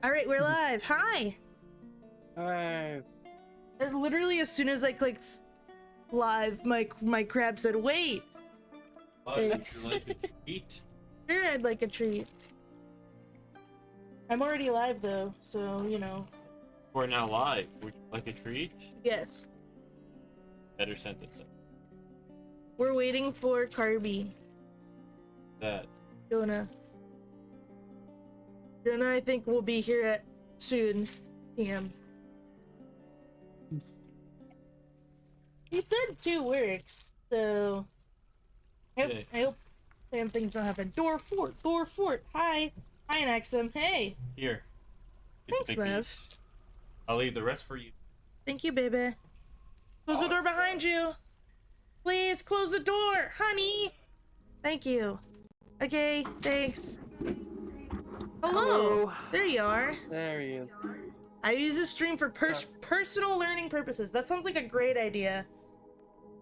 All right, we're live. Hi. Hi. And literally, as soon as I clicked live, my crab said, "Wait." Thanks. Would you like a treat? Sure, I'd like a treat. I'm already live though, so you know. We're now live. Would you like a treat? Yes. Better sentence. We're waiting for Karbi. That. Jonah, I think will be here at soon. PM. He said 2 works, so I hope damn things don't happen. Door fort. Hi, Nexum. Hey. Here. Thanks, Lev. I'll leave the rest for you. Thank you, baby. Close the door behind you. Please close the door, honey. Thank you. Okay, thanks. Hello. There you are. There he is. I use this stream for personal learning purposes. That sounds like a great idea.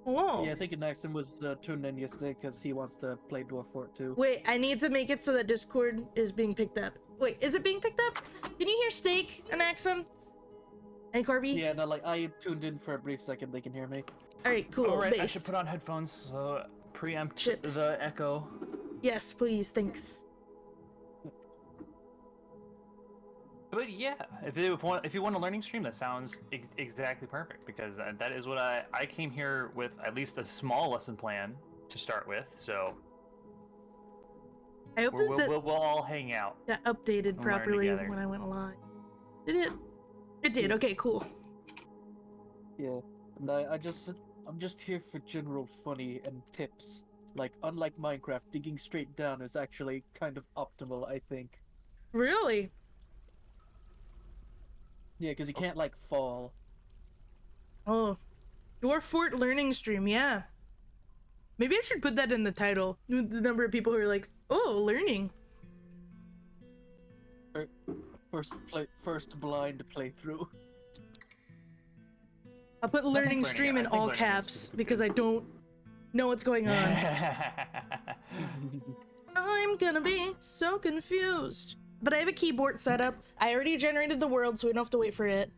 Hello. Yeah, I think Nexum was tuned in yesterday because he wants to play Dwarf Fort too. Wait, I need to make it so that Discord is being picked up. Wait, is it being picked up? Can you hear Stake and Axum? And Karbi? Yeah, no, like I tuned in for a brief second. They can hear me. All right, cool. Alright, I Based. should put on headphones so preempt Shit. the echo. Yes, please. Thanks. But yeah, if you want a learning stream, that sounds exactly perfect because that is what I came here with at least a small lesson plan to start with. So I hope we'll all hang out. that updated and learn properly together. when I went live. Did it? It did. Okay, cool. Yeah, and I'm just here for general funny and tips. Like, unlike Minecraft, digging straight down is actually kind of optimal, I think. Really? Yeah, because you can't like fall. Oh, Dwarf Fort learning stream. Yeah. Maybe I should put that in the title. The number of people who are like, "Oh, learning." First blind playthrough. I'll put learning stream in all caps because I don't know what's going on. I'm gonna be so confused. But I have a keyboard set up. I already generated the world, so we don't have to wait for it.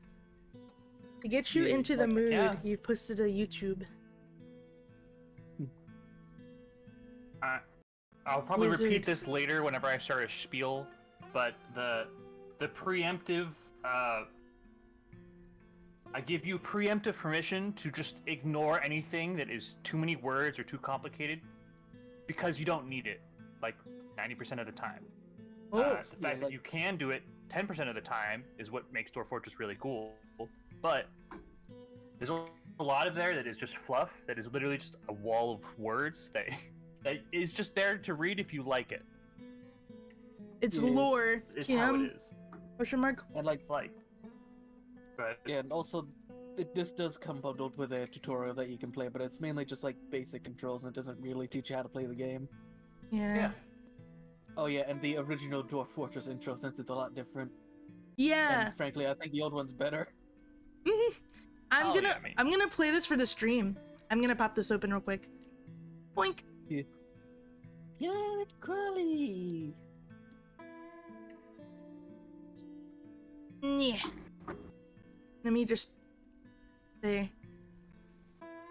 To get you into the mood, you've posted a YouTube. I'll probably Wizard. repeat this later whenever I start a spiel, but the preemptive I give you preemptive permission to just ignore anything that is too many words or too complicated because you don't need it like 90% of the time. The fact that you can do it 10% of the time is what makes Dwarf Fortress really cool. But there's a lot of there that is just fluff, that is literally just a wall of words that is just there to read if you like it. It's lore. It's how it is. Question mark? And like, but yeah, and also this does come bundled with a tutorial that you can play, but it's mainly just like basic controls and it doesn't really teach you how to play the game. Yeah. Oh yeah, and the original Dwarf Fortress intro, since it's a lot different. Yeah. And frankly, I think the old one's better. I'm gonna play this for the stream. I'm gonna pop this open real quick. Boink. Good Crowley. Yeah. Let me just there.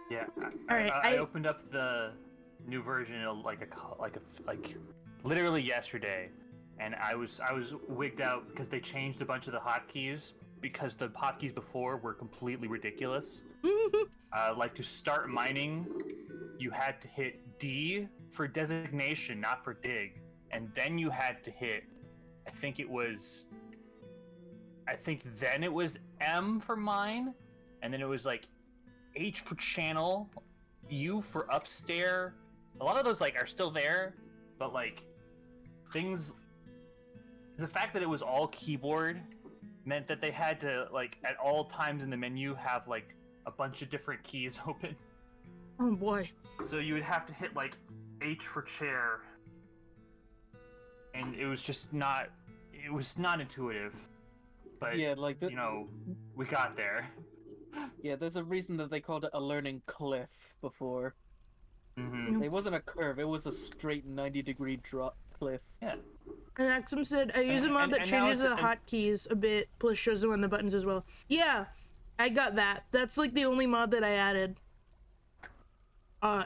yeah, All right, I opened up the new version like literally yesterday, and I was wigged out because they changed a bunch of the hotkeys because the hotkeys before were completely ridiculous. Like to start mining, you had to hit D for designation, not for dig, and then you had to hit, I think then it was M for mine, and then it was like H for channel, U for upstairs. A lot of those like are still there, but like things, the fact that it was all keyboard meant that they had to like at all times in the menu have like a bunch of different keys open. Oh boy. So you would have to hit like H for chair, and it was just not intuitive. But Yeah, like you know, we got there. Yeah, there's a reason that they called it a learning cliff before. Mm-hmm. It wasn't a curve, it was a straight 90-degree drop cliff. Yeah. And Axum said, I use a mod that and now changes the it's- hotkeys a bit, plus shows them on the buttons as well. Yeah, I got that. That's like the only mod that I added.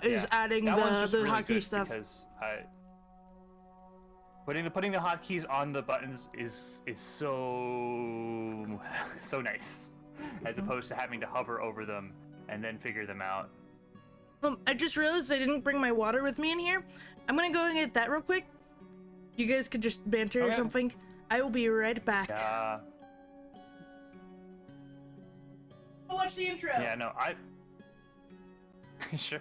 Is adding that one's just the really hotkey good stuff. because putting the hotkeys on the buttons is so so nice, as opposed to having to hover over them and then figure them out. I just realized I didn't bring my water with me in here. I'm gonna go and get that real quick. You guys could just banter or Okay. something. I will be right back. Watch the intro. Yeah, no, sure.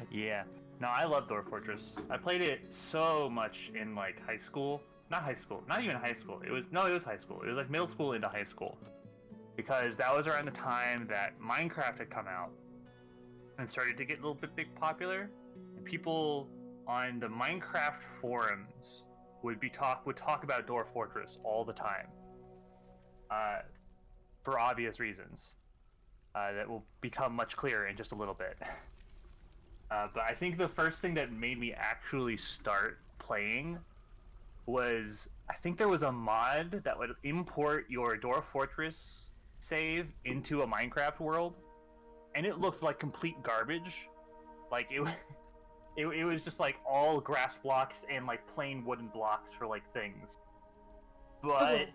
Yeah. No, I love Dwarf Fortress. I played it so much in like high school. Not high school. Not even high school. It was high school. It was like middle school into high school. Because that was around the time that Minecraft had come out and started to get a little bit popular. And people on the Minecraft forums would talk about Dwarf Fortress all the time. For obvious reasons. That will become much clearer in just a little bit. But I think the first thing that made me actually start playing was, I think there was a mod that would import your Dwarf Fortress save into a Minecraft world, and it looked like complete garbage. Like it was just like all grass blocks and like plain wooden blocks for like things. But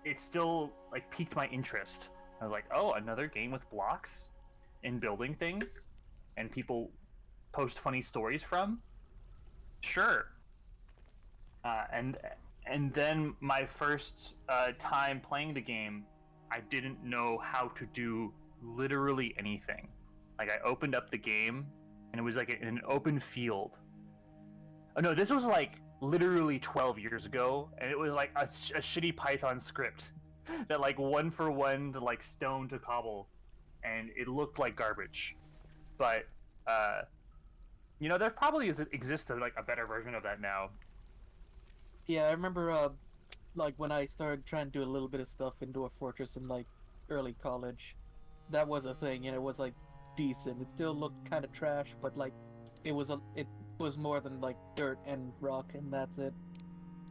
it still like piqued my interest. I was like, oh, another game with blocks and building things, and people post funny stories from? Sure. And then my first time playing the game, I didn't know how to do literally anything. Like, I opened up the game, and it was like in an open field. Oh no, this was like literally 12 years ago, and it was like a shitty Python script that like one for one to like stone to cobble, and it looked like garbage. But you know, there probably exists like a better version of that now. Yeah, I remember like when I started trying to do a little bit of stuff in Dwarf Fortress in like early college, that was a thing, and it was like decent. It still looked kind of trash, but like it was more than like dirt and rock, and that's it.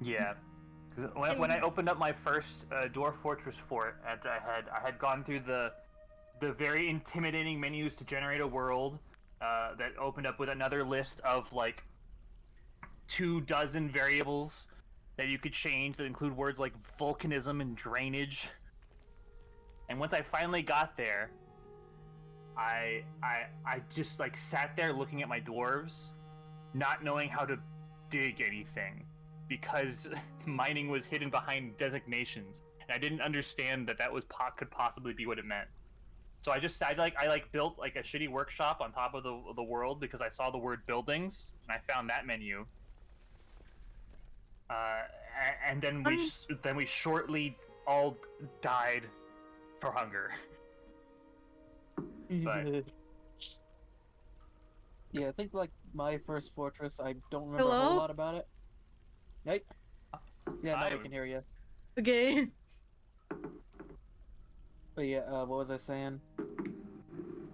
Yeah, because when I opened up my first Dwarf Fortress fort, I had gone through the very intimidating menus to generate a world. That opened up with another list of like 24 variables that you could change that include words like volcanism and drainage. And once I finally got there, I just like sat there looking at my dwarves, not knowing how to dig anything because mining was hidden behind designations, and I didn't understand that was could possibly be what it meant. So I built like a shitty workshop on top of the world because I saw the word buildings, and I found that menu. And then we shortly all died for hunger. But yeah, I think like my first fortress, I don't remember a Hello? whole lot about it. Hey. Yeah, now we can hear you. Okay. But yeah, what was I saying?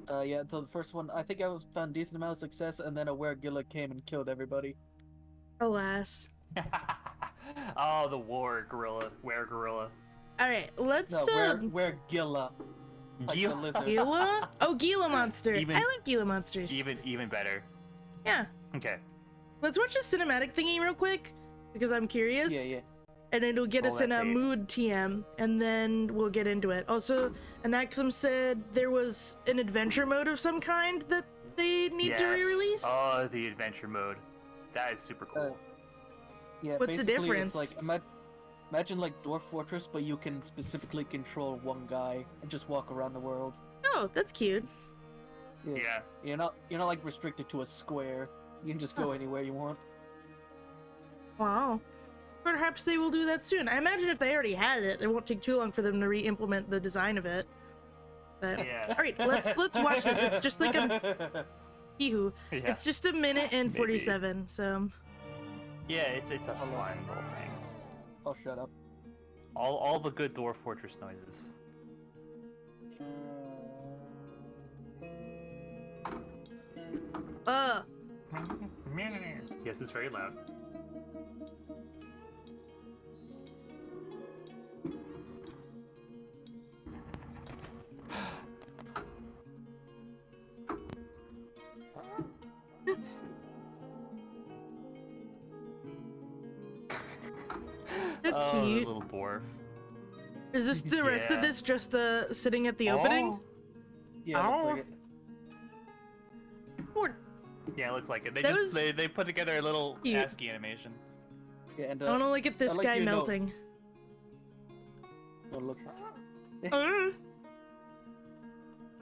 Yeah, the first one, I think I found a decent amount of success, and then a werewolf came and killed everybody. Alas. Oh, the were-gorilla. Alright, let's No, werewolf. Like the lizard. Gila? Oh, Gila monster. Even- I like Gila monsters. Even better. Yeah. Okay. Let's watch a cinematic thingy real quick because I'm curious. Yeah. And it'll get Roll us in that a tape. mood TM, and then we'll get into it. Also, Anaxum said there was an adventure mode of some kind that they need to re-release. Oh, the adventure mode. That is super cool. Yeah, What's the basically, difference? It's like imagine like Dwarf Fortress, but you can specifically control one guy and just walk around the world. Oh, that's cute. Yeah. You're not like restricted to a square. You can just go anywhere you want. Wow. Perhaps they will do that soon. I imagine if they already had it, it won't take too long for them to re-implement the design of it. But Yeah. all right, let's watch this. It's just like a Eehoo. Yeah. It's just a minute and Maybe. 47. So Yeah, it's a fun little thing. Oh, shut up. All the good Dwarf Fortress noises. uh Yes, it's very loud. That's Oh, cute. the little dwarf. Is this the rest of Yeah. this just sitting at the opening? Yeah, looks like it. Or- Yeah, it looks like it. That was They put together a little cute. ASCII animation. Yeah, and I want to look at this I like guy your note. melting. Oh, look.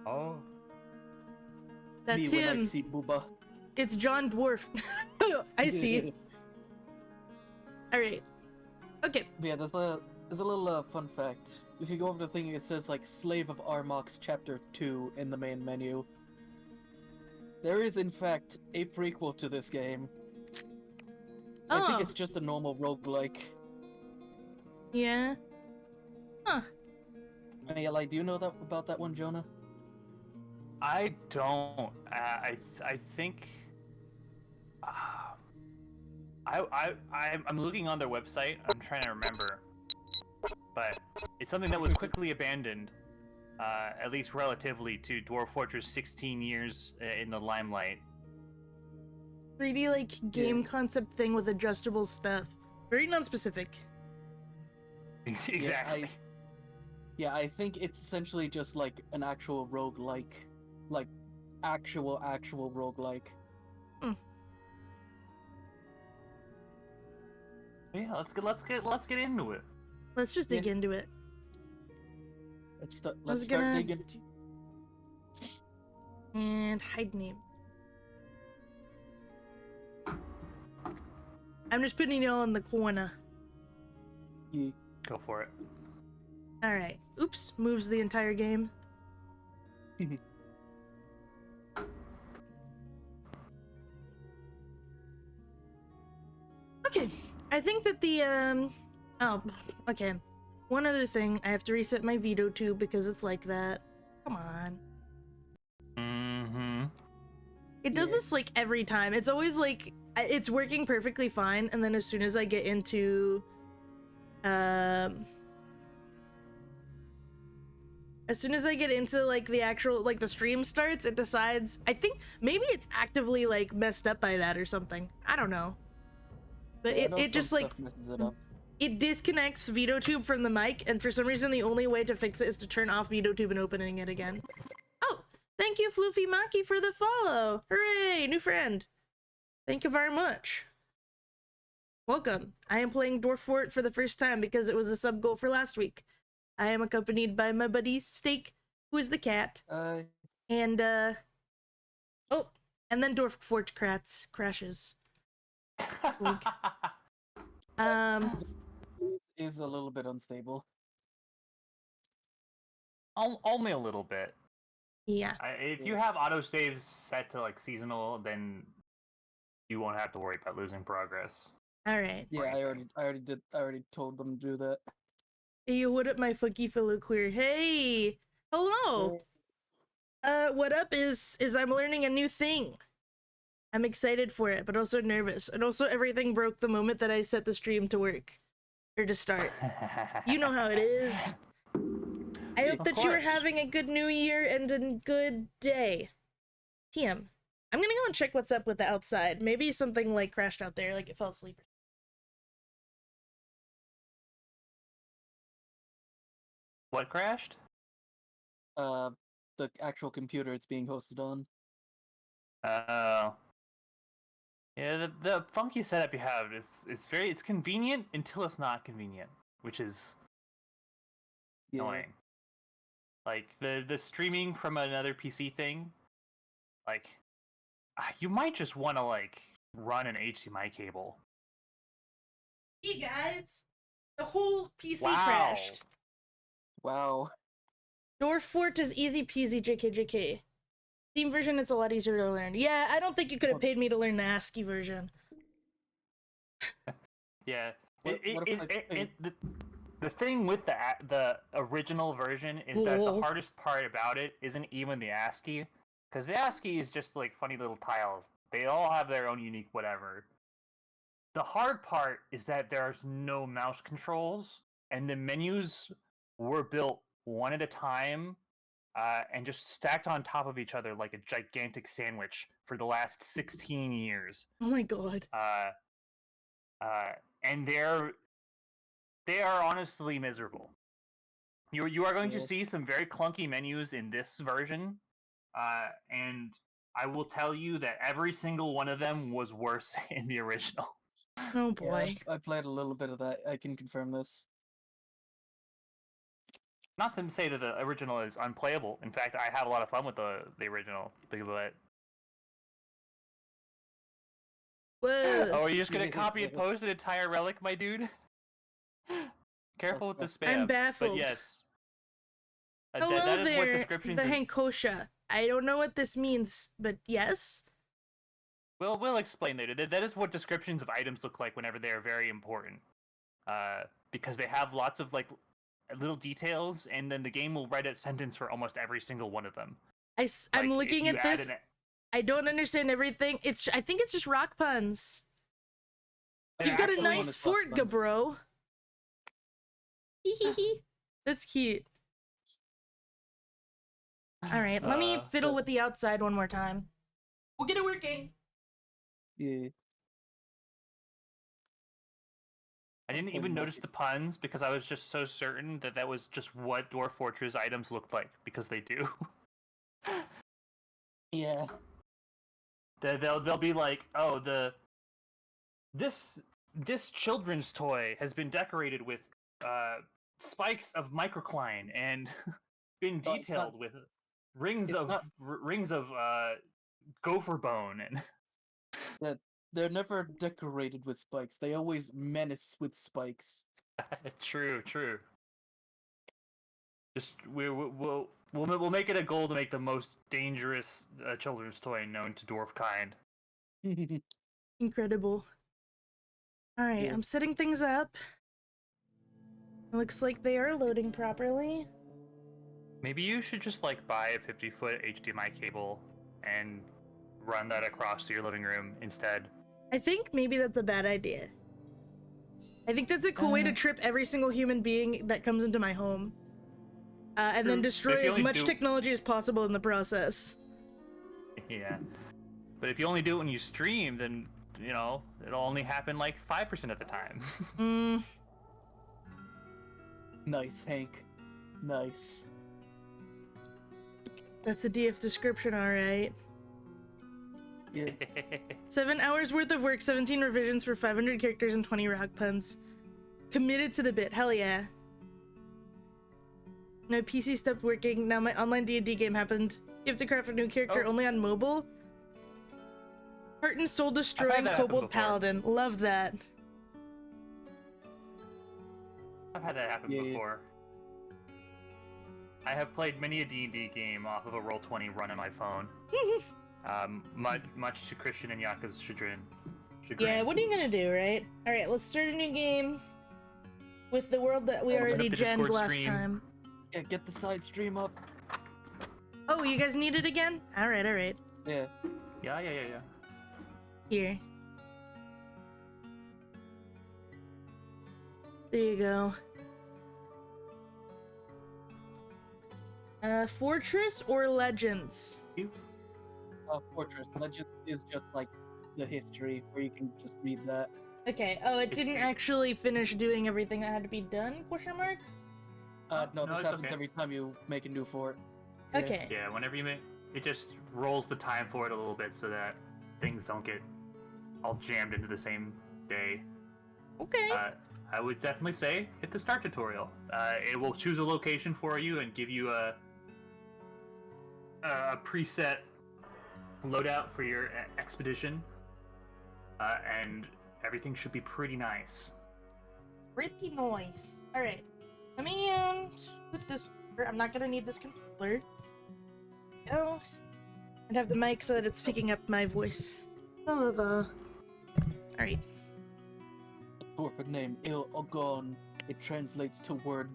Oh. That's Me when I him. see Booba. It's John Dwarf. I see. All right. Okay. Yeah, there's a little fun fact. If you go over the thing, it says like Slave of Armox Chapter 2 in the main menu. There is in fact a prequel to this game. I think Oh. it's just a normal roguelike. Yeah. Huh. Yeah, like, do you know that about that one, Jonah? I don't. I think. I'm looking on their website. I'm trying to remember, but it's something that was quickly abandoned, at least relatively to Dwarf Fortress 16 years in the limelight. 3D like game concept thing with adjustable stuff. Very non-specific. Exactly. Yeah, I think it's essentially just like an actual roguelike. Like, actual roguelike. Yeah, let's get into it. Let's just dig into it. Let's I was start gonna digging. and hide name. I'm just putting it all in the corner. Go for it. All right. Oops. Moves the entire game. Okay. I think that the oh, okay. One other thing, I have to reset my veto tube because it's like that. Come on. Mm-hmm. It does this like every time. It's always like it's working perfectly fine, and then as soon as I get into like the actual like the stream starts, it decides. I think maybe it's actively like messed up by that or something. I don't know. But Yeah, I know it just some like stuff messes it up. it disconnects VitoTube from the mic, and for some reason the only way to fix it is to turn off VitoTube and opening it again. Oh, thank you Floofy Maki for the follow. Hooray, new friend. Thank you very much. Welcome. I am playing Dwarf Fort for the first time because it was a sub goal for last week. I am accompanied by my buddy Stake, who is the cat. And oh, and then Dwarf Fort crashes. Is a little bit unstable. Only a little bit. Yeah. If you have autosaves set to like seasonal, then you won't have to worry about losing progress. All right. Yeah, I already told them to do that. Hey, you what up, my funky fellow queer? Hey, hello. What up is I'm learning a new thing. I'm excited for it, but also nervous, and also everything broke the moment that I set the stream to work or to start. You know how it is. I hope that you are having a good new year and a good day. TM. I'm gonna go and check what's up with the outside. Maybe something like crashed out there, like it fell asleep. What crashed? The actual computer it's being hosted on. Yeah, the funky setup you have it's convenient until it's not convenient, which is annoying. Like the streaming from another PC thing, like you might just want to like run an HDMI cable. Hey guys, the whole PC Wow. crashed. Wow. Dwarf Fort is easy peasy, JK. Steam version, it's a lot easier to learn. Yeah, I don't think you could have paid me to learn the ASCII version. Yeah. The thing with the original version is that the hardest part about it isn't even the ASCII, because the ASCII is just like funny little tiles. They all have their own unique whatever. The hard part is that there's no mouse controls, and the menus were built one at a time and just stacked on top of each other like a gigantic sandwich for the last 16 years. Oh my god. And they are honestly miserable. You are going to see some very clunky menus in this version, and I will tell you that every single one of them was worse in the original. Oh boy. Yeah, I played a little bit of that. I can confirm this. Not to say that the original is unplayable. In fact, I have a lot of fun with the original. But Whoa. oh, are you just gonna copy and post an entire relic, my dude? Careful with the spam. I'm baffled. But yes. Hello that is there, what descriptions the Hankosha. I don't know what this means, but yes. We'll explain later. That is what descriptions of items look like whenever they are very important. Because they have lots of like little details, and then the game will write a sentence for almost every single one of them. I'm looking at this. I don't understand everything. I think it's just rock puns. You've got a nice fort, Gabro. Hee. That's cute. All right, let me fiddle with the outside one more time. We'll get it working. Yeah. I didn't even notice the puns because I was just so certain that that was just what Dwarf Fortress items looked like, because they do. Yeah. They'll be like, oh, this children's toy has been decorated with spikes of microcline and been detailed with rings of gopher bone and. That they're never decorated with spikes. They always menace with spikes. True. Just we'll make it a goal to make the most dangerous children's toy known to dwarf kind. Incredible. All right, I'm setting things up. It looks like they are loading properly. Maybe you should just like buy a 50-foot HDMI cable and run that across to your living room instead. I think maybe that's a bad idea. I think that's a cool way to trip every single human being that comes into my home. And then destroy as much technology as possible in the process. Yeah. But if you only do it when you stream, then, you know, it'll only happen like 5% of the time. Nice, Hank. Nice. That's a DF description, alright. Yeah. 7 hours worth of work, 17 revisions for 500 characters and 20 rock puns. Committed to the bit, hell yeah. My PC stopped working, now my online D&D game happened. You have to craft a new character only on mobile. Heart and soul destroying kobold paladin, love that. I've had that happen before. I have played many a D&D game off of a Roll20 run on my phone. Much to Christian and Yaakov's chagrin. Yeah, what are you gonna do, right? Alright, let's start a new game with the world that we already genned last time. Yeah, get the side stream up. Oh, you guys need it again? Alright. Yeah. Yeah. Here. There you go. Fortress or Legends? Fortress. Legends is just like the history where you can just read that. Okay. Oh, it didn't actually finish doing everything that had to be done? Question mark? No, this happens every time you make a new fort. Yeah. Okay. Yeah, whenever you make it, just rolls the time for it a little bit so that things don't get all jammed into the same day. Okay. I would definitely say hit the start tutorial. It will choose a location for you and give you a preset loadout for your expedition, and everything should be pretty nice. Pretty nice. All right. Let me put this. I'm not gonna need this controller. Go and have the mic so that it's picking up my voice. All right. Dwarf name Il Ogon. It translates to word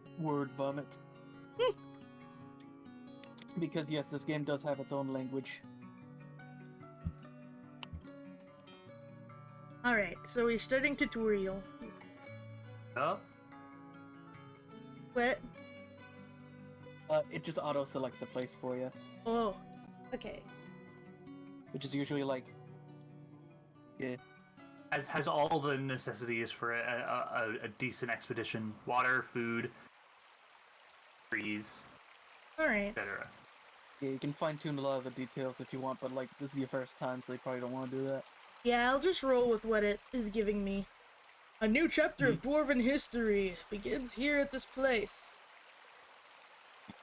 vomit. Because yes, this game does have its own language. Alright, so we're starting tutorial. Oh, What? It just auto selects a place for you, Oh, okay. which is usually like, yeah, has all the necessities for a decent expedition: water, food, trees, Alright. etc. yeah. You can fine tune a lot of the details if you want, but like this is your first time, so you probably don't want to do that. Yeah, I'll just roll with what it is giving me. A new chapter of Dwarven history begins here at this place.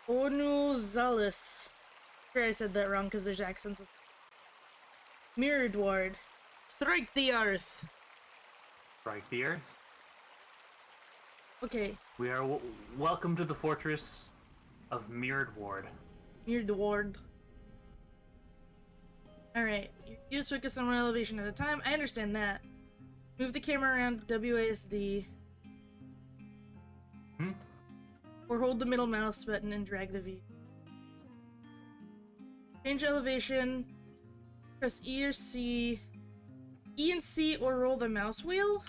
Onuzalis. Sure I said that wrong because there's accents. Mirrored Ward. Strike the earth. Right here. Okay, We are welcome to the fortress of Mirrored Ward. Mirrored Ward. Alright, use focus on one elevation at a time. I understand that. Move the camera around WASD. Or hold the middle mouse button and drag the V. Change elevation. Press E or C. E and C or roll the mouse wheel?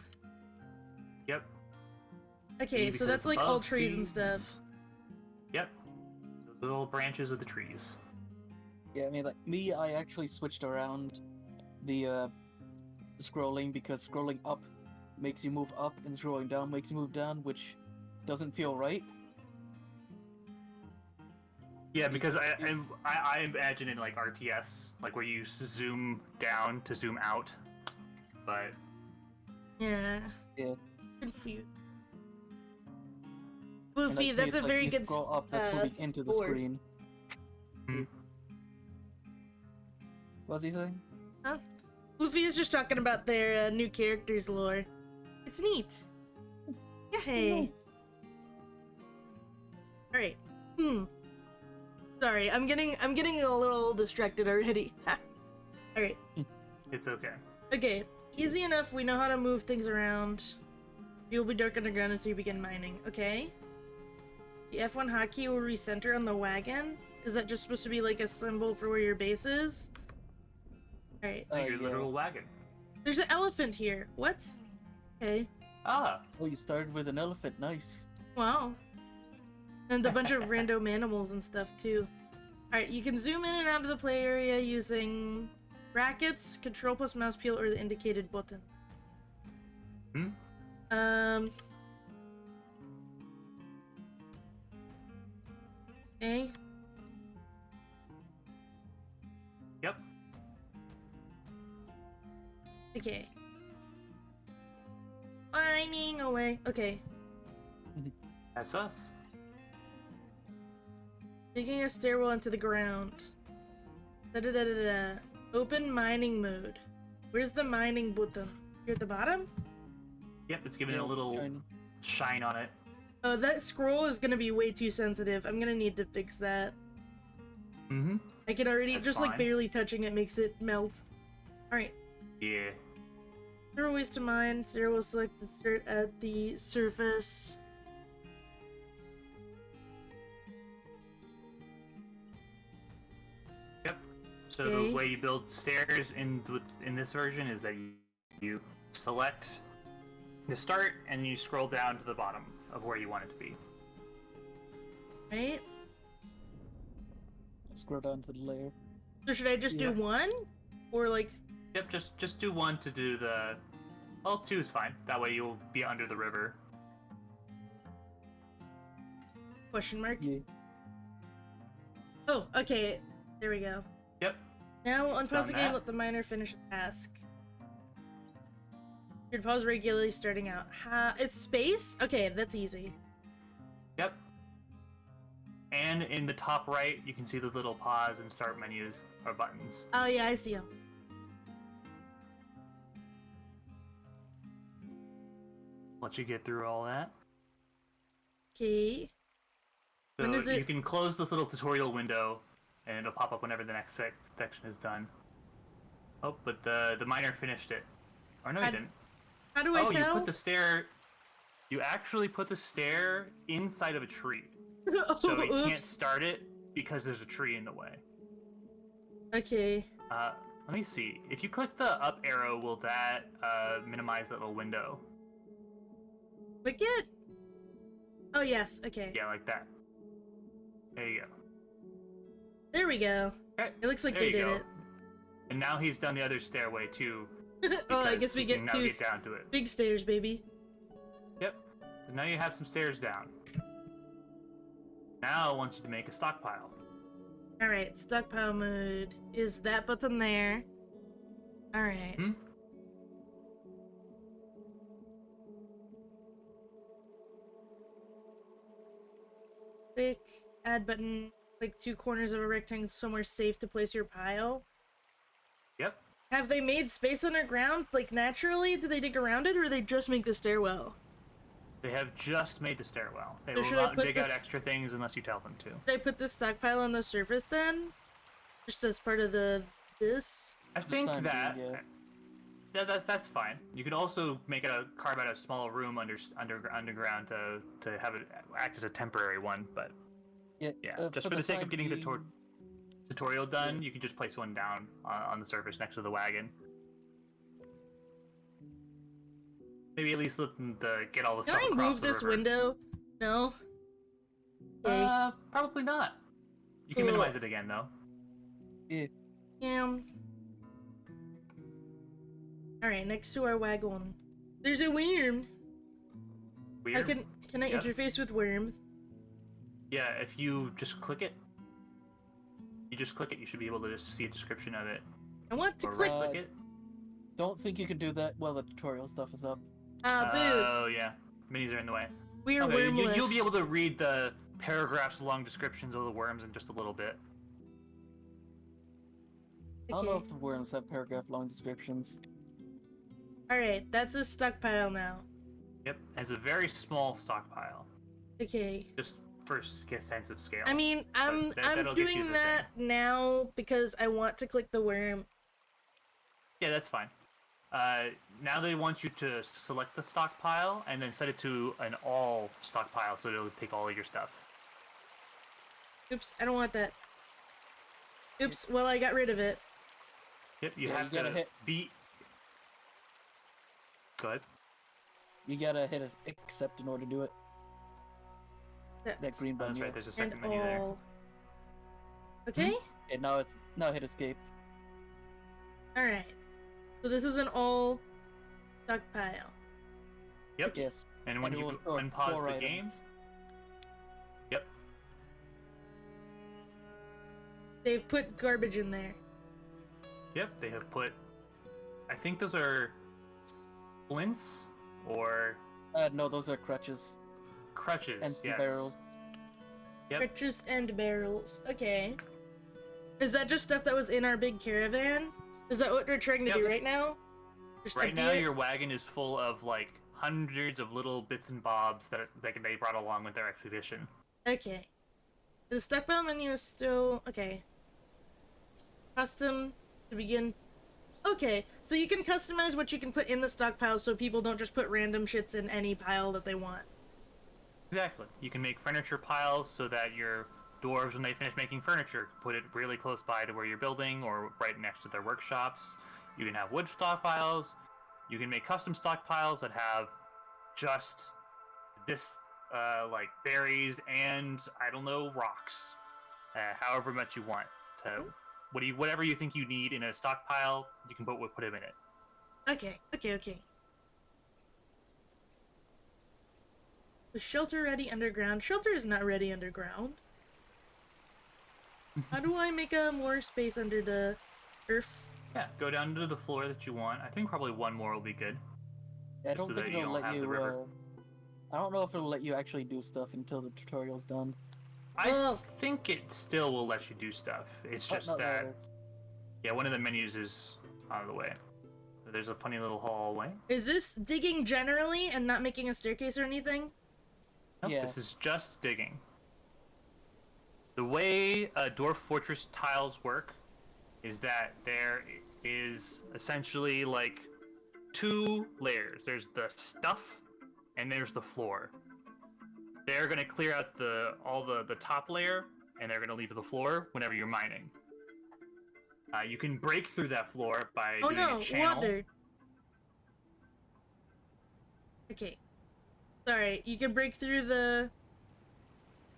Yep. Okay, E so that's because like all above trees C. and stuff. Yep. The little branches of the trees. Yeah, I mean, like me, I actually switched around the scrolling because scrolling up makes you move up and scrolling down makes you move down, which doesn't feel right. Yeah, because I imagine in like RTS, like where you zoom down to zoom out, but Yeah. Yeah. Confused. And Luffy, like, that's it's a like very you good scroll up, that's moving into the board. screen. Hmm. What was he saying? Luffy is just talking about their new characters lore. It's neat. Yay. Alright. Sorry, I'm getting a little distracted already. Alright. it's okay. Okay. Easy enough, we know how to move things around. You'll be dark underground until you begin mining. Okay. The F1 hotkey will recenter on the wagon. Is that just supposed to be like a symbol for where your base is? Alright. Like your Yeah. literal wagon. There's an elephant here. What? Okay. Ah, Oh, you started with an elephant. Nice. Wow. And a bunch of random animals and stuff too. Alright, you can zoom in and out of the play area using brackets, control plus mouse wheel, or the indicated buttons. Okay. yep. Okay. Mining away. Okay. That's us. Digging a stairwell into the ground. Da-da-da-da-da. Open mining mode. Where's the mining button? Here at the bottom? Yep, it's giving Yeah, it a little shiny. shine on it. Oh, that scroll is gonna be way too sensitive. I'm gonna need to fix that. Mm-hmm. I can already, That's just fine. like barely touching it makes it melt. Alright. Yeah. There are ways to mine. Sarah will select the dirt at the surface. Yep. So Okay. the way you build stairs in this version is that you select the start and you scroll down to the bottom of where you want it to be. Right? Scroll down to the layer. So should I just do Yeah. one? Or like, Yep, just do one to do the. Well, two is fine. That way you'll be under the river. question mark? Yeah. Oh, okay. There we go. Yep. Now unpause Done the game, that. let the miner finish a task. Should pause regularly starting out. It's space? Okay, that's easy. Yep. And in the top right, you can see the little pause and start menus or buttons. Oh yeah, I see him. Let you get through all that. Okay. So When is you it- can close this little tutorial window, and it'll pop up whenever the next section is done. Oh, but the miner finished it. Or no, he I- didn't. How do I Oh, you tell? put the stair. You actually put the stair inside of a tree, so it can't Oops. start it because there's a tree in the way. Okay. Let me see. If you click the up arrow, will that minimize that little window? Click it. Oh yes. Okay. Yeah, like that. There you go. There we go. Okay. It looks like There they you did go. it. And now he's done the other stairway too. Oh, I because guess we he can get now two get down to it. big stairs, baby. Yep. So now you have some stairs down. Now I want you to make a stockpile. All right, stockpile mode is that button there. All right. Hmm? Click add button. Click two corners of a rectangle somewhere safe to place your pile. Yep. Have they made space underground like naturally? Did they dig around it, or they just make the stairwell? They have just made the stairwell. They So will should I not put dig out this- extra things unless you tell them to. Should I put the stockpile on the surface then? Just as part of this? I think time that, being, yeah. that's fine. You could also carve out a small room underground to have it act as a temporary one. But yeah, just for the sake of getting the tutorial done, you can just place one down on the surface next to the wagon. Maybe at least let them get all the Can stuff I across move the this river. window? No. Okay. Probably not. You can Cool. minimize it again though. Yeah. Alright, next to our wagon. There's a worm. Weird. Can I Yep. interface with worm? Yeah, if you just click it, you should be able to just see a description of it. I want to Or click. right-click it. Don't think you can do that while the tutorial stuff is up. Ah, boo. Oh yeah, minis are in the way. We are Okay, wormless. you'll be able to read the paragraphs long descriptions of the worms in just a little bit. I don't know Okay. if the worms have paragraph-long descriptions. Alright, that's a stockpile now. Yep, it's a very small stockpile, Okay. just for get sense of scale. I mean, I'm that'll get you doing the that now because I want to click the worm. Yeah, that's fine. Now they want you to select the stockpile and then set it to an all stockpile, so it'll take all of your stuff. Oops, I don't want that. Oops, well, I got rid of it. Yep, you Yeah, have you gotta to hit- beat. Go ahead. You gotta hit accept in order to do it. That green Oh, button. that's yeah. right. There's a And second menu there. all. Okay? And now hit escape. Alright. So this is an all stockpile. Yep. Yes. And when it you will store unpause 4 the game, items. yep, They've put garbage in there. yep, they have put. I think those are splints or No, those are crutches crutches. and some yes. barrels. Yep. Riches and barrels. Okay. Is that just stuff that was in our big caravan? Is that what we're trying to Yep. do right now? Just Right empty now, it? your wagon is full of like hundreds of little bits and bobs that they brought along with their expedition. Okay. The stockpile menu is still... Okay. Custom to begin... Okay, so you can customize what you can put in the stockpile so people don't just put random shits in any pile that they want. Exactly. You can make furniture piles so that your dwarves, when they finish making furniture, put it really close by to where you're building or right next to their workshops. You can have wood stockpiles. You can make custom stockpiles that have just this, like berries and I don't know, rocks. However much you want to. Whatever you think you need in a stockpile, you can put them in it. Okay. The shelter ready underground. Shelter is not ready underground. How do I make more space under the earth? Yeah, go down to the floor that you want. I think probably one more will be good. I Just don't so think that you it'll don't let have the you. river. I don't know if it'll let you actually do stuff until the tutorial's done. I Oh. think it still will let you do stuff. It's just no, there that, it is. yeah, one of the menus is out of the way. There's a funny little hallway. Is this digging generally and not making a staircase or anything? Nope, Yeah. this is just digging. The way Dwarf Fortress tiles work is that there is essentially like two layers. There's the stuff and there's the floor. They're going to clear out all the top layer and they're going to leave the floor whenever you're mining. You can break through that floor by Oh doing no, a channel. water. Okay. Sorry, you can break through the...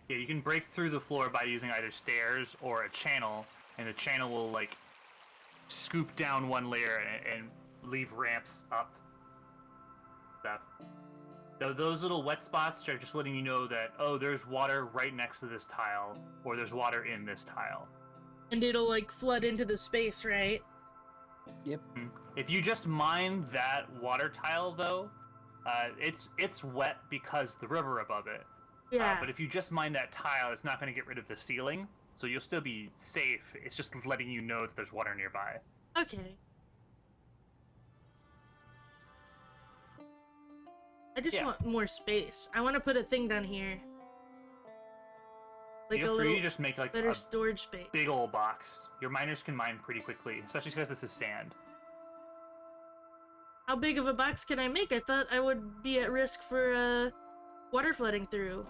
Yeah, you can break through the floor by using either stairs or a channel, and the channel will like scoop down one layer and leave ramps up. Stuff. So those little wet spots are just letting you know that, oh, there's water right next to this tile, or there's water in this tile. And it'll like flood into the space, right? Yep. If you just mine that water tile, though, it's wet because the river above it. Yeah. But if you just mine that tile, it's not going to get rid of the ceiling, so you'll still be safe. It's just letting you know that there's water nearby. Okay. I just want more space. I want to put a thing down here. Like Feel a free little to just make like better a storage space. big old box. Your miners can mine pretty quickly, especially because this is sand. How big of a box can I make? I thought I would be at risk for water flooding through.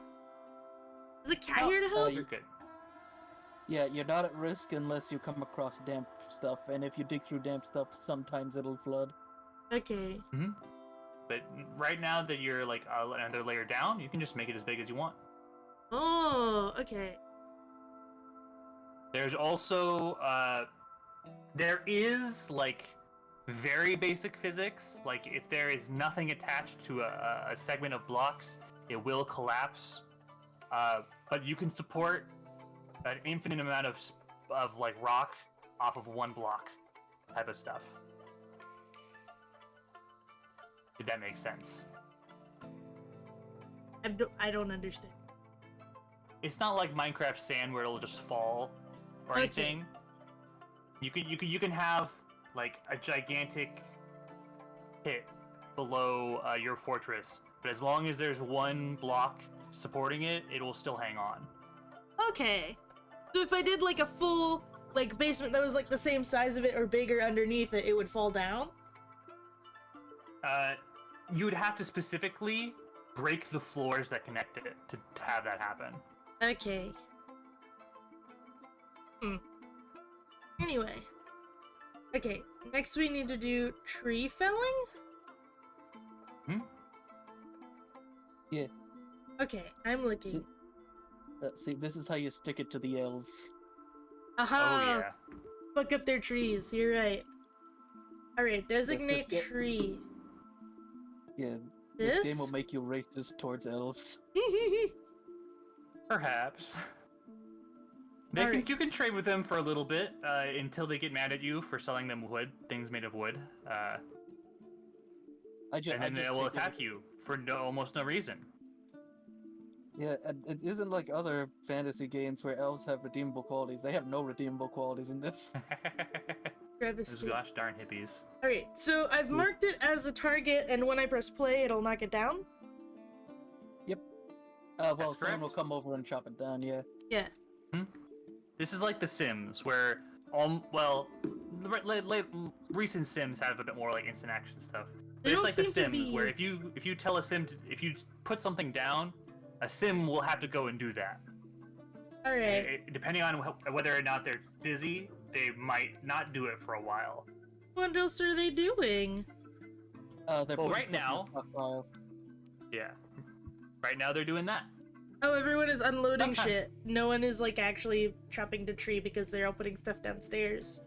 Is a cat here to help? You're good. Yeah, you're not at risk unless you come across damp stuff, and if you dig through damp stuff, sometimes it'll flood. Okay. But right now that you're like another layer down, you can just make it as big as you want. Oh, okay. There's also there is like very basic physics. Like if there is nothing attached to a segment of blocks, it will collapse. But you can support an infinite amount of like rock off of one block type of stuff. If that makes sense. I don't understand. It's not like Minecraft sand where it'll just fall or anything. You can have like a gigantic pit below your fortress, but as long as there's one block supporting it, it will still hang on. Okay. So if I did like a full like basement that was like the same size of it or bigger underneath it, it would fall down? You would have to specifically break the floors that connect it to have that happen. Okay. Anyway. Okay, next we need to do tree felling? Yeah. Okay, I'm looking. See, this is how you stick it to the elves. Aha! Oh yeah. Fuck up their trees, you're right. Alright, designate get- tree. Yeah, This? this game will make you racist towards elves. Perhaps. Alright. You can trade with them for a little bit until they get mad at you for selling them wood, things made of wood. And then they will attack you for almost no reason. Yeah, and it isn't like other fantasy games where elves have redeemable qualities. They have no redeemable qualities in this. Those gosh darn hippies. Alright, so I've marked it as a target, and when I press play, it'll knock it down? Yep. Well, That's someone will correct. come over and chop it down, yeah. Yeah. This is like The Sims, where recent Sims have a bit more like instant action stuff. They But it's don't like The seem to Sims, be- where if you tell a Sim if you put something down, a Sim will have to go and do that. Alright. Depending on whether or not they're busy, they might not do it for a while. What else are they doing? They're Well, putting right stuff in now- the stockpile. Yeah. Right now they're doing that. Oh, everyone is unloading Sometimes. shit. No one is like actually chopping the tree because they're all putting stuff downstairs.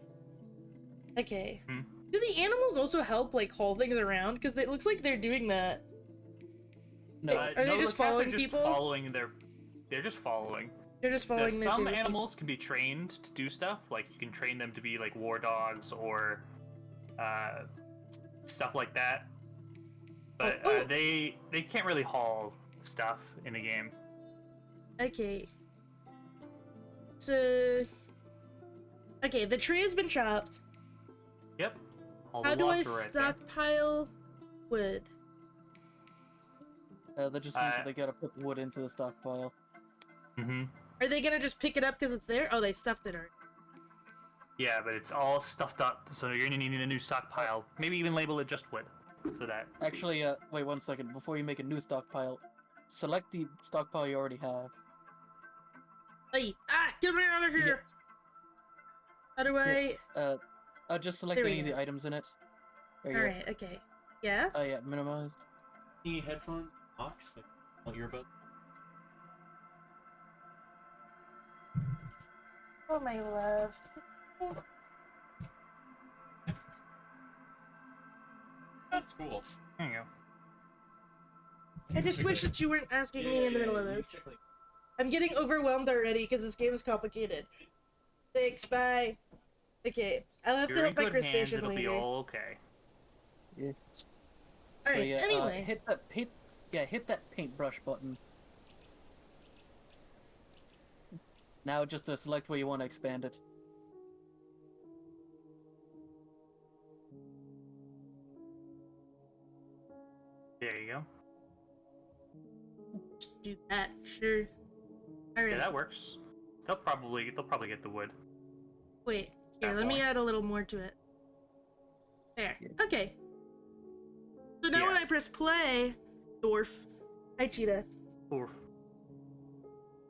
Okay. Do the animals also help like haul things around? Because it looks like they're doing that. No, Are they no, just the cats following are just people? They're just following. They're just following their Some favorite animals can be trained to do stuff, like you can train them to be like war dogs or stuff like that. But Oh. they can't really haul stuff in the game. people. Okay. So. Okay, the tree has been chopped. Yep. All How the do I logs are right there. stockpile wood? that just means that they gotta put wood into the stockpile. Mm-hmm. Are they gonna just pick it up because it's there? Oh, they stuffed it already. Yeah, but it's all stuffed up, so you're gonna need a new stockpile. Maybe even label it just wood, so that. Actually, wait 1 second. Before you make a new stockpile, select the stockpile you already have. Hey, get me out of here! How do I? Just select There we any of the go. items in it. There All you go. right. Okay. Yeah. Oh yeah, minimize. Any headphone box? Like, all earbuds? Oh my love. That's cool. There you go. I just wish that you weren't asking me in the middle of this. I'm getting overwhelmed already because this game is complicated. Thanks. Bye. Okay. I'll have to You're in help my good hands. crustacean It'll be later. all okay. Yeah. All So right. yeah, Anyway. hit that paintbrush button. Now just to select where you want to expand it. There you go. Do that. Sure. All right. Yeah, that works. They'll probably get the wood. Wait. Here. That Let me point. add a little more to it. There. Yeah. Okay. So now when Yeah. I press play, Dwarf. Hi, Cheetah. Oof.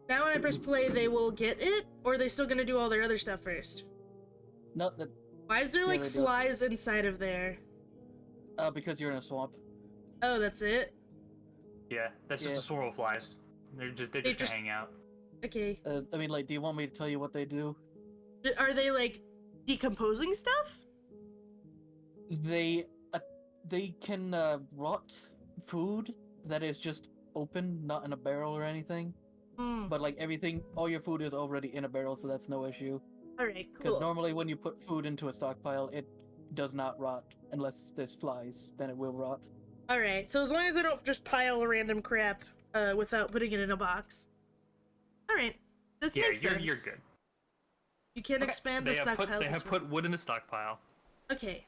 Now when I press play, they will get it, or are they still gonna do all their other stuff first? No, that Why is there Yeah, like they do. flies inside of there? because you're in a swamp. Oh, that's it. Yeah, that's just Yeah. a swarm of flies. They're just They gonna just- hang out. Okay. I mean, like, do you want me to tell you what they do? Are they like decomposing stuff? They can rot food that is just open, not in a barrel or anything. Hmm. But like everything, all your food is already in a barrel, so that's no issue. All right. Because Cool. normally when you put food into a stockpile, it does not rot unless there's flies. Then it will rot. All right. So as long as I don't just pile random crap without putting it in a box. All right. This Yeah, makes sense. you're good. You can Okay, expand the they have stockpiles. They as have well. put wood in the stockpile. Okay.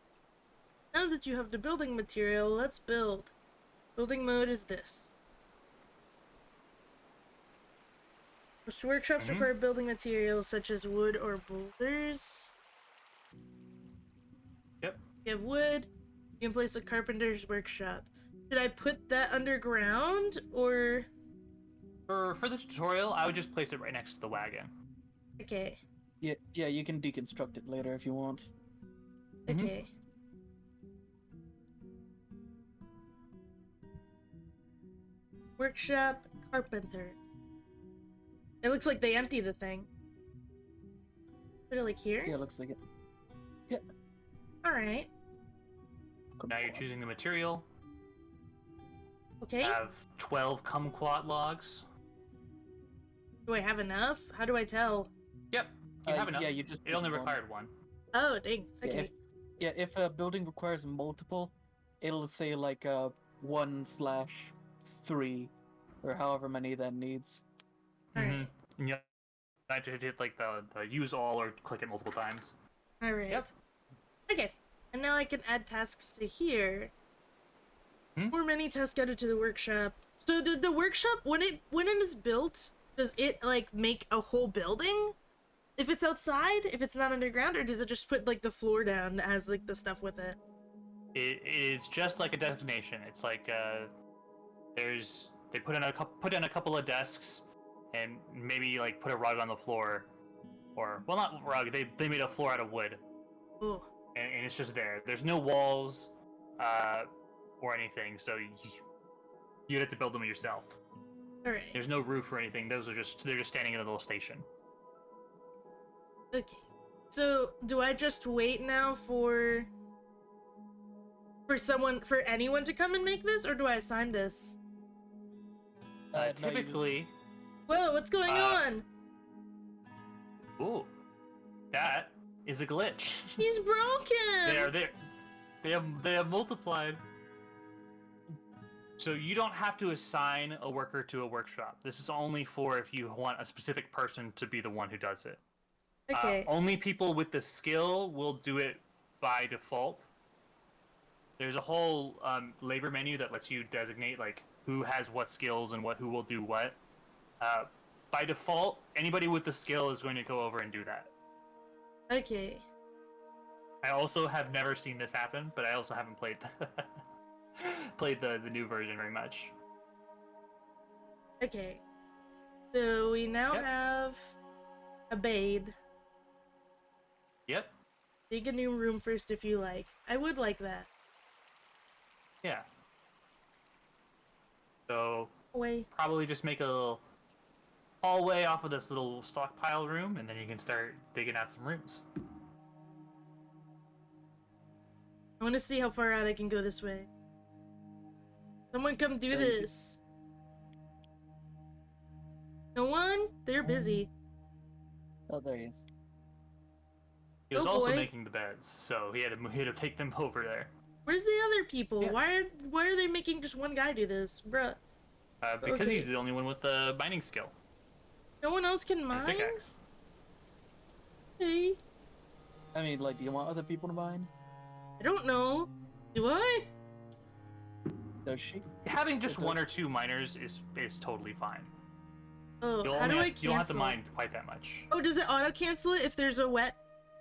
Now that you have the building material, let's build. Building mode is this. Most workshops require building materials such as wood or boulders. Yep. You have wood. You can place a carpenter's workshop. Should I put that underground or? For the tutorial, I would just place it right next to the wagon. Okay. Yeah, you can deconstruct it later if you want. Mhm. Okay. Workshop carpenter. It looks like they empty the thing. Put it like here? Yeah, looks like it. Alright. Now you're choosing the material. Okay. Have 12 kumquat logs. Do I have enough? How do I tell? Yep, you have enough. Yeah, you just. It only need one. required one. Oh, dang. Yeah, Okay. if a building requires multiple, it'll say like 1/3 or however many that needs. Alright. And you have to hit like the use all or click it multiple times. Alright. Yep. Okay. And now I can add tasks to here. Hmm? More many tasks added to the workshop. So did the workshop, when it is built, does it like make a whole building? If it's outside, if it's not underground, or does it just put like the floor down that has like the stuff with it? It's just like a destination. It's like they put in a couple of desks and maybe like put a rug on the floor, or well, not rug. They made a floor out of wood, Oh. and it's just there. There's no walls, or anything, so you'd have to build them yourself. Alright. There's no roof or anything. They're just standing in a little station. Okay. So do I just wait now for anyone to come and make this, or do I assign this? No, you just- Typically, Whoa, what's going on? ooh, that is a glitch. He's broken. They are there. They have multiplied. So you don't have to assign a worker to a workshop. This is only for if you want a specific person to be the one who does it. Okay. Only people with the skill will do it by default. There's a whole labor menu that lets you designate like who has what skills and who will do what. By default, anybody with the skill is going to go over and do that. Okay. I also have never seen this happen, but I also haven't played the new version very much. Okay. So we now Yep. have a Bade. Dig a new room first if you like. I would like that. Yeah. So Way. probably just make a little hallway off of this little stockpile room, and then you can start digging out some rooms. I want to see how far out I can go this way. Someone come do this. No one? They're busy. Oh, there he is. He was Oh, also boy. making the beds, so he had to take them over there. Where's the other people? Yeah. Why are they making just one guy do this? Bruh. Because Okay. he's the only one with the mining skill. No one else can And mine? pickaxe. Hey. I mean, like, do you want other people to mine? I don't know. Do I? Does she? Having just Okay. one or two miners is totally fine. Oh, You'll how only do I have, cancel? you don't have to mine quite that much. Oh, does it auto cancel it if there's a wet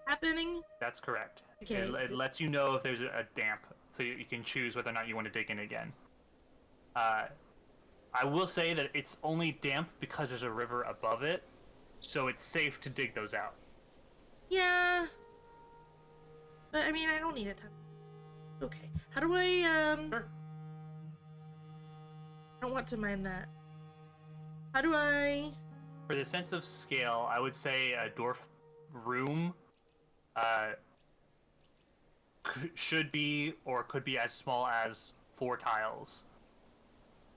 happening? That's correct. Okay. It lets you know if there's a damp, so you can choose whether or not you want to dig in again. I will say that it's only damp because there's a river above it, so it's safe to dig those out. Yeah. But I mean, I don't need a ton. Okay. How do I Sure. I don't want to mine that. How do I? For the sense of scale, I would say a dwarf room should be or could be as small as 4 tiles.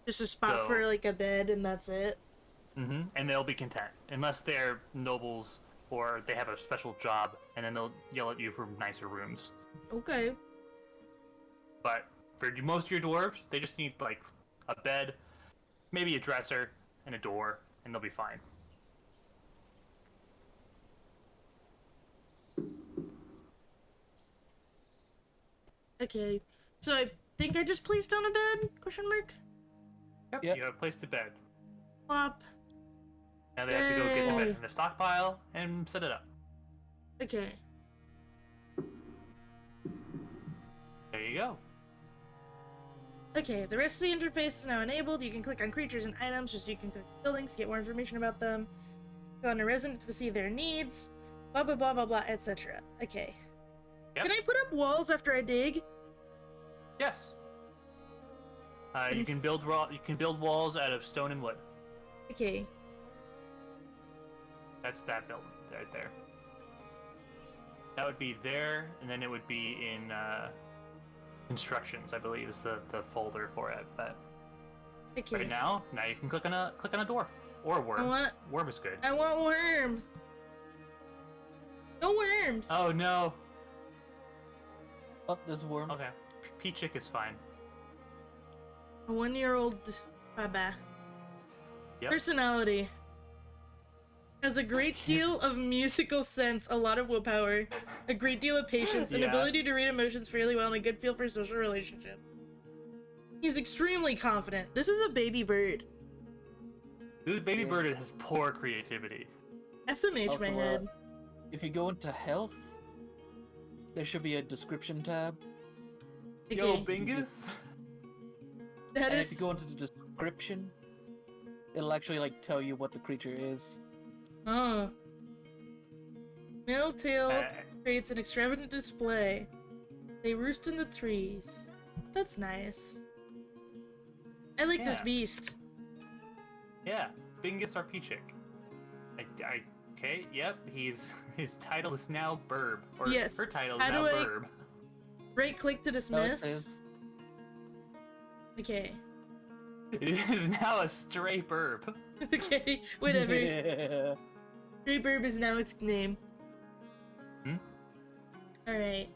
Just a spot So- for like a bed and that's it. Mm-hmm. And they'll be content, unless they're nobles or they have a special job, and then they'll yell at you for nicer rooms. Okay. But for most of your dwarves, they just need like a bed, maybe a dresser, and a door, and they'll be fine. Okay. So I think I just placed down a bed? Question mark. Yep. You have a place to bed. Plop. Now they have to go get the bed Yay. from the stockpile and set it up. Okay. There you go. Okay, the rest of the interface is now enabled. You can click on creatures and items, just you can click buildings to get more information about them. Go on a resident to see their needs. Blah blah blah blah blah, etc. Okay. Yep. Can I put up walls after I dig? Yes. You can build walls out of stone and wood. Okay. That's that building right there. That would be there, and then it would be in instructions, I believe, is the folder for it. But Okay. right now you can click on a dwarf or a worm. Worm is good. I want worm. No worms. Oh no. Oh, there's a worm. Okay. Peachick is fine. A 1-year-old Baba. Yep. Personality. Has a great deal of musical sense, a lot of willpower, a great deal of patience, an Yeah. ability to read emotions fairly well, and a good feel for social relationship. He's extremely confident. This is a baby bird. This baby bird has poor creativity. SMH Also, my head. If you go into health, there should be a description tab. Okay. Yo, Bingus. That And is. if you go into the description, it'll actually like tell you what the creature is. Oh. Male-tailed Uh, creates an extravagant display. They roost in the trees. That's nice. I like this Yeah. beast. Yeah, Bingus or Peachick. Okay, yep, his title is now Burb. Or Yes. her title is How now do I- Burb. Right click to No, it dismiss. says Okay. It is now a stray Burb. Okay, whatever. Reburb is now its name. Hmm? Alright.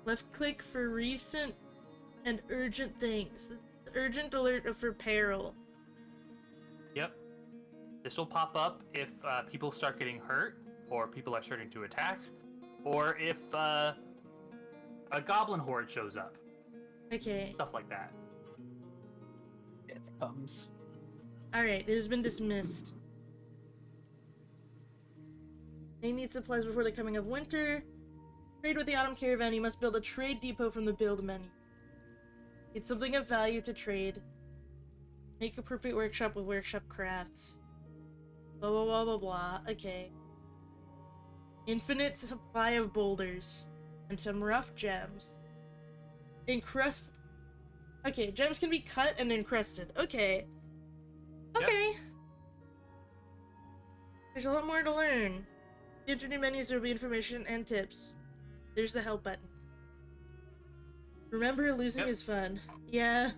Left click for recent and urgent things. Urgent alert for peril. Yep. This will pop up if people start getting hurt, or people are starting to attack, or if a goblin horde shows up. Okay. Stuff like that. It comes. Alright, it has been dismissed. They need supplies before the coming of winter. Trade with the autumn caravan. You must build a trade depot from the build menu. Need something of value to trade. Make appropriate workshop with workshop crafts. Blah blah blah blah blah. Okay. Infinite supply of boulders and some rough gems. Encrust. Okay, gems can be cut and encrusted. Okay. Okay. Yep. There's a lot more to learn. The enter new menus, there will be information and tips. There's the help button. Remember, losing is fun. Yeah.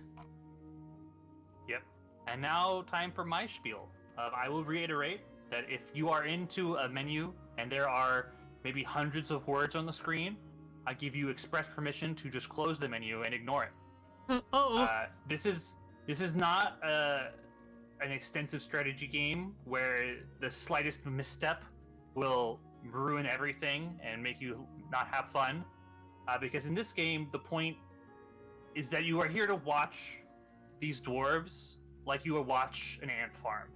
Yep. And now, time for my spiel. I will reiterate that if you are into a menu and there are maybe hundreds of words on the screen, I give you express permission to just close the menu and ignore it. This is not an extensive strategy game where the slightest misstep will ruin everything and make you not have fun. Because in this game, the point is that you are here to watch these dwarves like you would watch an ant farm.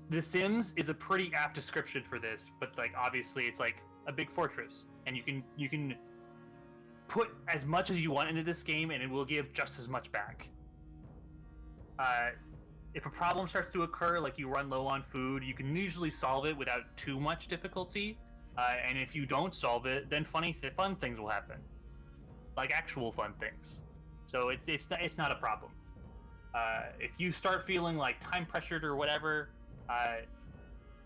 The Sims is a pretty apt description for this, but like obviously it's like a big fortress, and you can put as much as you want into this game, and it will give just as much back. If a problem starts to occur, like you run low on food, you can usually solve it without too much difficulty. And if you don't solve it, then fun things will happen, like actual fun things. So it's not a problem. If you start feeling like time pressured or whatever,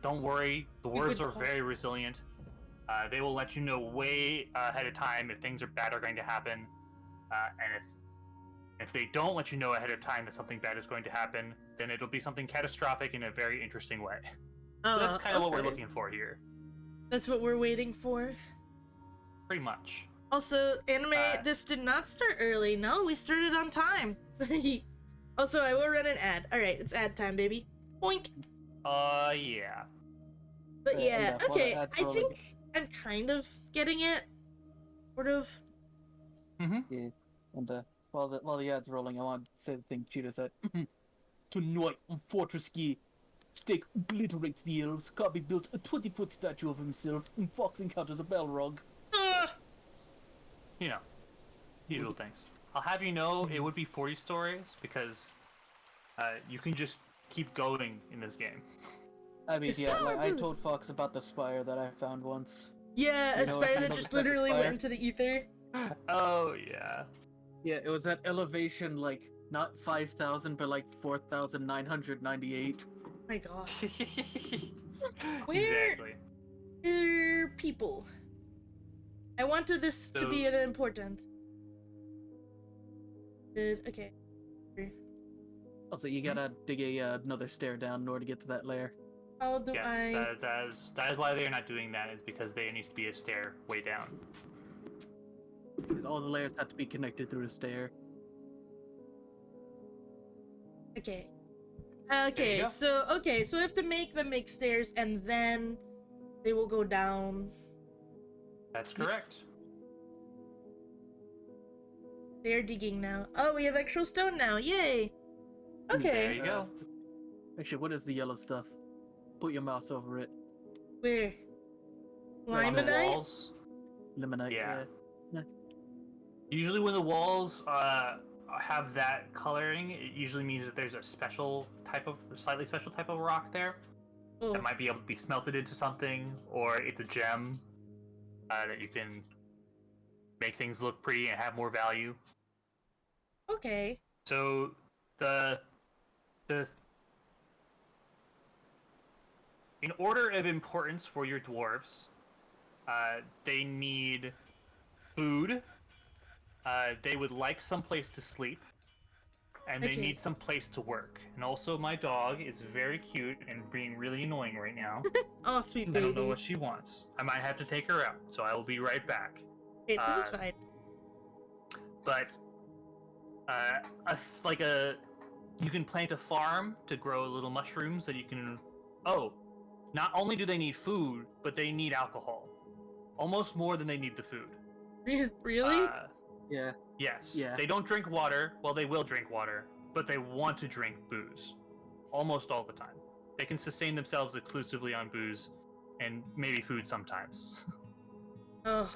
don't worry. The dwarves are very resilient. They will let you know way ahead of time if things are bad are going to happen, and if they don't let you know ahead of time that something bad is going to happen, then it'll be something catastrophic in a very interesting way. So that's kind of what we're looking for here. That's what we're waiting for. Pretty much. Also, anime, this did not start early. No, we started on time. Also, I will run an ad. Alright, it's ad time, baby. Boink. Yeah. But yeah, okay, I think I'm kind of getting it. Sort of. Mm-hmm. Yeah, and while the ad's rolling, I want to say the thing Cheetah said. Tonight on Fortress Key, Stake obliterates the elves. KarbiJ built a 20-foot statue of himself, and Fox encounters a Balrog. You know, usual things. I'll have you know it would be 40 stories because you can just keep going in this game. I mean, yeah, like I told Fox about the spire that I found once. Yeah, a spire that just literally went into the ether. Oh, yeah. Yeah, it was at elevation, like, not 5,000, but like 4,998. Oh my gosh. Exactly. Where are people? I wanted this to be an important. Okay. Also, you gotta dig another stair down in order to get to that lair. How do I? That is why they're not doing that. Is because there needs to be a stair way down. Because all the layers have to be connected through a stair. Okay. So we have to make them make stairs, and then they will go down. That's correct. They're digging now. Oh, we have actual stone now. Yay! Okay. There you go. Actually, what is the yellow stuff? Put your mouse over it. Where? On the Limonite? walls. Limonite. Yeah. Usually when the walls have that coloring, it usually means that there's a slightly special type of rock there. Oh. That might be able to be smelted into something, or it's a gem that you can make things look pretty and have more value. Okay. So in order of importance for your dwarves, they need food. They would like some place to sleep, and they need some place to work. And also, my dog is very cute and being really annoying right now. Oh, sweet baby. I don't know what she wants. I might have to take her out, so I will be right back. Wait, this is fine. But you can plant a farm to grow little mushrooms that you can. Oh, not only do they need food, but they need alcohol, almost more than they need the food. Really? Yeah. Yes. Yeah. They don't drink water. Well, they will drink water, but they want to drink booze, almost all the time. They can sustain themselves exclusively on booze, and maybe food sometimes. Ugh.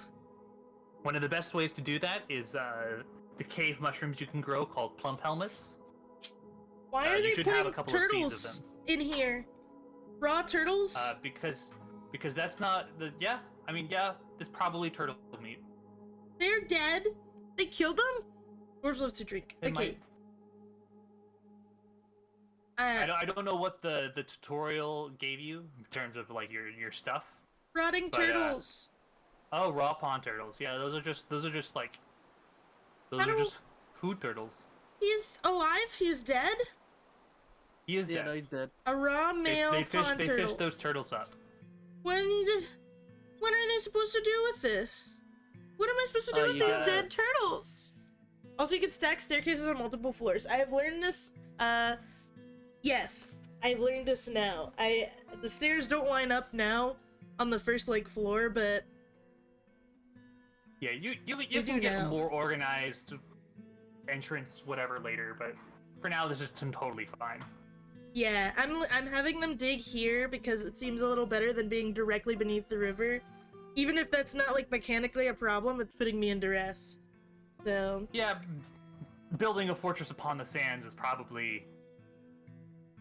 One of the best ways to do that is the cave mushrooms you can grow called plump helmets. Why are they putting turtles in here? Raw turtles? Because because that's not the yeah. I mean, yeah, it's probably turtle meat. They're dead. They killed them. Dwarves love to drink. They Okay. might- I don't know what the tutorial gave you in terms of like your stuff. Rotting But, turtles. Oh, raw pond turtles. Yeah, those are just like those How are do- just food turtles. He's alive. He's dead. He is Yeah, dead. no, he's dead. A raw male They fish pond they turtle. fish those turtles up. When are they supposed to do with this? What am I supposed to do with you these gotta- dead turtles? Also, you can stack staircases on multiple floors. I have learned this. Yes, I've learned this now. The stairs don't line up now on the first like floor, but Yeah, you do can get now. a more organized entrance whatever later, but for now this is totally fine. yeah, I'm having them dig here because it seems a little better than being directly beneath the river. Even if that's not like mechanically a problem, it's putting me in duress. So Yeah, building a fortress upon the sands is probably,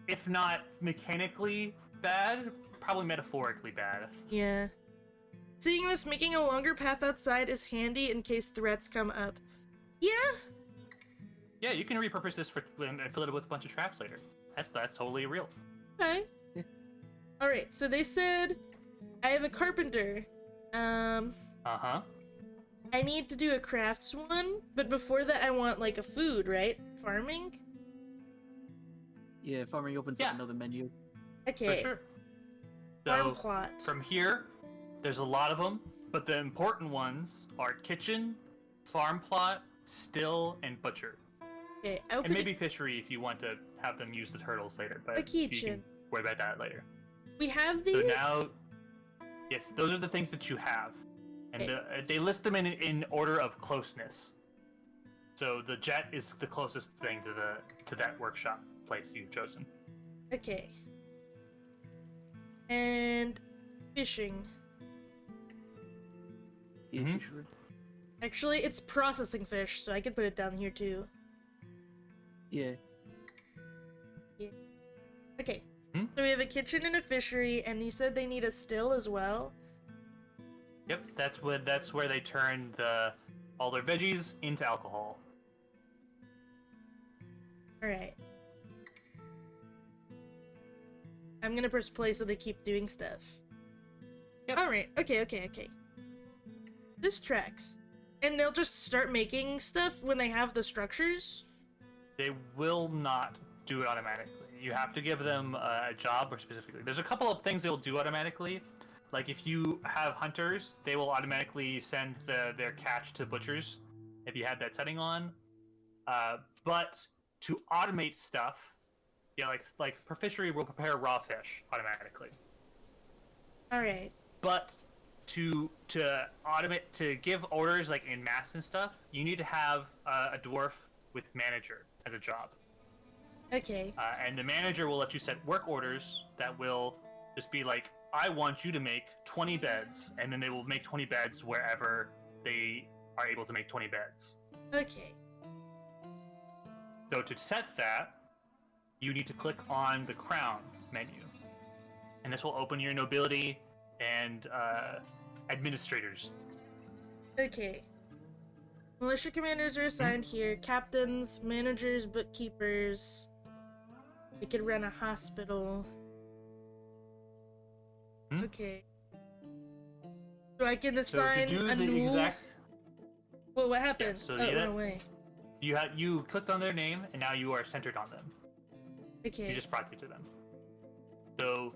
if not mechanically bad, probably metaphorically bad. yeah. Seeing this, making a longer path outside is handy in case threats come up. Yeah, Yeah, you can repurpose this and fill it with a bunch of traps later. That's totally real. okay. Alright, so they said I have a carpenter. Uh-huh. I need to do a crafts one, but before that I want like a food, right? Farming? Yeah, farming opens Yeah. up another menu. Okay. For sure. Farm So, plot. from here, there's a lot of them, but the important ones are kitchen, farm plot, still, and butcher. Okay, I'll And put maybe fishery if you want to have them use the turtles later, but A you can kitchen. worry about that later. we have these. So now, yes, those are the things that you have, and they list them in order of closeness. So the jet is the closest thing to that workshop place you've chosen. Okay. And fishing. Yeah, Mhm. sure. Actually, it's processing fish, so I can put it down here too. Yeah. Okay. Hmm? So we have a kitchen and a fishery, and you said they need a still as well. Yep, that's where they turn all their veggies into alcohol. Alright. I'm gonna press play so they keep doing stuff. Yep. Alright, okay. This tracks. And they'll just start making stuff when they have the structures? They will not do it automatically. You have to give them a job, or specifically. There's a couple of things they'll do automatically. Like if you have hunters, they will automatically send their catch to butchers if you have that setting on. But to automate stuff, yeah, like for fishery, we'll prepare raw fish automatically. Alright. But to automate, to give orders like in mass and stuff, you need to have a dwarf with manager as a job. Okay. And the manager will let you set work orders that will just be like, I want you to make 20 beds, and then they will make 20 beds wherever they are able to make 20 beds. Okay. So to set that, you need to click on the crown menu. And this will open your nobility and administrators. Okay. Militia commanders are assigned here. Captains, managers, bookkeepers. We could run a hospital. Hmm? Okay. So I can So to assign do a the new... exact, Well, what happened? so oh, it you- went away. you clicked on their name, and now you are centered on them. Okay. You just brought you to them. So,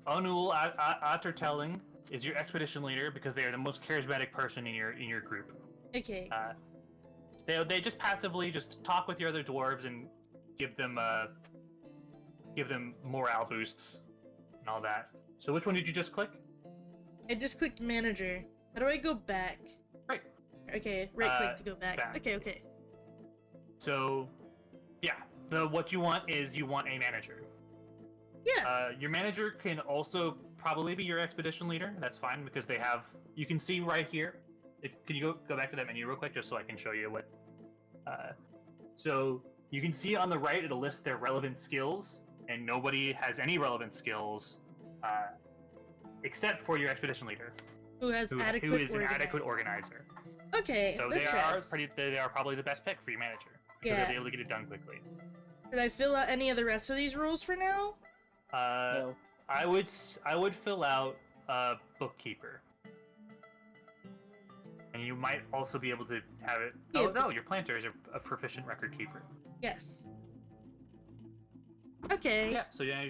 Onul Attertelling is your expedition leader because they are the most charismatic person in your group. Okay. They just passively just talk with your other dwarves and give them morale boosts and all that. So which one did you just click? I just clicked manager. How do I go back? Right. Okay, right click to go back. back. Okay. So, yeah. What you want is you want a manager. Yeah. Your manager can also probably be your expedition leader. That's fine because they have. You can see right here. Can you go back to that menu real quick just so I can show you what? So you can see on the right it'll list their relevant skills, and nobody has any relevant skills except for your expedition leader, Who has who adequate is an adequate organizer. Okay, So that tracks. they are probably the best pick for your manager. Because Yeah. they'll be able to get it done quickly. Should I fill out any of the rest of these rules for now? No. I would fill out bookkeeper. And you might also be able to have it. Yeah, Oh no, your planter is a proficient record keeper. Yes. Okay. Yeah. So yeah.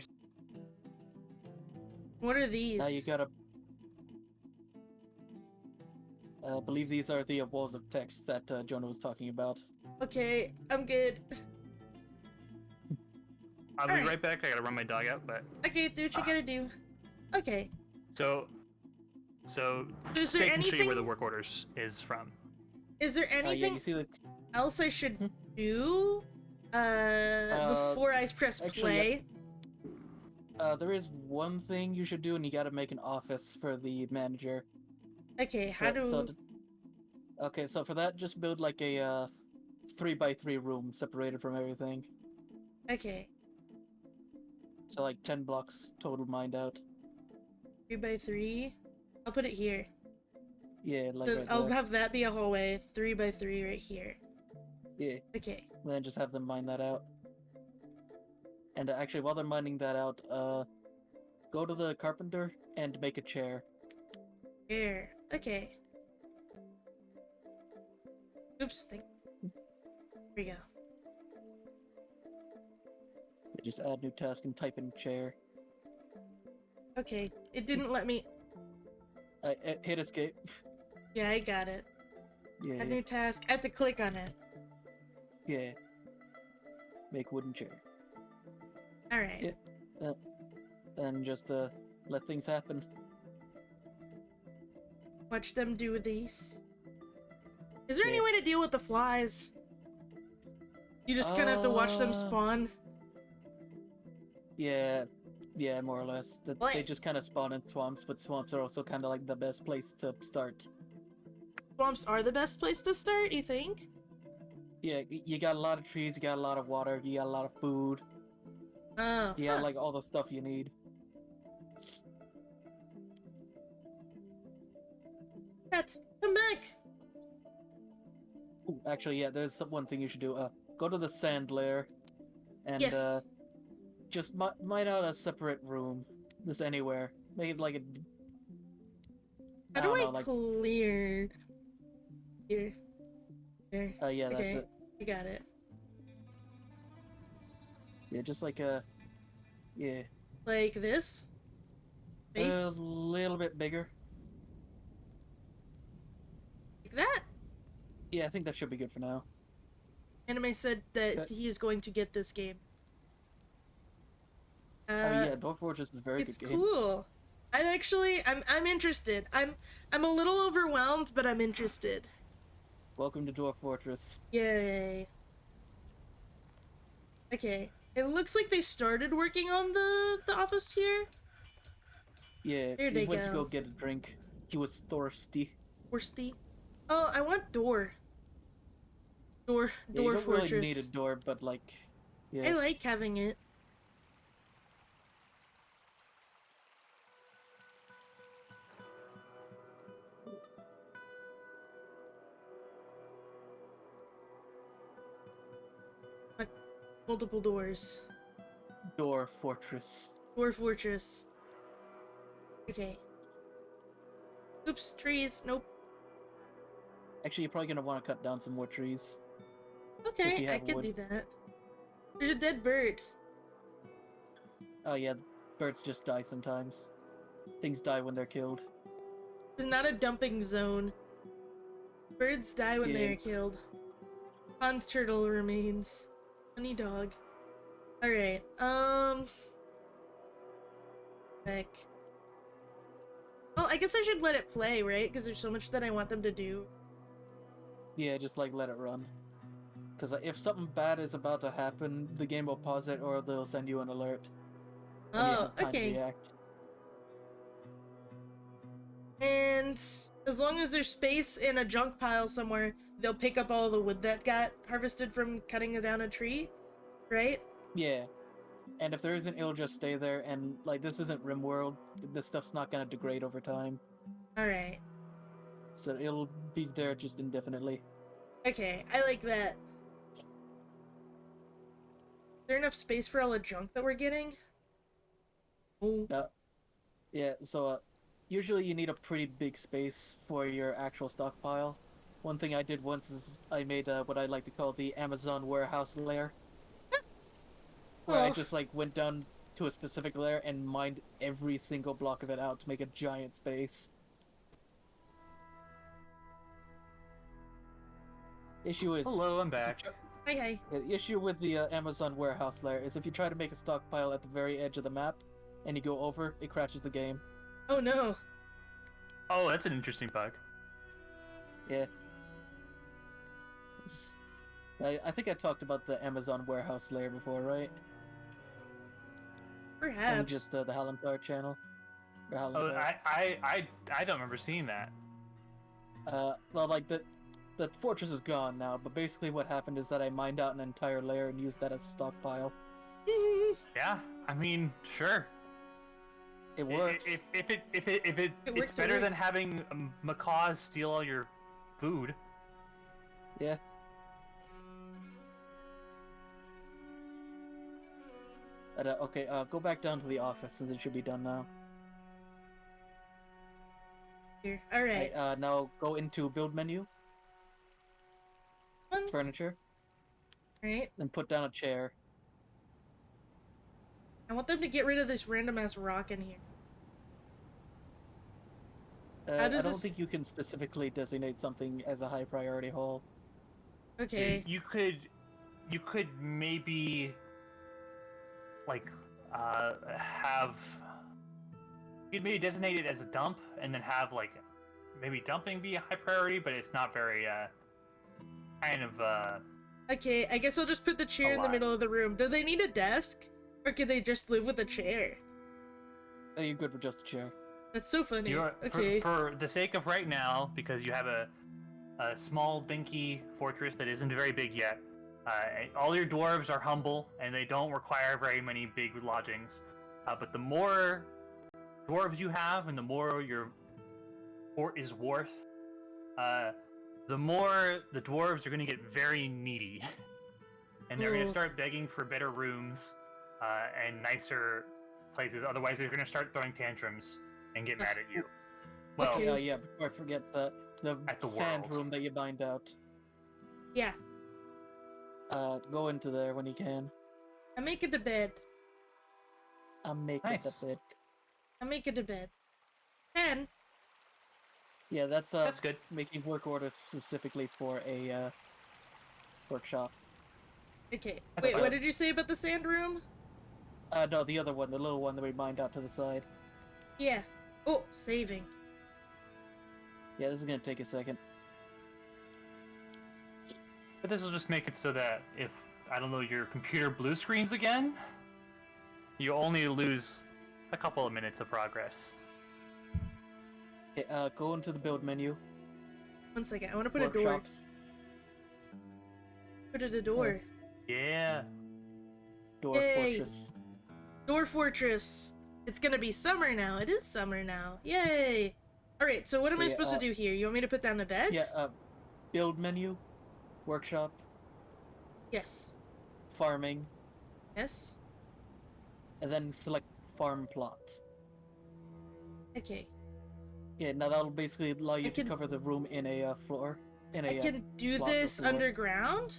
What are these? Now you gotta. I believe these are the walls of text that Jonah was talking about. Okay, I'm good. I'll be Alright. right back. I gotta run my dog out, but Okay, do what you gotta do. Okay. so Is there Stake can show you where the anything? work orders is from. Is there Yeah, anything you see the. else I should do? Before I press actually, play. There is one thing you should do, and you gotta make an office for the manager. Okay, how do? Okay, so for that, just build like a 3x3 room separated from everything. Okay, So like 10 blocks total mined out. 3x3. I'll put it here. Yeah, like So right I'll there. have that be a hallway. 3x3 right here. Yeah, Okay. then just have them mine that out. And actually, while they're mining that out, go to the carpenter and make a chair. Here. Okay. Oops. Here we go. Just add new task and type in chair. Okay. It didn't let me. Hit escape. Yeah, I got it. Yeah, A new task. I have to click on it. yeah. Make wooden chair. Alright. Yeah. And just let things happen. Watch them do these. Is there any Yeah. way to deal with the flies? You just kind of have to watch them spawn. Yeah, yeah, more or less. They What? just kind of spawn in swamps, but swamps are also kind of like the best place to start. Swamps are the best place to start, you think? Yeah, you got a lot of trees, you got a lot of water, you got a lot of food, Oh. you got like all the stuff you need. Cat, come back! Ooh, actually, yeah, there's one thing you should do. Go to the sand lair, and Yes. just mine out a separate room, just anywhere. Make it like a. How do don't I know, like, clear? Here. There. yeah, that's Okay, it. you got it. Yeah, just like a. Yeah, Like this? Base? a little bit bigger. Like that? Yeah, I think that should be good for now. Anime said that Okay. he is going to get this game. I mean, yeah, Dwarf Fortress is a very It's good game. cool. I'm interested. I'm a little overwhelmed, but I'm interested. Welcome to Dwarf Fortress. Yay. Okay. It looks like they started working on the office here. Yeah, Here he they went to go. go get a drink. He was thirsty. Worsty. Oh, I want door. Door Yeah, you don't fortress. really need a door, but like, yeah. I like having it. What? Multiple doors. Door Fortress. Dwarf fortress. Okay. Oops, trees. Nope. Actually, you're probably gonna want to cut down some more trees. Okay, you I have can wood. do that. There's a dead bird. Oh yeah, birds just die sometimes. Things die when they're killed. This is not a dumping zone. Birds die when they Yeah. are killed. Pond turtle remains. Funny dog. Alright, heck. Well, I guess I should let it play, right? Because there's so much that I want them to do. Yeah, just like let it run. Because if something bad is about to happen, the game will pause it or they'll send you an alert. And you Oh, have time okay. to react. And as long as there's space in a junk pile somewhere, they'll pick up all the wood that got harvested from cutting down a tree, right? Yeah. And if there isn't, it'll just stay there. And like this isn't RimWorld, this stuff's not gonna degrade over time. All right. So it'll be there just indefinitely. Okay, I like that. Is there enough space for all the junk that we're getting? Oh. Yeah. So usually you need a pretty big space for your actual stockpile. One thing I did once is I made what I like to call the Amazon warehouse lair. Where I just like went down to a specific layer and mined every single block of it out to make a giant space. Issue is Hello, I'm back. Hi, hi. the issue with the Amazon warehouse layer is if you try to make a stockpile at the very edge of the map and you go over, it crashes the game. Oh no. Oh, that's an interesting bug. Yeah. I think I talked about the Amazon warehouse layer before, right? Perhaps. And just the Halimtar channel. Or Oh, Halimtar. I don't remember seeing that. Well, like the fortress is gone now, but basically what happened is that I mined out an entire layer and used that as a stockpile. Yeah, I mean, sure. It works. If It it's works, it better than works. having macaws steal all your food. Yeah. Okay, go back down to the office since it should be done now. Here. All right. Now go into build menu, All furniture, right. and put down a chair. I want them to get rid of this random ass rock in here. How I does don't this- think you can specifically designate something as a high priority haul. Okay. You could maybe like have you'd maybe designate it as a dump and then have like maybe dumping be a high priority, but it's not very kind of Okay, I guess I'll just put the chair in the lot. middle of the room. Do they need a desk? Or can they just live with a chair? You're good with just a chair. That's so funny. you're Okay. for the sake of right now, because you have a small dinky fortress that isn't very big yet. All your dwarves are humble and they don't require very many big lodgings. But the more dwarves you have and the more your fort is worth, the more the dwarves are going to get very needy. And they're going Ooh. to start begging for better rooms and nicer places. Otherwise, they're going to start throwing tantrums and get mad at you. Well, Okay. Yeah, before I forget the At the sand world. room that you mined out. Yeah. Go into there when you can. I make it to bed. I'm making Nice. the bit. I make it to bed. 10. Yeah, that's that's good. making work orders specifically for a workshop. Okay. That's Wait, fine. what did you say about the sand room? No, the other one, the little one that we mined out to the side. Yeah. Oh, saving. Yeah, this is gonna take a second. But this will just make it so that if, I don't know, your computer blue screens again, you only lose a couple of minutes of progress. Okay, go into the build menu. 1 second. I want to put a door. Workshops. Put it a door. Yeah. Dwarf Yay. Fortress. Door fortress. It's gonna be summer now. It is summer now. Yay. Alright, so what am So I yeah, supposed to do here? You want me to put down the beds? Yeah, build menu, workshop, Yes. farming, Yes. and then select farm plot. Okay. Yeah, now that'll basically allow you to can- cover the room in a floor. In a, I can do block of this floor. underground?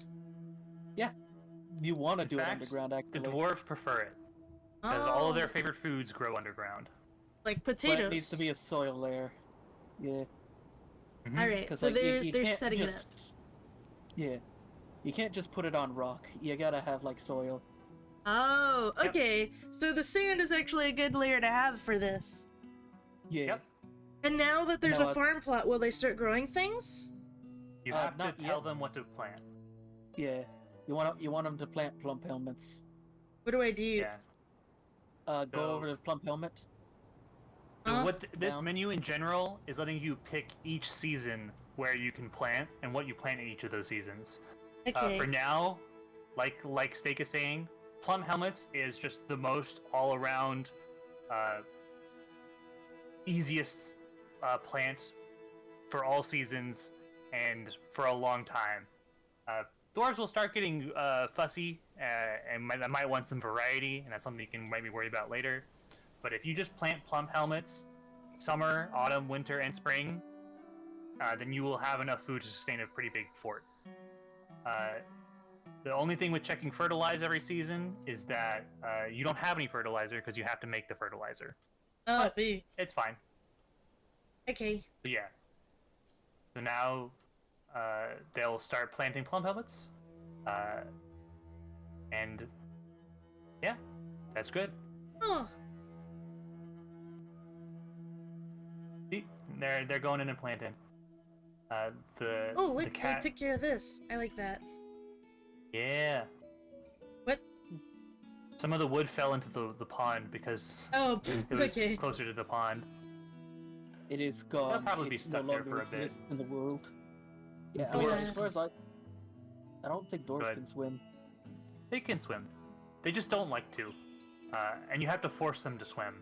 You want to In do fact, it underground, The actually. dwarves prefer it, because all of Oh, their favorite foods grow underground. like But potatoes. it needs to be a soil layer. Yeah, Mhm. Alright, because so like you they're can't setting it up. just. Yeah, you can't just put it on rock. You gotta have like soil. Oh, Yep. okay. So the sand is actually a good layer to have for this. Yeah. Yep. And now that there's No, a it's- farm plot, will they start growing things? You have to not tell yet. them what to plant. Yeah. You want them to plant plump helmets. What do I do? Yeah. Go So- over to plump helmet. So Huh? this Down. menu in general is letting you pick each season where you can plant and what you plant in each of those seasons. Okay. For now, like Stake is saying, plum helmets is just the most all-around, easiest plant for all seasons and for a long time. Dwarves will start getting fussy and might want some variety, and that's something you can maybe worry about later. But if you just plant plum helmets summer, autumn, winter, and spring, then you will have enough food to sustain a pretty big fort. The only thing with checking fertilize every season is that you don't have any fertilizer because you have to make the fertilizer. Oh, But boo. it's fine. Okay. So yeah. So now they'll start planting plum helmets. And yeah, that's good. Oh, See, they're going in and planting. The look, the I cat. took care of this. I like that. Yeah. What? Some of the wood fell into the pond because Oh, it was okay. closer to the pond. It is gone. probably be It's stuck no there longer for a bit. exists in the world. Yeah, Oh, as far yes. as I don't think dwarves Good. can swim. They can swim. They just don't like to. And you have to force them to swim.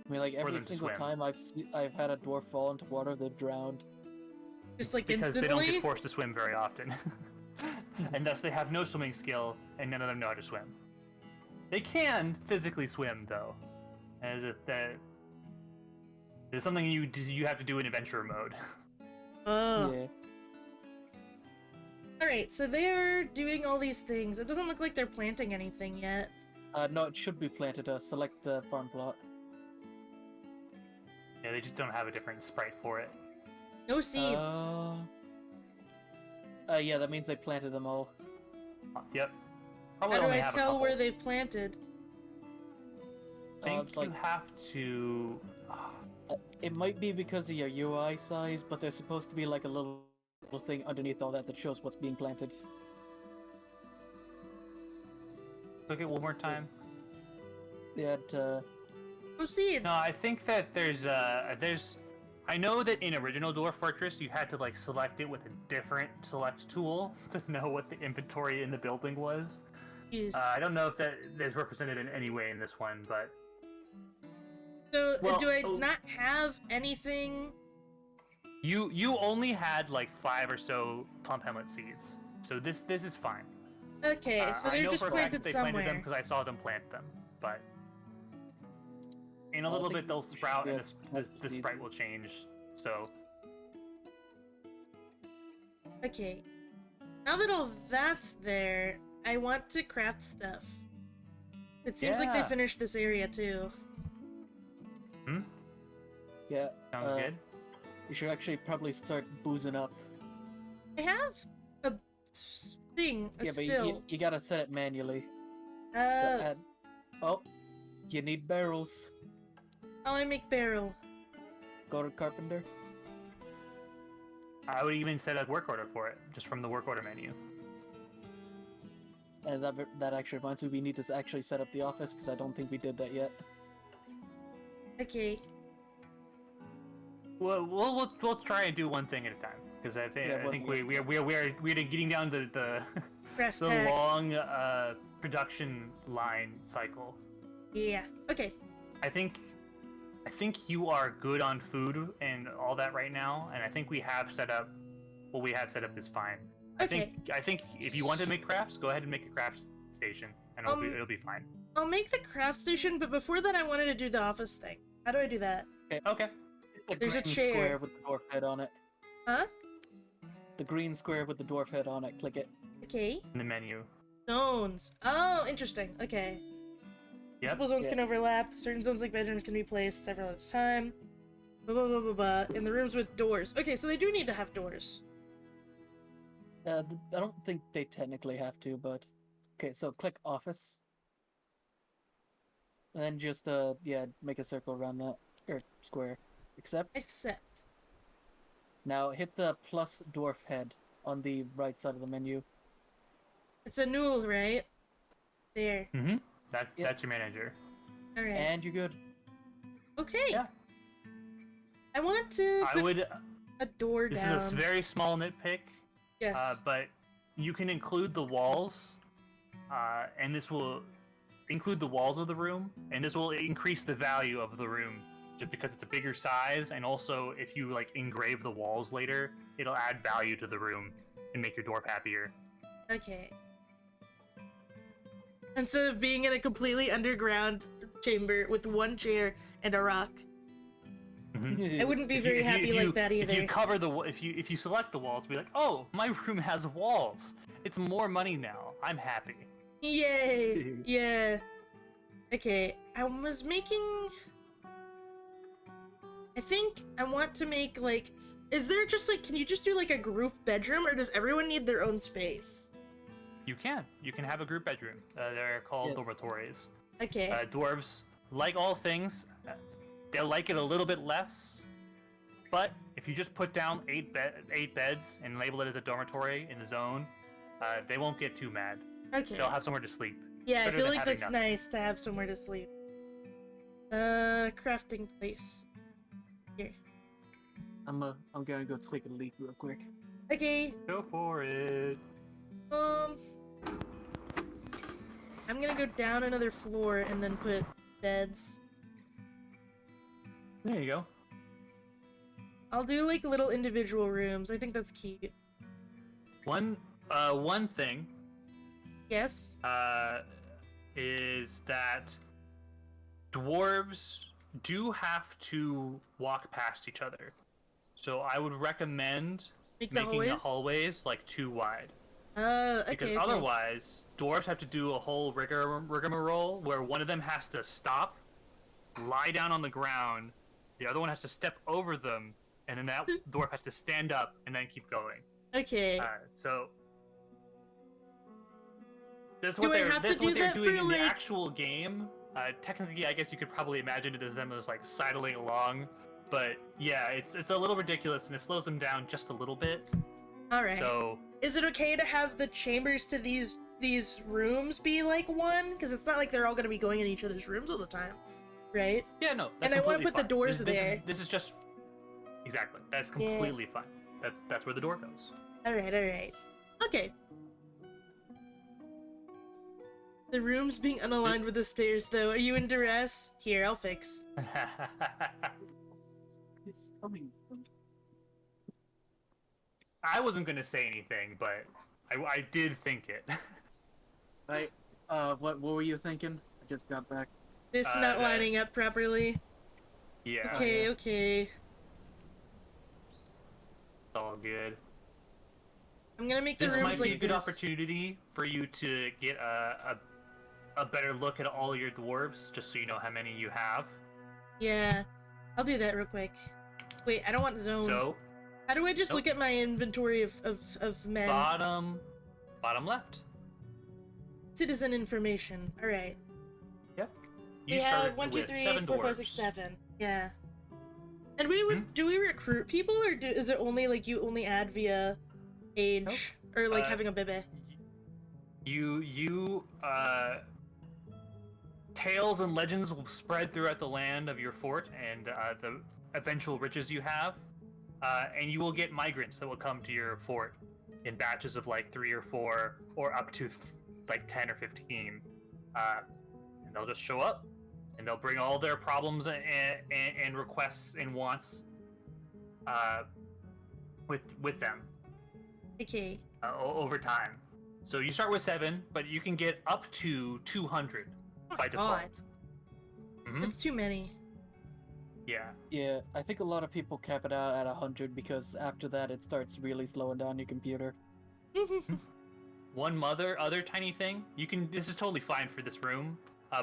I mean, like For every them to single swim. time I've had a dwarf fall into water, they've drowned. Just like Because instantly. they don't get forced to swim very often. And thus they have no swimming skill, and none of them know how to swim. They can physically swim, though. As if that is something you have to do in adventure mode. Oh. Yeah. Alright, so they're doing all these things. It doesn't look like they're planting anything yet. No, it should be planted. Select the farm plot. Yeah, they just don't have a different sprite for it. No seeds. Yeah, that means they planted them all. Yep. Probably How do only I have a tell couple. where they've planted? I think like, you have to. it might be because of your UI size, but there's supposed to be like a little thing underneath all that shows what's being planted. Click it one more time. Yeah, No seeds. No, I think that there's. I know that in original Dwarf Fortress you had to like select it with a different select tool to know what the inventory in the building was. Jeez. I don't know if that is represented in any way in this one, but So, well, do I not have anything? you only had like 5 or so plum helmet seeds, so this is fine. Okay, so I they're know just for a fact planted that they planted them somewhere. because I saw them plant them, but in a I little think bit they'll we should sprout and have the seeds. sprite will change. So Okay. Now that all that's there, I want to craft stuff. It seems like they Yeah. finished this area too. yeah. sounds good. You should actually probably start boozing up. I have a thing, a Yeah, but still. you gotta set it manually. So Uh, add... Oh, you need barrels. how I make barrel? Go to carpenter. I would even set a work order for it just from the work order menu. And that actually reminds me, we need to actually set up the office because I don't think we did that yet. Okay. Well, we'll try and do one thing at a time because I think Yeah, I think one we're getting down to the Brass the tacks. long production line cycle. Yeah. Okay. I think you are good on food and all that right now, and I think we have set up what we have set up is fine. Okay. I think if you want to make crafts, go ahead and make a craft station, and it'll be fine. I'll make the craft station, but before that I wanted to do the office thing. How do I do that? Okay. The There's a green chair. square with the dwarf head on it. Huh? The green square with the dwarf head on it. Click it. Okay. In the menu. Zones. Oh, interesting. Okay. Yep. Multiple zones Yeah. can overlap. Certain zones like bedrooms can be placed several at a time. Blah, blah, blah, blah, blah. In the rooms with doors. Okay, so they do need to have doors. I don't think they technically have to, but okay. So click office, and then just make a circle around that or square. Accept. Except. Now hit the plus dwarf head on the right side of the menu. It's a null, right? There. Mm-hmm. Yep. That's your manager. Alright. And you're good. Okay. Yeah. I want to I put would. a door This down. is a very small nitpick, Yes. but you can include the walls and this will include the walls of the room, and this will increase the value of the room just because it's a bigger size, and also if you like engrave the walls later, it'll add value to the room and make your dwarf happier. Okay. Instead of being in a completely underground chamber with one chair and a rock. I wouldn't be very happy like that either. If you cover the if you select the walls, be like, oh, my room has walls. It's more money now. I'm happy. Yay! Yeah. Okay, I was making. I think I want to make like. Is there just like? Can you just do like a group bedroom, or does everyone need their own space? You can have a group bedroom. They're called dormitories. Okay. Dwarves, like all things, they'll like it a little bit less. But if you just put down 8 beds and label it as a dormitory in the zone, they won't get too mad. Okay. They'll have somewhere to sleep. Yeah, I Better feel than like having that's nothing. nice to have somewhere to sleep. Crafting place. Here. I'm gonna go take a leak real quick. Okay. Go for it. I'm gonna go down another floor and then put beds. There you go. I'll do like little individual rooms. I think that's cute. One thing Yes? is that dwarves do have to walk past each other. So I would recommend Make the making the hallways? hallways like 2 wide. Okay, Because okay. otherwise, dwarves have to do a whole rigmarole where one of them has to stop, lie down on the ground, the other one has to step over them, and then that dwarf has to stand up and then keep going. Okay. So that's Do what I they're have to that's do what they're that doing for, in the like- actual game. Technically, I guess you could probably imagine it as them as like sidling along, but yeah, it's a little ridiculous and it slows them down just a little bit. Alright. So Is it okay to have the chambers to these rooms be like one? Because it's not like they're all gonna be going in each other's rooms all the time, right? yeah, no, that's And I wanna completely put the fine. doors This there. This is just exactly. That's Yeah. completely fine. That's where the door goes. Alright. Okay. The room's being unaligned with the stairs, though. Are you in duress? Here, I'll fix. It's coming from. I wasn't gonna say anything, but I did think it. Right. What were you thinking? I just got back. This not that- lining up properly. Yeah, Okay, yeah. okay. it's all good. I'm gonna make the This rooms might like be a good this. opportunity for you to get a better look at all your dwarves, just so you know how many you have. Yeah. I'll do that real quick. Wait, I don't want zone. So, How do I just Nope. look at my inventory of men? bottom left. Citizen information. Alright. Yep. We You have started 1, 2, with 3, 7 4, 5, 6, dwarves. 7. Yeah. And we would do we recruit people or is it only like you only add via age or like having a bebe? You tales and legends will spread throughout the land of your fort and the eventual riches you have, and you will get migrants that will come to your fort in batches of like 3 or 4 or up to like 10 or 15, and they'll just show up and they'll bring all their problems and requests and wants with them Okay. over time. So you start with 7, but you can get up to 200 Oh by my default. God. Mhm. That's too many. Yeah. Yeah, I think a lot of people cap it out at 100 because after that it starts really slowing down your computer. One other tiny thing. This is totally fine for this room,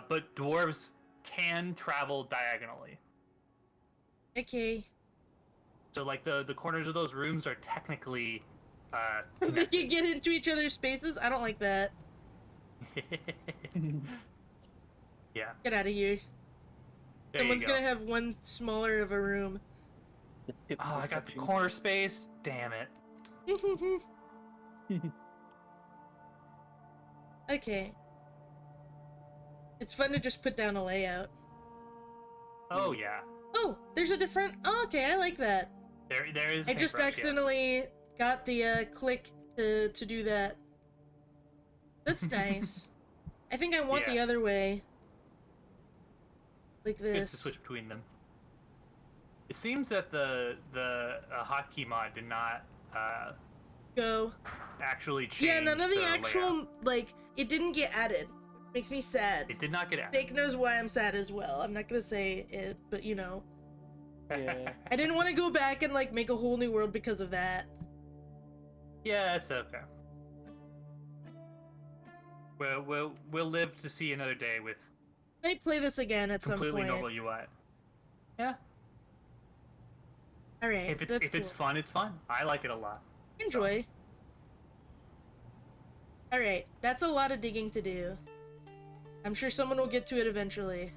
but dwarves can travel diagonally. Okay. So like the corners of those rooms are technically They connected. can get into each other's spaces? I don't like that. Yeah. Get out of here. There Someone's you go. gonna have one smaller of a room. The tips Oh, are I got the touching. corner space. Damn it. Okay. It's fun to just put down a layout. Oh yeah. Oh, there's a different. Oh, okay, I like that. There is. I just paintbrush, yes. accidentally got the click to do that. That's nice. I think I want the Yeah. other way. Like Good to this. switch between them. It seems that the hotkey mod did not Go. actually change. Yeah, none of the layout. actual, like, it didn't get added. Makes me sad. It did not get added. Stake knows why I'm sad as well. I'm not gonna say it, but you know. Yeah. I didn't want to go back and, like, make a whole new world because of that. Yeah, it's okay. We'll live to see another day with Might play this again at some completely point. normal UI. Yeah. Alright, If that's it's cool. fun, it's fun. I like it a lot. Enjoy. Alright, that's a lot of digging to do. I'm sure someone will get to it eventually.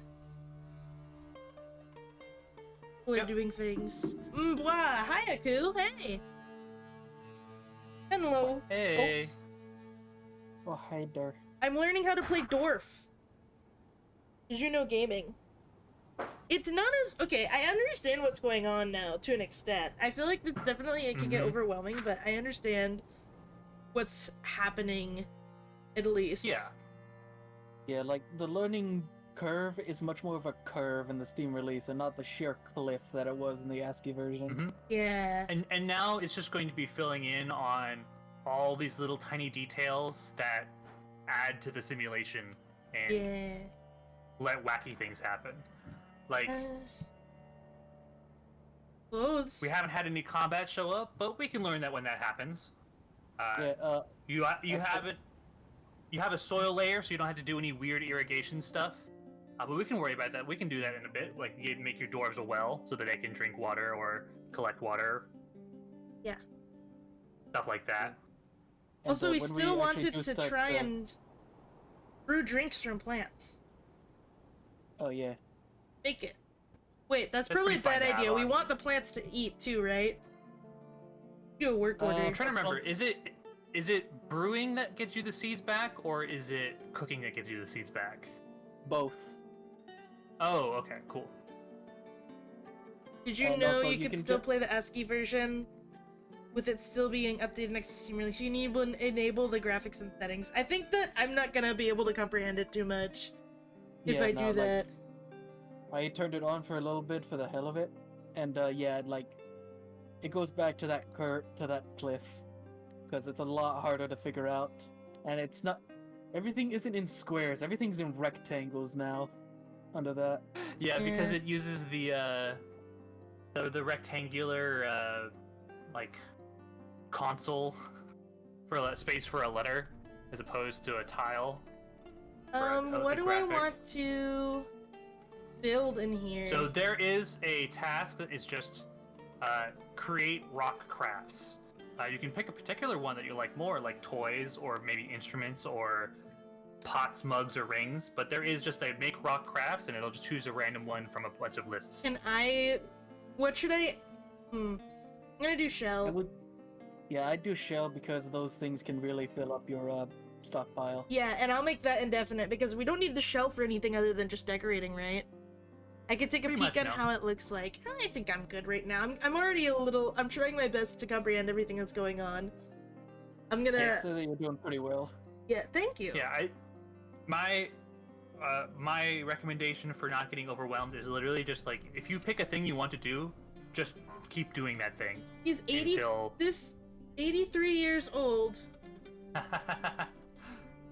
People are Yep. doing things. Mbwa! Hi, Aku! Hey! Hello, Hey. folks. Oh, hi there. I'm learning how to play Dwarf. Did you know gaming? It's not as... Okay, I understand what's going on now, to an extent. I feel like it's definitely... It can get Mhm. overwhelming, but I understand what's happening, at least. Yeah. Yeah, like the learning curve is much more of a curve in the Steam release and not the sheer cliff that it was in the ASCII version. Mhm. Yeah. And now it's just going to be filling in on all these little tiny details that add to the simulation and Yeah. let wacky things happen. Like Clothes. we haven't had any combat show up, but we can learn that when that happens. Yeah, You That's have it. You have a soil layer, so you don't have to do any weird irrigation stuff. But we can worry about that. We can do that in a bit. Like you make your dwarves a well so that they can drink water or collect water. Yeah. Stuff like that. and, Also, we when still actually wanted do to start try the- and brew drinks from plants. Oh yeah. Make it. Wait, that's That's probably a pretty fun bad to add idea. We on. want the plants to eat too, right? Do a work order. I'm trying to remember. Is it brewing that gets you the seeds back, or is it cooking that gives you the seeds back? Both. Oh, okay, cool. Did you and know also you you could can still ju- play the ASCII version with it still being updated next to Steam release? You need to enable the graphics and settings. I think that I'm not gonna be able to comprehend it too much if Yeah, I no, do like, that. I turned it on for a little bit for the hell of it, and yeah, like it goes back to that cliff, because it's a lot harder to figure out, and it's not. Everything isn't in squares. Everything's in rectangles now. Under that. Yeah, because Yeah. it uses the rectangular like console for a space for a letter as opposed to a tile. What a do graphic. I want to build in here? So there is a task that is just create rock crafts. You can pick a particular one that you like more, like toys or maybe instruments or pots, mugs, or rings. But there is just a make rock crafts, and it'll just choose a random one from a bunch of lists. Can I... What should I... I'm gonna do shell. Yeah, I'd do shell because those things can really fill up your stockpile. Yeah, and I'll make that indefinite because we don't need the shell for anything other than just decorating, right? I could take a Pretty peek much, at no. how it looks like. I think I'm good right now. I'm already a little... I'm trying my best to comprehend everything that's going on. I'm gonna... I'd say that you're doing pretty well. Yeah, thank you. Yeah, my recommendation for not getting overwhelmed is literally just like if you pick a thing you want to do, just keep doing that thing He's 80... until. This... 83 years old.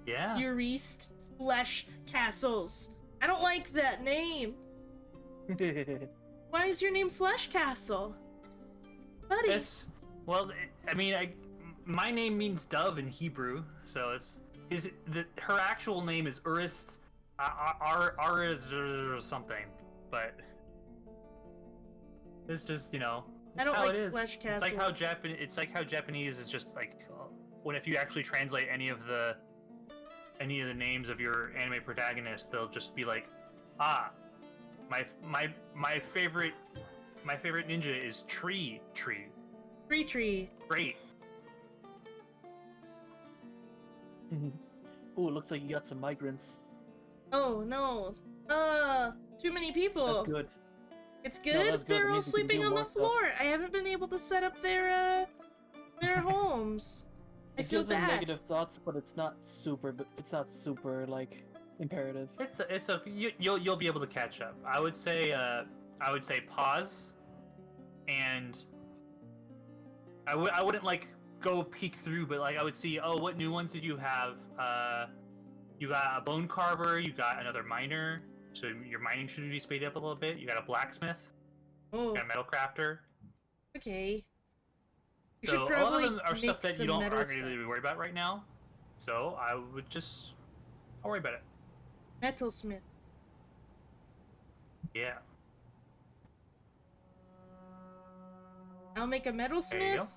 Yeah. Eurist Flesh Castles. I don't like that name. Why is your name Flesh Castle? Buddy. It's well. I mean, my name means dove in Hebrew, so her actual name is Urist, or something, but it's just I don't how like it is. Flesh It's like Castle. how Japanese is just like if you actually translate any of the names of your anime protagonists, they'll just be like, my favorite ninja is Tree. Tree. Great. Ooh, looks like you got some migrants. Oh no. Too many people. That's good. It's No, good. that's good. They're It all means you can sleeping do on the more stuff. floor. I haven't been able to set up their homes. I It feel gives them bad. negative thoughts, but it's not super. It's not super like imperative. You'll be able to catch up. I would say pause, and I wouldn't like go peek through, but like I would see, oh, what new ones did you have? You got a bone carver, you got another miner, so your mining should be speeded up a little bit. You got a blacksmith, Oh, you got a metal crafter. okay. We So should a lot of probably them are make stuff that you some don't metal aren't stuff. really worry about right now. So I would just don't worry about it. Metalsmith. Yeah. I'll make a There you metalsmith. go.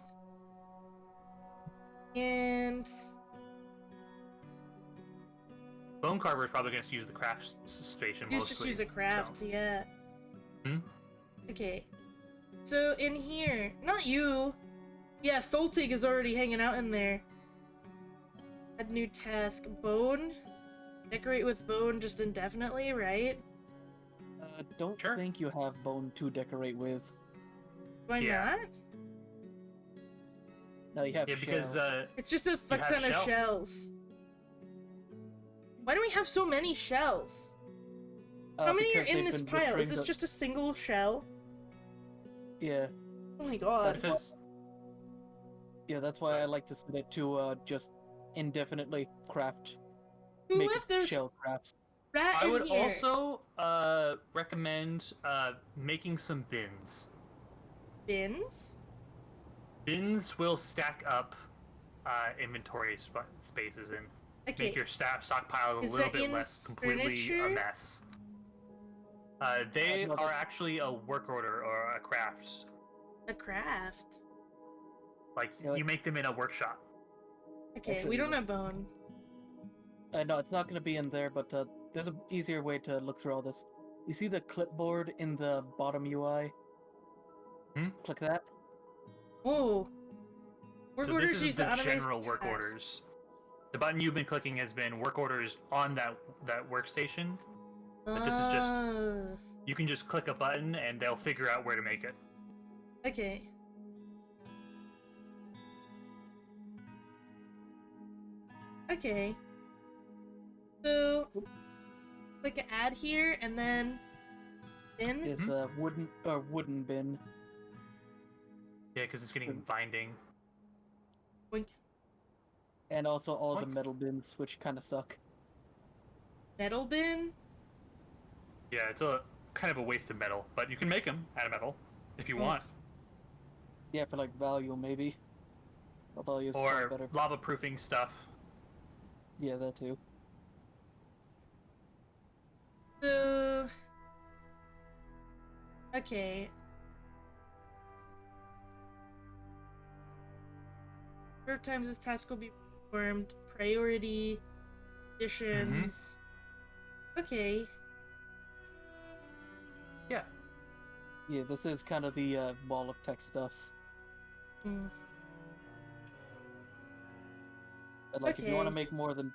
And Bone carver is probably going to use the craft station you mostly. just use a craft, so. yeah. Hmm? Okay. So in here, not you. Yeah, Tholtig is already hanging out in there. Add new task. Bone. Decorate with bone just indefinitely, right? Don't Sure. think you have bone to decorate with. Why Yeah. not? No, you have Yeah, because shell. It's just a fuck have ton of shell. shells. Why do we have so many shells? How many are because in they've this been pile? Is butchering this the- just a single shell? Yeah, Oh my god. That's what- because that's why I like to set it to just indefinitely craft, Who make left their shell crafts. rat I in would here? also recommend making some bins. Bins? Bins will stack up inventory spaces and Okay. make your stockpile a Is little that bit in less completely furniture? a mess. They no, are that- actually a work order or a craft. A craft. Like Yeah, you make them in a workshop. Okay, Actually, we don't yeah. have bone. No, it's not going to be in there, but there's an easier way to look through all this. You see the clipboard in the bottom UI? Hmm? Click that. Oh. Work So orders this is used to the automate general work tasks. orders. The button you've been clicking has been work orders on that workstation. But this is just- Ah, You can just click a button and they'll figure out where to make it. Okay. Okay. So, click add here, and then bin. Is wooden bin. Yeah, because it's getting binding. Boink. And also all the Boink. metal bins, which kind of suck. Metal bin. Yeah, it's a kind of a waste of metal, but you can make them out of metal if you Oh. want, Yeah, for like value maybe. Although it's or better. lava proofing stuff. Yeah, that too. So. Okay. Number of times this task will be performed. Priority. Additions. Okay. Yeah. Yeah, this is kind of the wall of text stuff. Hmm. But, like, if you want to Okay. make more than,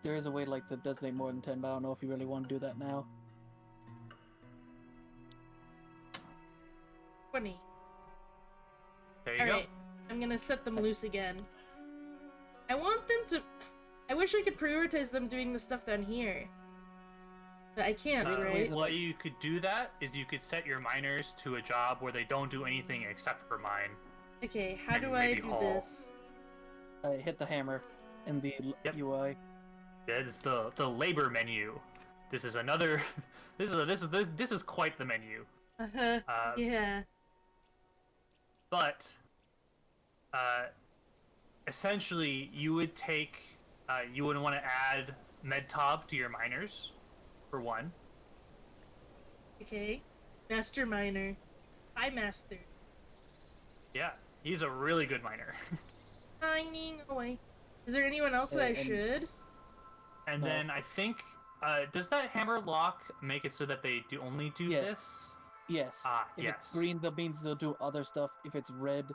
there is a way like to designate more than 10, but I don't know if you really want to do that now. 20. There you Alright. I'm gonna set them loose again. I want them to. I wish I could prioritize them doing the stuff down here. But I can't, go. right? What you could do that is you could set your miners to a job where they don't do anything except for mine. Okay, how and do I maybe do haul. this? Hit the hammer in the Yep. UI. It's the labor menu. This is another. This is quite the menu. Uh-huh. Yeah. But essentially, you would take. You would want to add medtob to your miners, for one. Okay. Master miner. Hi, master. Yeah, he's a really good miner. Mining away. Is there anyone else that I And- should? And No. then I think, does that hammer lock make it so that they only do Yes. this? Yes. Ah, if yes. it's green, that means they'll do other stuff. If it's red,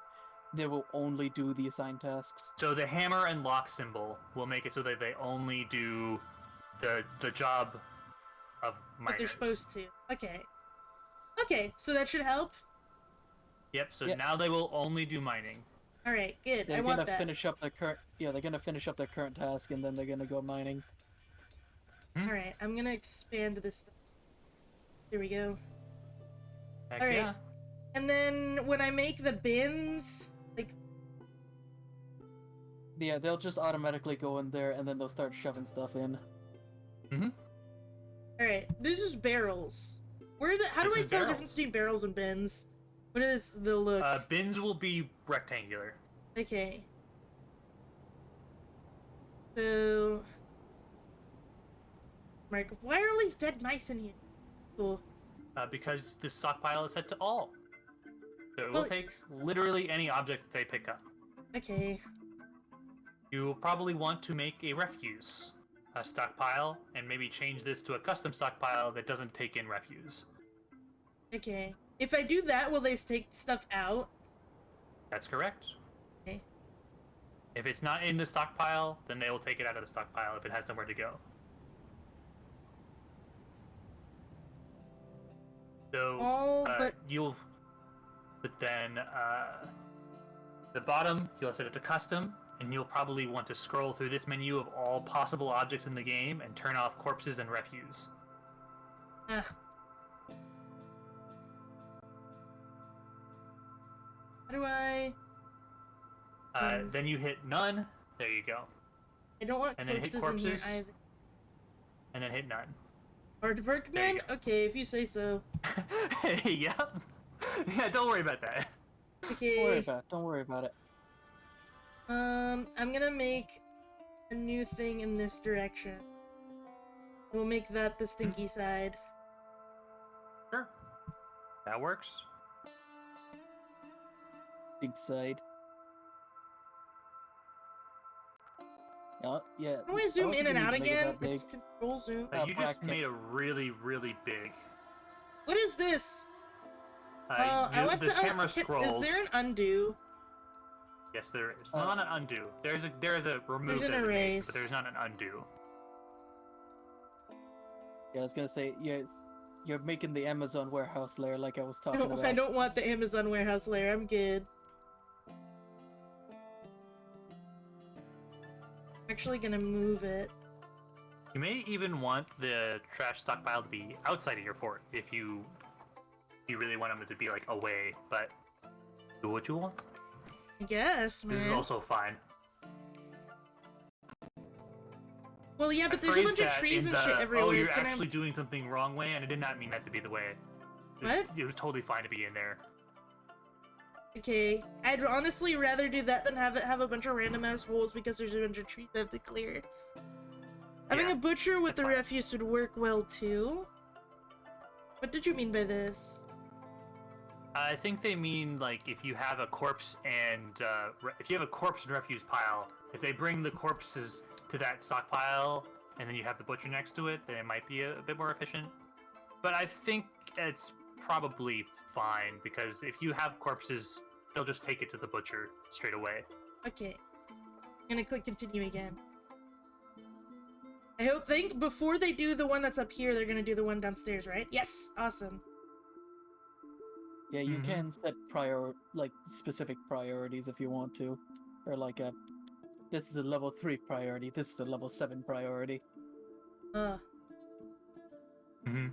they will only do the assigned tasks. So the hammer and lock symbol will make it so that they only do the job of miners. What they're supposed to. Okay. Okay, so that should help. Yep. So Yep. now they will only do mining. All right, good. They're I want gonna that. finish up their current. Yeah, they're gonna finish up their current task, and then they're gonna go mining. Alright, I'm gonna expand this. There we go. Heck Alright. yeah. And then when I make the bins, like, Yeah, they'll just automatically go in there, and then they'll start shoving stuff in. alright, this is barrels. How do This I is tell the difference barrels. between barrels and bins? What is the look? Bins will be rectangular. Okay. So, Mark, why are all these dead mice in here? Cool. Because the stockpile is set to all. So it Well- will take literally any object that they pick up. Okay. You will probably want to make a refuse stockpile, and maybe change this to a custom stockpile that doesn't take in refuse. Okay. If I do that, will they take stuff out? That's correct. Okay. If it's not in the stockpile, then they will take it out of the stockpile if it has somewhere to go. So Oh, but then the bottom you'll set it to custom, and you'll probably want to scroll through this menu of all possible objects in the game and turn off corpses and refuse. ugh. How do I? Then you hit none. There you go. I don't want And then hit corpses in here corpses. either. And then hit none. Aardvark There you man? Okay, if you say so. Yep. Yeah, don't worry about that. Okay. Don't worry about it. I'm gonna make a new thing in this direction. We'll make that the stinky side. Sure. That works. Big side. Yeah. Can we zoom I in and wasn't out gonna make it again? that big. It's control zoom. You just bracket. made a really, really big. What is this? I want the to. camera Is scrolled. there an undo? Yes, there is. Well, not an undo. There's a remove. There's an designation, erase. but there's not an undo. Yeah, I was gonna say you're making the Amazon warehouse layer like I was talking about. I don't want the Amazon warehouse layer. I'm good. I'm actually gonna move it. You may even want the trash stockpile to be outside of your fort if you really want them to be like away. But do what you want. I guess, man. This is also fine. Well, yeah, but I there's a phrased bunch of that trees in and shit the, everywhere. Oh, you're It's gonna- actually doing something wrong way, and I did not mean that to be the way. What? It was totally fine to be in there. Okay, I'd honestly rather do that than have it have a bunch of random ass holes because there's a bunch of trees I have to clear. Having Yeah, a butcher with that's the fine. refuse would work well too. What did you mean by this? I think they mean like if you have a corpse and if you have a corpse and refuse pile, if they bring the corpses to that stockpile and then you have the butcher next to it, then it might be a bit more efficient. But I think it's probably fine because if you have corpses, they'll just take it to the butcher straight away. Okay, I'm gonna click continue again. I think before they do the one that's up here, they're gonna do the one downstairs, right? Yes, awesome. Yeah, you Mhm. can set specific priorities if you want to, or like this is a level 3 priority. This is a level 7 priority. Mm-hmm.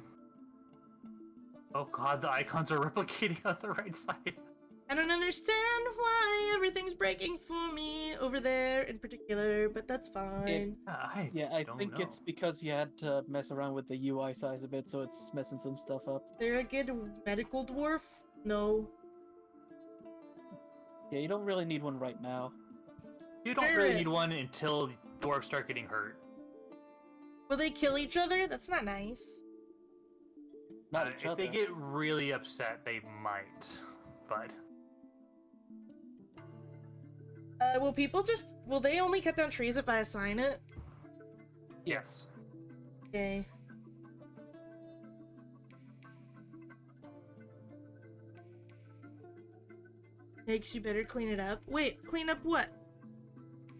Oh god, the icons are replicating on the right side. I don't understand why everything's breaking for me over there in particular, but that's fine. I I don't think know. it's because you had to mess around with the UI size a bit, so it's messing some stuff up. There a good medical dwarf? No. Yeah, you don't really need one right now. You don't really need Sheriff. one until dwarves start getting hurt. Will they kill each other? That's not nice. Not each If other. they get really upset, they might. But Will they only cut down trees if I assign it? yes. Okay. Makes you better clean it up. Wait, clean up what?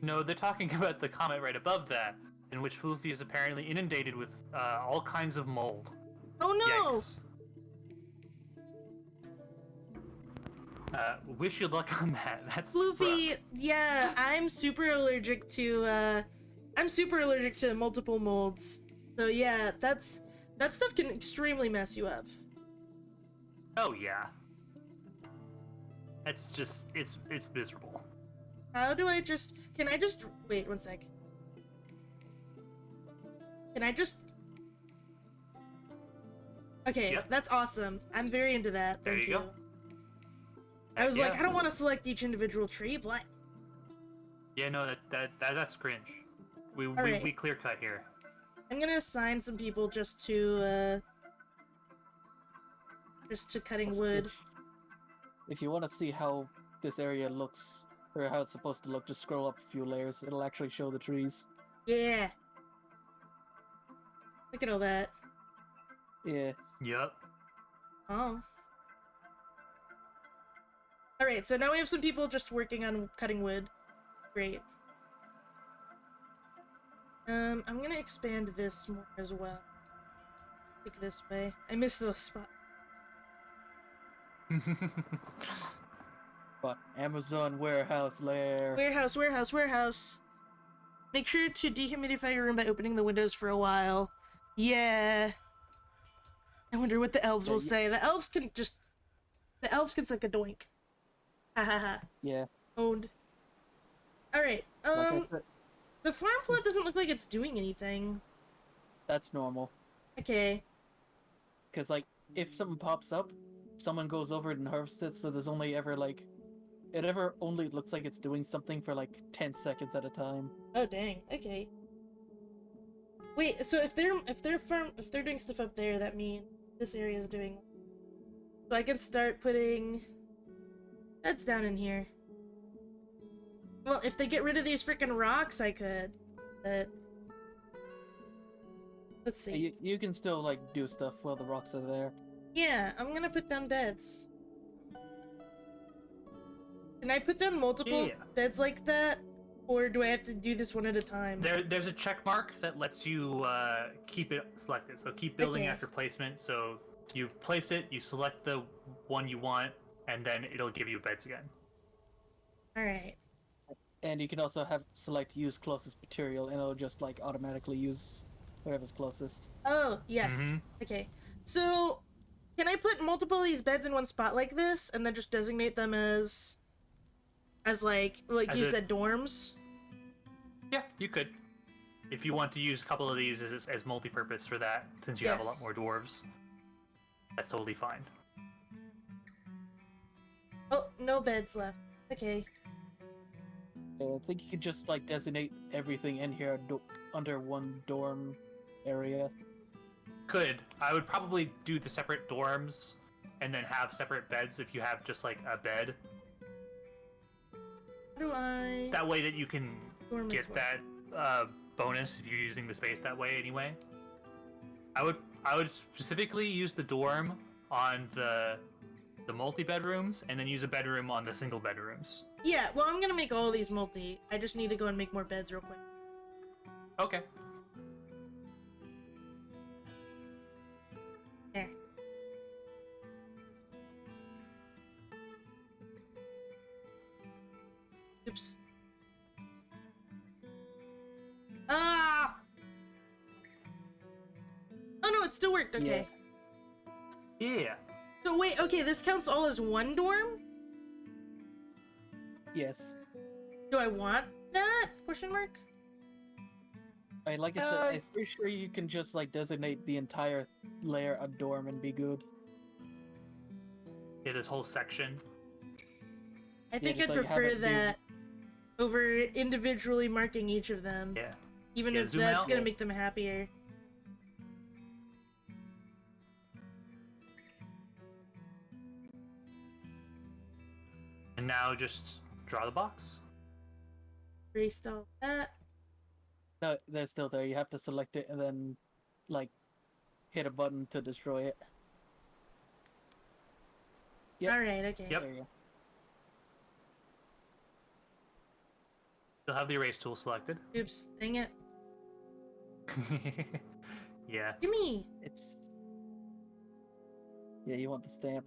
No, they're talking about the comment right above that, in which Floofy is apparently inundated with all kinds of mold. Oh no! Yikes. Wish you luck on that. That's Floofy, rough. yeah, I'm super allergic to multiple molds. So yeah, that stuff can extremely mess you up. Oh yeah. It's just it's miserable. How do I just... Can I just... Wait, one sec. Can I just... Okay, Yep. that's awesome. I'm very into that. There Thank you go. I was like, Yeah. I don't want to select each individual tree, but... Yeah, no, that's cringe. We Alright. clear cut here. I'm gonna assign some people just to cutting wood. If you want to see how this area looks, or how it's supposed to look, just scroll up a few layers. It'll actually show the trees. Yeah. Look at all that. Yeah. Yep. Oh. Alright, so now we have some people just working on cutting wood. Great. I'm gonna expand this more as well. Like this way. I missed the spot. But Amazon warehouse lair. Warehouse, warehouse, warehouse. Make sure to dehumidify your room by opening the windows for a while. Yeah. I wonder what the elves will say. The elves can suck a doink. Ha ha ha. Yeah. Owned. Alright, Like I said, the farm plot doesn't look like it's doing anything. that's normal. Okay. Because, like, if something pops up, someone goes over it and harvests it, so there's only ever, like... It ever only looks like it's doing something for, like, 10 seconds at a time. Oh dang. Okay. Wait, so if they're doing stuff up there, that means this area is doing... So I can start putting beds down in here. Well, if they get rid of these freaking rocks, I could. But let's see. You can still, like, do stuff while the rocks are there. Yeah, I'm gonna put down beds. Can I put down multiple Yeah. beds like that? Or do I have to do this one at a time? There's a check mark that lets you keep it selected. So keep building Okay. after placement. So you place it, you select the one you want, and then it'll give you beds again. Alright. And you can also have select use closest material, and it'll just, like, automatically use whoever's closest. Oh, yes. Mhm. Okay. So, can I put multiple of these beds in one spot like this, and then just designate them as like As you a- said, dorms? Yeah, you could. If you want to use a couple of these as multi-purpose for that, since you have a lot Yes. more dwarves, that's totally fine. Oh, no beds left. Okay. I think you could just, like, designate everything in here under one dorm area. Could. I would probably do the separate dorms and then have separate beds if you have just like a bed. How do I... That way that you can dorm get as well? that bonus if you're using the space that way anyway. I would specifically use the dorm on the multi-bedrooms and then use a bedroom on the single bedrooms. Yeah, well, I'm gonna make all these multi. I just need to go and make more beds real quick. Okay. There. Oops. Ah! Oh no, it still worked. Okay. Yeah. So wait, okay, this counts all as one dorm? Yes. Do I want that? Question mark? I mean, like I said, I'm pretty sure you can just, like, designate the entire layer a dorm and be good. Yeah, this whole section. I think just, I'd like, have prefer it be- that over individually marking each of them. Yeah. Even Yeah, if zoom that's out. gonna make them happier. And now just draw the box. Erased all that. No, they're still there. You have to select it and then, like, hit a button to destroy it. Yep. Alright, okay. Yep. There you go. You'll have the erase tool selected. Oops, dang it. Yeah. Gimme! It's... Yeah, you want the stamp.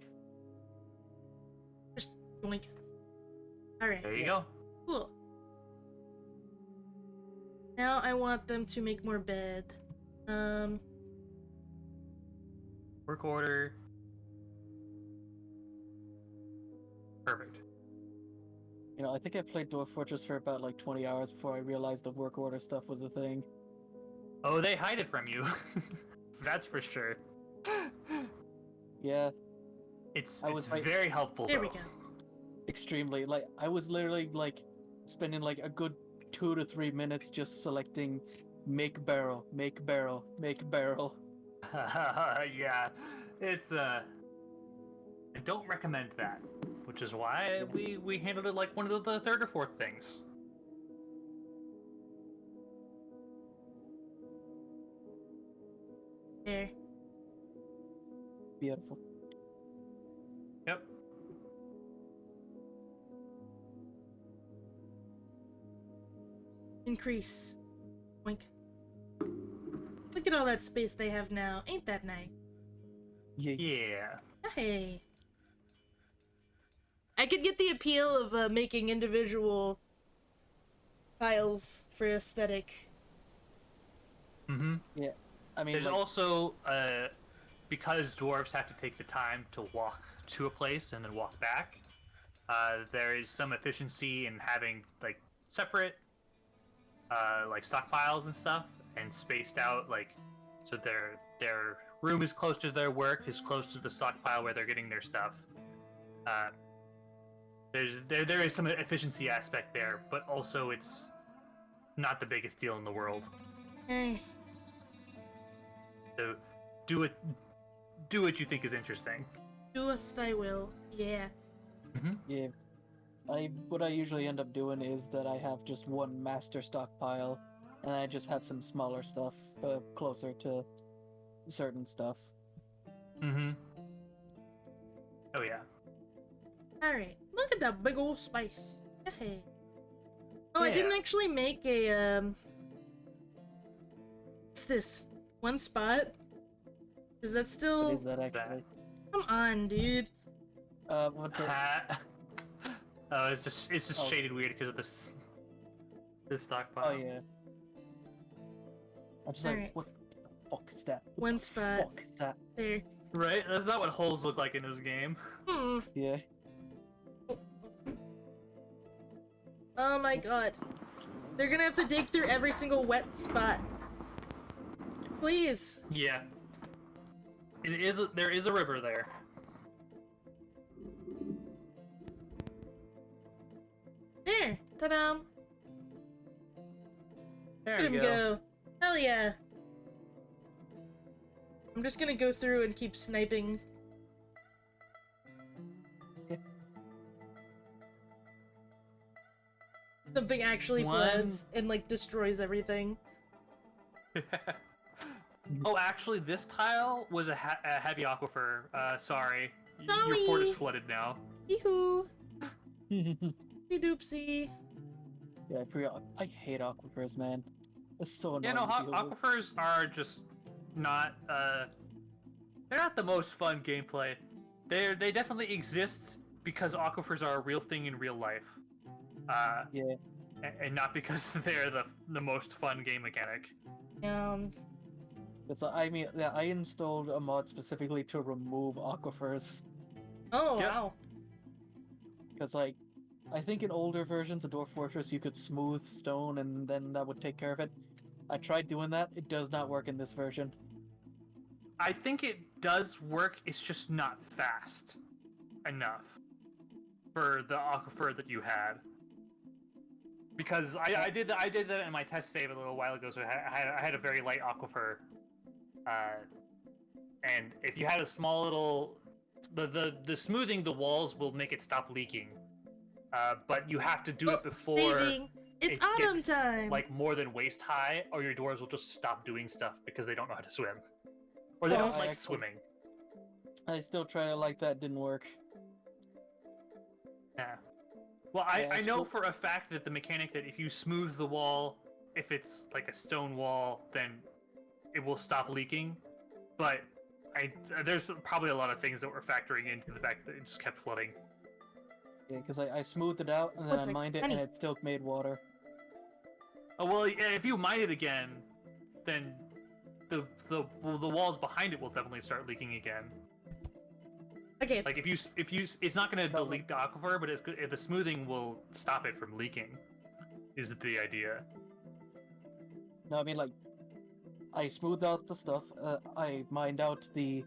Just doink. Alright, There you go. cool. Now I want them to make more bed. Work order. Perfect. You know, I think I played Dwarf Fortress for about like 20 hours before I realized the work order stuff was a thing. Oh, they hide it from you. That's for sure. Yeah, It's I was like- very helpful. There though. we go. extremely. Like, I was literally like spending like a good 2 to 3 minutes just selecting make barrel, make barrel, make barrel. Yeah, it's I don't recommend that, which is why we handled it like one of the third or fourth things. There. Beautiful. Yep. Increase. Boink. Look at all that space they have now. Ain't that nice? Yeah. Yeah. Hey. I could get the appeal of making individual tiles for aesthetic. Mm-hmm. I mean, There's like, also because dwarves have to take the time to walk to a place and then walk back. There is some efficiency in having like separate like stockpiles and stuff, and spaced out, like, so their room is close to their work, is close to the stockpile where they're getting their stuff. There is some efficiency aspect there, but also it's not the biggest deal in the world. Hey. So do what you think is interesting. Do as thy will. Yeah. yeah. What I usually end up doing is that I have just one master stockpile, and I just have some smaller stuff closer to certain stuff. Mm-hmm. Oh yeah. Alright. Look at that big old space. Hey. Oh, I Yeah. didn't actually make a, what's this? One spot? Is that What still... is that actually? Come on, dude. What's it? Oh, it's just Oh. shaded weird because of this stockpile. Oh yeah. I'm just like, Alright. what the fuck is that? What One the spot. fuck is that? There. Right? That's not what holes look like in this game. Hmm. Yeah. Oh my god. They're gonna have to dig through every single wet spot. Please. Yeah. There is a river there. There. Ta-da. There Look at we him go. Hell yeah. I'm just gonna go through and keep sniping. Something actually One- floods and like destroys everything. Oh, actually, this tile was a heavy aquifer. Sorry. Your Sorry. fort is flooded now. Yee-hoo. Yeah, Doopsie. I forgot. I hate aquifers, man. It's so Yeah, annoying. no, to deal with. aquifers are just not, they're not the most fun gameplay. They definitely exist because aquifers are a real thing in real life. Yeah. And not because they're the most fun game mechanic. It's like, I mean, yeah, I installed a mod specifically to remove aquifers. Oh, Yep. wow. Because, like, I think in older versions of Dwarf Fortress you could smooth stone and then that would take care of it. I tried doing that, it does not work in this version. I think it does work, it's just not fast enough for the aquifer that you had. Because I did that in my test save a little while ago, so I had a very light aquifer. And if you had a small little... The smoothing the walls will make it stop leaking. But you have to do it before Saving. It's it autumn gets, time. like, more than waist high, or your dwarves will just stop doing stuff because they don't know how to swim. Or they Oh, don't I like actually- swimming. I still tried it like that, didn't work. Yeah. Well, Yeah, I know so- for a fact that the mechanic that if you smooth the wall, if it's like a stone wall, then it will stop leaking. But there's probably a lot of things that were factoring into the fact that it just kept flooding. Yeah, because I smoothed it out and then One I sec, mined it honey. and it still made water. Oh well, yeah, if you mine it again, then the walls behind it will definitely start leaking again. Okay. Like if you, it's not gonna delete the aquifer, but the smoothing will stop it from leaking. Is the idea? No, I mean like, I smoothed out the stuff. I mined out the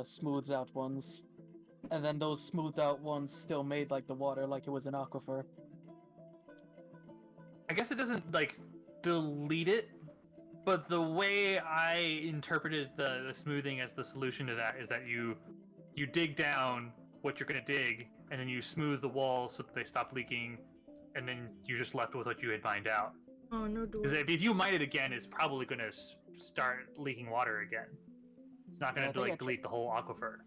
smoothed out ones, and then those smoothed out ones still made like the water like it was an aquifer. I guess it doesn't like delete it, but the way I interpreted the smoothing as the solution to that is that you dig down what you're gonna dig, and then you smooth the walls so that they stop leaking, and then you're just left with what you had mined out. Oh no, Because if you mine it again, it's probably gonna start leaking water again. It's not gonna delete the whole aquifer.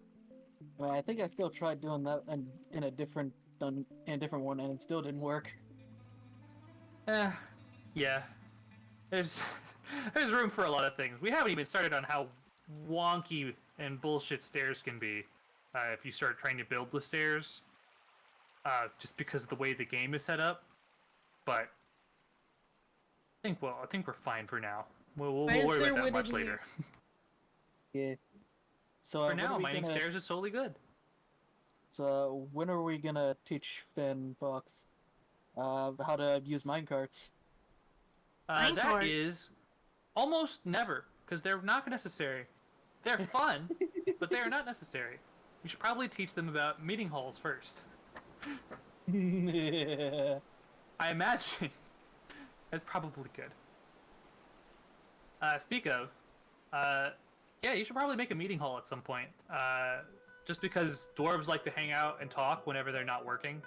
Well, I think I still tried doing that in a different one, and it still didn't work. Yeah. There's room for a lot of things. We haven't even started on how wonky and bullshit stairs can be if you start trying to build the stairs, just because of the way the game is set up. But I think we're fine for now. We'll worry about that much later. Yeah. So for now, mining stairs is totally good. So when are we gonna teach Finn Fox how to use minecarts? That is almost never, because they're not necessary. They're fun, but they are not necessary. You should probably teach them about meeting halls first. I imagine. That's probably good. Speak of, yeah, you should probably make a meeting hall at some point. Just because dwarves like to hang out and talk whenever they're not working.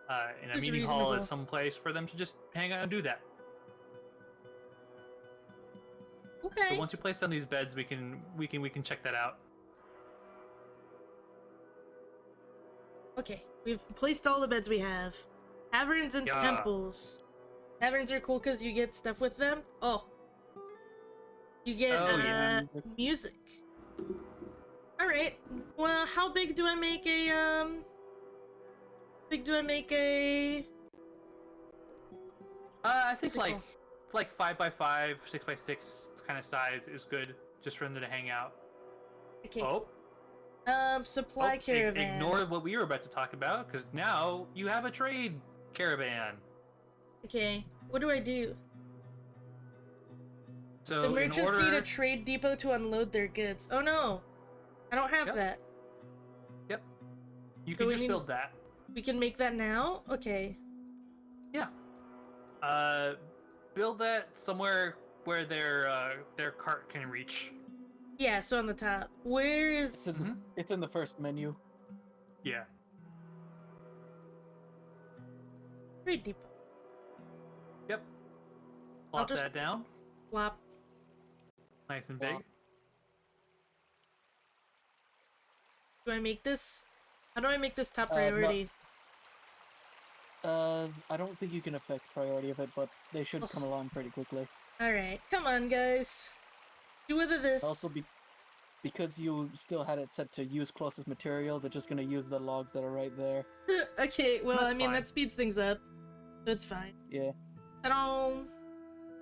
And a meeting hall is some place for them to just hang out and do that. Okay. So once you place down these beds, we can check that out. Okay, we've placed all the beds we have. Taverns and temples. Taverns are cool because you get stuff with them. Oh. You get music. Alright. Well, how big do I make a I think like 5x5, 6x6 kind of size is good, just for them to hang out. Okay. Oh. Supply caravan. Ignore what we were about to talk about, because now you have a trade caravan. Okay. What do I do? So the merchants need a trade depot to unload their goods. Oh no, I don't have that. Yep. You can just build that. We can make that now? Okay. Yeah. Build that somewhere where their cart can reach. Yeah, so on the top. Where is... It's in the first menu. Yeah. Trade depot. Yep. Plop that down. Plop. Nice and big. Do I make this? How do I make this top priority? I don't think you can affect priority of it, but they should come along pretty quickly. Alright, come on guys. Do with this. Also, because you still had it set to use closest material, they're just gonna use the logs that are right there. Okay, well, That's I mean, fine. that speeds things up. So it's fine. Yeah. Ta-da!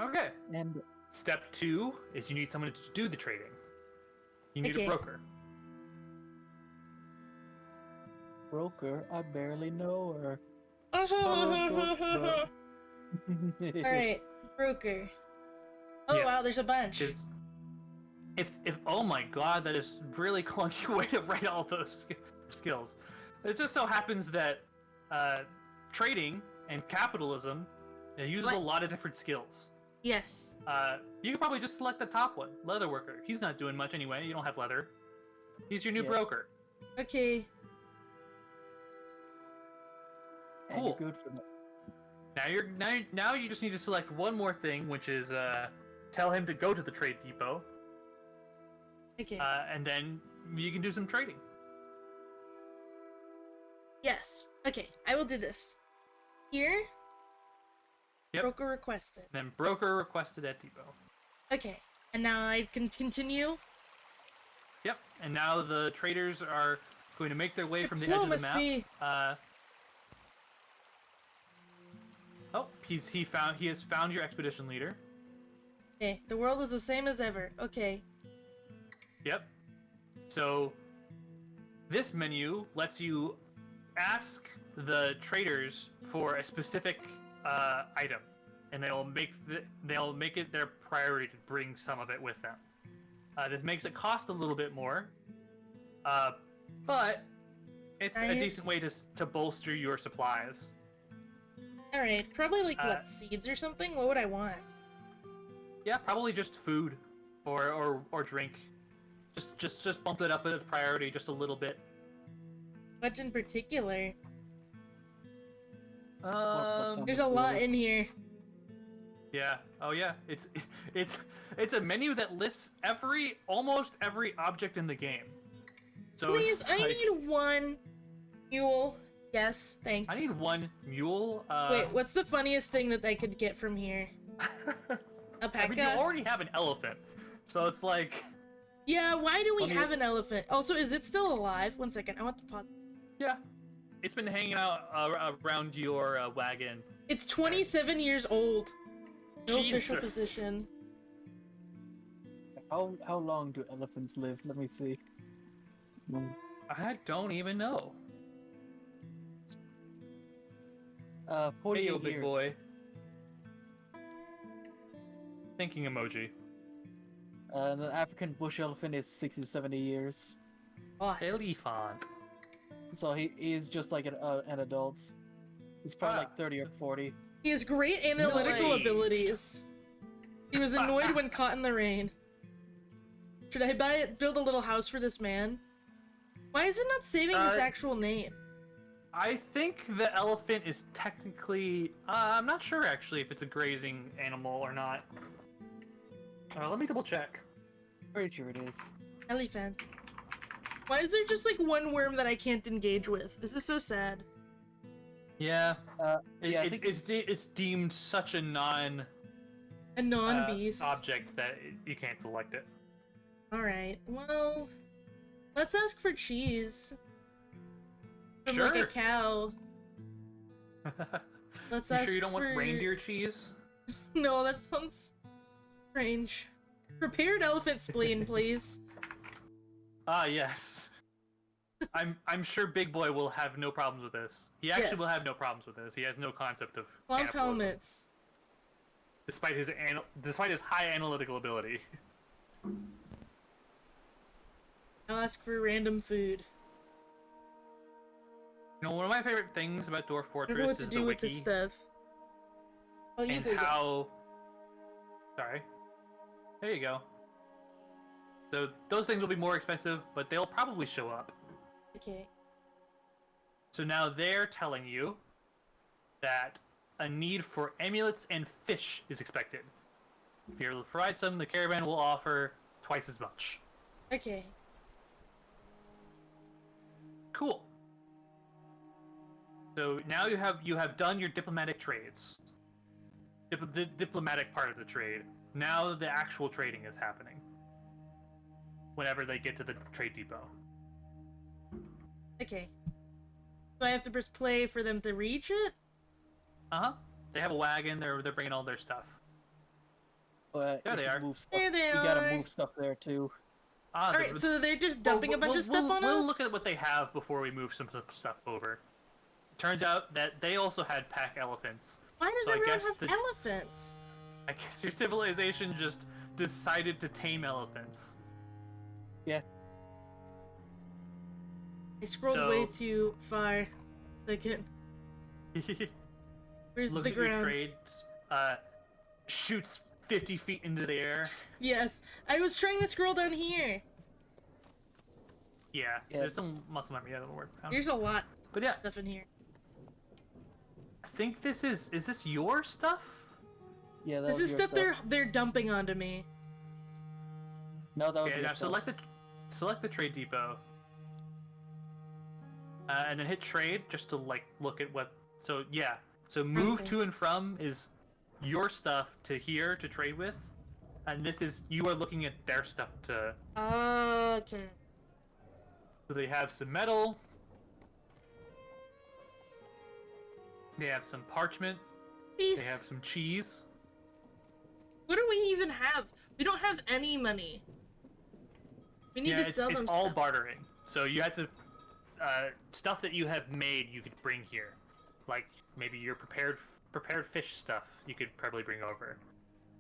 Okay. And Step 2 is you need someone to do the trading. You need a broker. broker, I barely know her. Alright, broker. Oh Yeah. wow, there's a bunch. If oh my god, that is really clunky way to write all those skills. It just so happens that trading and capitalism uses a lot of different skills. Yes. You could probably just select the top one, leather worker. He's not doing much anyway. You don't have leather. He's your new broker. Okay. And Cool. you're good for that. Now you just need to select one more thing, which is tell him to go to the trade depot. Okay. And then you can do some trading. Yes. Okay, I will do this. Here. Yep. Broker requested. Then broker requested at depot. Okay, and now I can continue. Yep. And now the traders are going to make their way from the edge of the Diplomacy. map. Oh, he has found your expedition leader. Okay, the world is the same as ever. Okay. Yep. So this menu lets you ask the traders for a specific item, and they'll make it their priority to bring some of it with them. This makes it cost a little bit more, but it's a decent way to bolster your supplies. All right, probably like what, seeds or something? What would I want? Yeah, probably just food or drink. Just bump it up as priority just a little bit. What in particular? Um, There's a lot in here. Yeah. Oh yeah. It's a menu that lists almost every object in the game. So Please, it's I like, need one mule. Yes, thanks. I need one mule. Wait, what's the funniest thing that I could get from here? Alpaca? I mean, you already have an elephant, so it's like. Yeah, why do we have an elephant? Also, is it still alive? One second, I want to pause. Yeah, it's been hanging out around your wagon. It's 27 years old. No official Jesus. position. How long do elephants live? Let me see. I don't even know. 48 Hey, yo, years. big boy. Thinking emoji. The African bush elephant is 60 to 70 years. Oh, Elephant. So he is just like an adult. He's probably like 30 or 40. he has great analytical way. abilities. He was annoyed when caught in the rain. Should I build a little house for this man? Why is it not saving his actual name? I think the elephant is technically. I'm not sure actually if it's a grazing animal or not. Let me double check. Pretty sure it is. Elephant. Why is there just like one worm that I can't engage with? This is so sad. Yeah. Yeah, I think It's deemed such a non non-beast. object that you can't select it. Alright, well, let's ask for cheese. From Sure. like a cow. Let's You ask sure you don't for... want reindeer cheese? No, that sounds strange. Prepared elephant spleen, please. Ah, yes. I'm sure Big Boy will have no problems with this. He actually will Yes. have no problems with this. He has no concept of Plump cannibalism, helmets. despite his high analytical ability. I'll ask for random food. You know, one of my favorite things about Dwarf I don't know Fortress what to is do the with this wiki stuff. Oh, you and go. how. Sorry. There you go. So those things will be more expensive, but they'll probably show up. Okay. So now they're telling you that a need for amulets and fish is expected. If you provide some, the caravan will offer twice as much. Okay. Cool. So now you have done your diplomatic trades. The diplomatic part of the trade. Now the actual trading is happening. Whenever they get to the trade depot. Okay. So I have to press play for them to reach it? Uh-huh. They have a wagon, they're bringing all their stuff. But There you they should are. Move stuff. There they You gotta are. move stuff there too. Ah, Alright, so they're just dumping a bunch of stuff on us? We'll look at what they have before we move some stuff over. Turns out that they also had pack elephants. Why does So I everyone guess have the- elephants? I guess your civilization just decided to tame elephants. Yeah. I scrolled So- way too far. Second. Where's Looks the at your ground? trades, shoots 50 feet into the air. Yes. I was trying to scroll down here. Yeah, Yeah. there's some muscle memory that will work. There's a lot But yeah, of stuff in here. I think this is this your stuff? Yeah, that This was is your stuff they're dumping onto me. No, that was Okay, your now stuff. select the trade depot. And then hit trade just to like look at what. So yeah, so move Okay. to and from is your stuff to here to trade with, and this is you are looking at their stuff to. Okay. So they have some metal. They have some parchment. Peace. They have some cheese. What do we even have? We don't have any money. We need to sell them it's all stuff. bartering. So you have to stuff that you have made you could bring here, like maybe your prepared fish stuff you could probably bring over.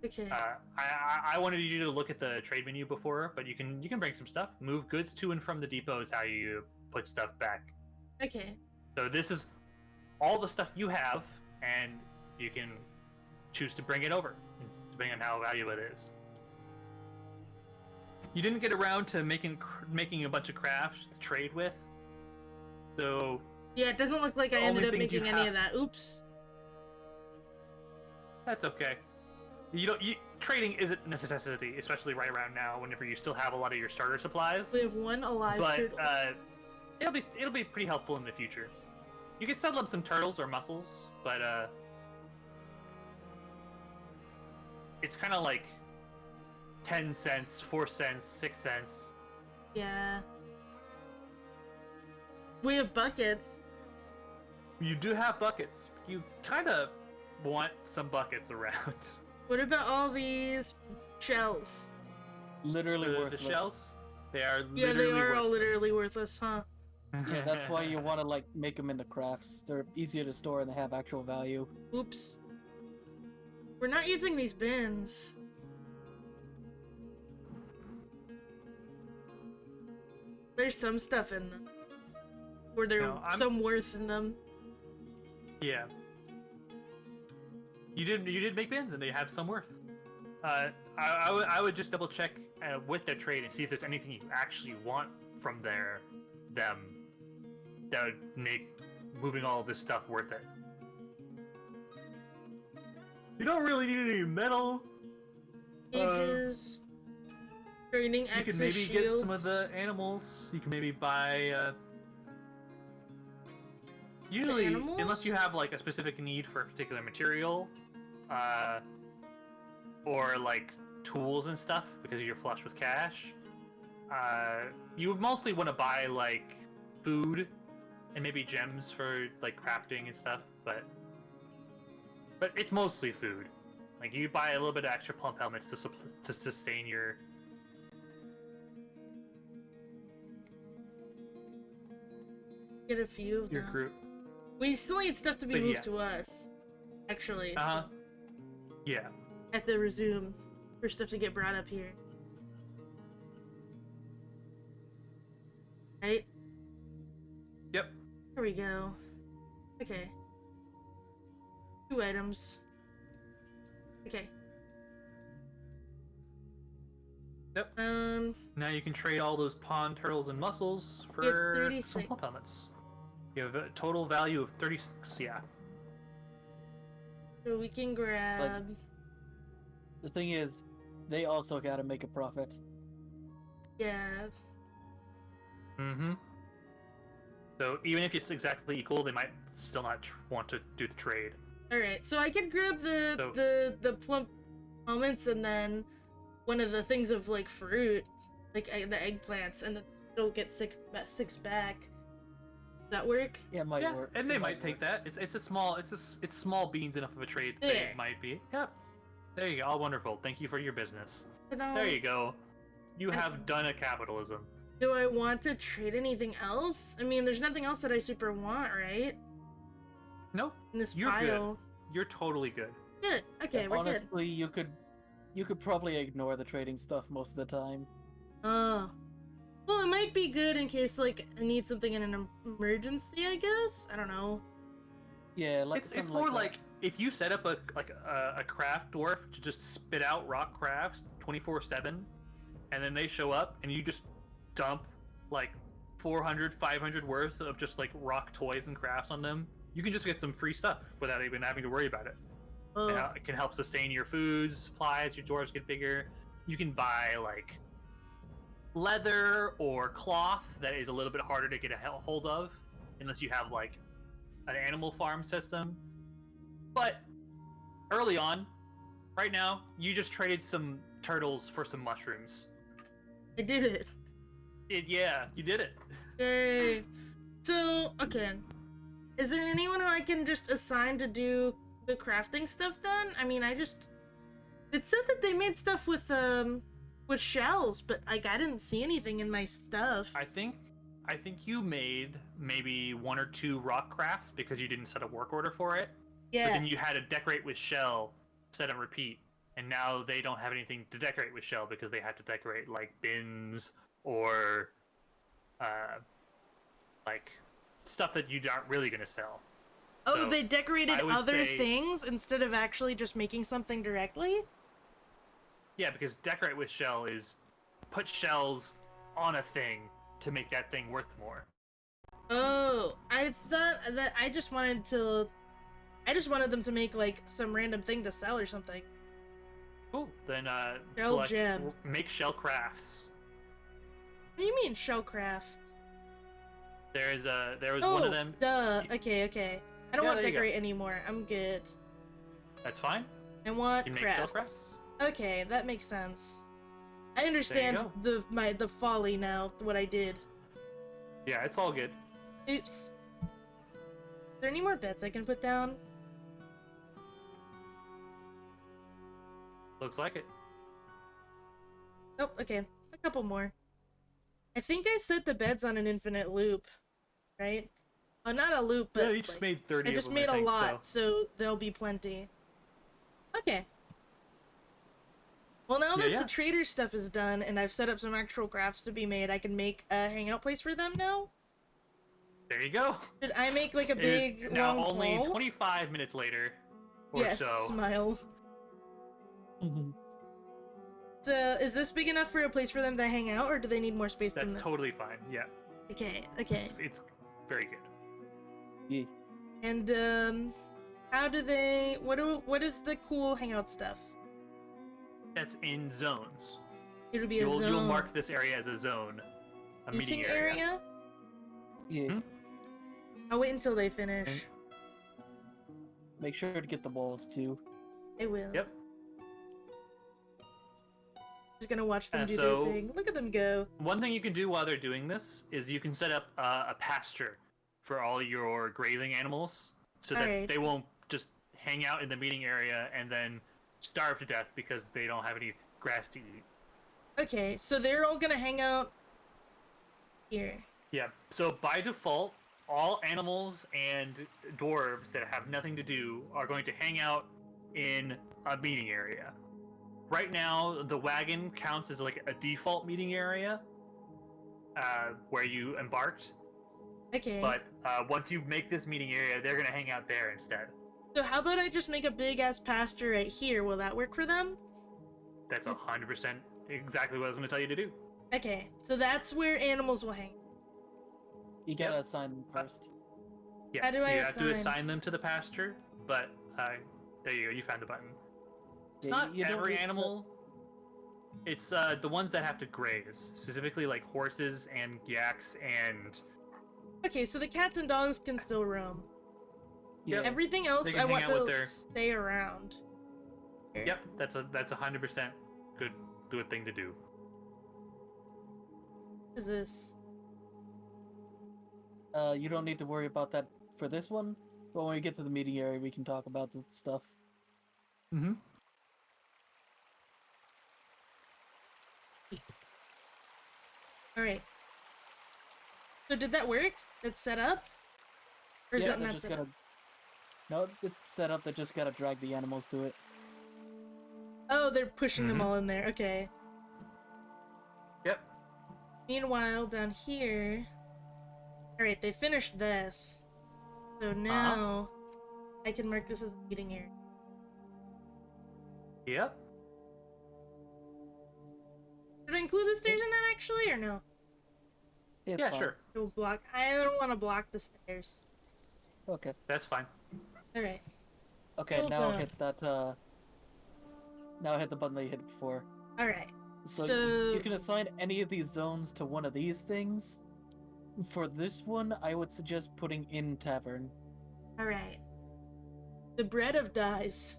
Okay. I wanted you to look at the trade menu before, but you can bring some stuff. Move goods to and from the depot is how you put stuff back. Okay. So this is all the stuff you have, and you can choose to bring it over, depending on how valuable it is. You didn't get around to making a bunch of crafts to trade with, so Yeah, it doesn't look like I the ended only up things you making any of have- that. Oops. that's okay. Trading isn't a necessity, especially right around now, whenever you still have a lot of your starter supplies. We have one alive But turtle. it'll be pretty helpful in the future. You can settle up some turtles or mussels, but it's kind of like 10 cents, 4 cents, 6 cents. Yeah. We have buckets. You do have buckets. You kind of want some buckets around. What about all these shells? Literally The worthless. shells, they are Yeah, literally they are all worthless. literally worthless, huh? Yeah, that's why you want to like make them into crafts. They're easier to store and they have actual value. Oops. We're not using these bins. There's some stuff in them. Or there's No, some worth in them. Yeah. You did make bins, and they have some worth. I would just double check with their trade and see if there's anything you actually want from them that would make moving all of this stuff worth it. You don't really need any metal. Cages. Training You access can maybe shields. get some of the animals. You can maybe buy. Usually, animals? unless you have like a specific need for a particular material, or like tools and stuff because you're flush with cash, you would mostly want to buy like food and maybe gems for like crafting and stuff. But it's mostly food. Like you buy a little bit of extra plump helmets to sustain your. Get a few of Your them. group. We still need stuff to be But moved yeah. to us. Actually. Uh-huh. So Yeah. I have to resume for stuff to get brought up here. Right? Yep. There we go. Okay. 2 items. Okay. Yep. Now you can trade all those pond turtles and mussels We have for 36. some plump helmets. You have a total value of 36, yeah. So we can grab. The thing is, they also gotta make a profit. Yeah. Mm-hmm. So even if it's exactly equal, they might still not want to do the trade. Alright, so I could grab So- the plump helmets and then one of the things of like fruit, like the eggplants, and then they'll get 6 back. Does that work? Yeah, it might Yeah, work. and It they might might take work. that. It's small beans enough of a trade that There. it might be. Yep. There you go. All wonderful. Thank you for your business. But There you go. You And- have done a capitalism. do I want to trade anything else? I mean, there's nothing else that I super want, right? Nope. In this You're good. pile. You're totally good. Good. Okay, we're good. Honestly, you could probably ignore the trading stuff most of the time. Oh. Well, it might be good in case, like, I need something in an emergency, I guess? I don't know. Yeah, like It's something more that. like if you set up a craft dwarf to just spit out rock crafts 24/7, and then they show up and you just dump like 400, 500 worth of just like rock toys and crafts on them, you can just get some free stuff without even having to worry about it. Oh. Yeah, it can help sustain your food supplies. Your dwarves get bigger. You can buy like leather or cloth that is a little bit harder to get a hold of unless you have like an animal farm system. But early on, right now, you just traded some turtles for some mushrooms. I did it. Yeah, you did it. Yay. So, okay. Is there anyone who I can just assign to do the crafting stuff then? I mean, I just It said that they made stuff with shells, but like I didn't see anything in my stuff. I think you made maybe 1 or 2 rock crafts because you didn't set a work order for it. Yeah. But then you had to decorate with shell, set and repeat, and now they don't have anything to decorate with shell because they had to decorate like bins or like stuff that you aren't really gonna sell. Oh, So, they decorated I would other say- things instead of actually just making something directly? Yeah, because decorate with shell is put shells on a thing to make that thing worth more. Oh, I thought that I just wanted them to make like some random thing to sell or something. Cool. Then Shell select gem. make shell crafts. What do you mean shellcraft? There was Oh, one of them. duh. Okay. I don't Yeah, want there you go. decorate anymore. I'm good. That's fine. I want You can make shell crafts. crafts. Okay, that makes sense. I understand the folly now, what I did. Yeah, it's all good. Oops. Is there any more bets I can put down? Looks like it. Nope, okay. A couple more. I think I set the beds on an infinite loop, right? Oh, not a loop, but Yeah, you just like, made 30 I just of them, made I a think, lot, so there'll be plenty. Okay. Well, now that Yeah. the trader stuff is done and I've set up some actual crafts to be made, I can make a hangout place for them now? There you go. Should I make like a It is big now long only pole? 25 minutes later or Yes, so. smile. So, is this big enough for a place for them to hang out, or do they need more space than That's this? totally fine. Yeah. Okay. It's very good. Yeah. And how do they? What is the cool hangout stuff? That's in zones. It'll be a You'll zone. mark this area as a zone, a meeting Meeting area. Yeah. Hmm? I'll wait until they finish. Make sure to get the balls too. I will. Yep. Just gonna watch them do so- their thing. Look at them go. One thing you can do while they're doing this is you can set up a pasture for all your grazing animals, so that Alright. they won't just hang out in the meeting area and then starve to death because they don't have any grass to eat. Okay, so they're all gonna hang out here. Yeah. So by default, all animals and dwarves that have nothing to do are going to hang out in a meeting area. Right now, the wagon counts as like a default meeting area where you embarked. Okay. But once you make this meeting area, they're gonna hang out there instead. So how about I just make a big ass pasture right here? Will that work for them? That's 100% exactly what I was gonna tell you to do. Okay, so that's where animals will hang. You gotta Yep. assign them first. Yes, How do I you have to assign? assign them to the pasture, but there you go. You found the button. It's Yeah, not you don't every need to- animal. It's the ones that have to graze, specifically like horses and yaks and. Okay, so the cats and dogs can still roam. Yeah. Everything else They I can want hang out to with their- stay around. Here. Yep, that's 100% good thing to do. What is this? You don't need to worry about that for this one. But when we get to the meeting area, we can talk about this stuff. Mm-hmm. Alright. So did that work? That's set up? Or is yeah, that they not just set gotta. up? No, it's set up. They just gotta drag the animals to it. Oh, they're pushing them Mhm. all in there. Okay. Yep. Meanwhile, down here... Alright, they finished this. So now... I can mark this as a meeting area. Yep. Should I include the stairs in that actually, or no? It's Yeah, fine. sure. Don't block. I don't want to block the stairs. Okay. That's fine. Alright. Okay. Full Now zone. hit that. Now hit the button that you hit before. Alright. So, So- you can assign any of these zones to one of these things. For this one, I would suggest putting in tavern. Alright. The bread of dies.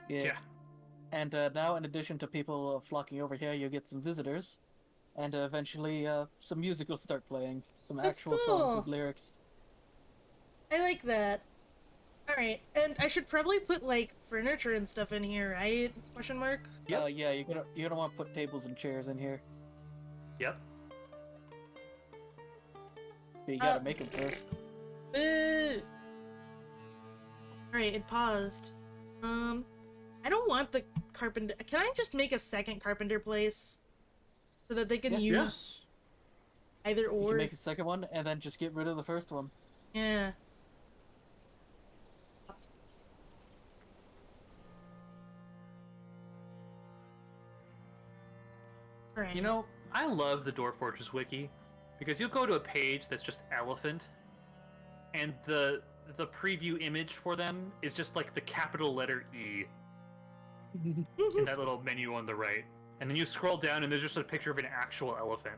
Yeah. And now, in addition to people flocking over here, you'll get some visitors, and eventually some music will start playing. Some That's actual songs cool. with lyrics. I like that. Alright, and I should probably put, like, furniture and stuff in here, right? Question mark? Yep. Yeah, you're gonna want to put tables and chairs in here. Yep. But you gotta make them first. Alright, it paused. I don't want the carpenter. Can I just make a second carpenter place? So that they can Yeah. use either You or? can make a second one and then just get rid of the first one. Yeah. Alright. You know, I love the Dwarf Fortress wiki because you'll go to a page that's just elephant, and the preview image for them is just like the capital letter E in that little menu on the right, and then you scroll down and there's just a picture of an actual elephant.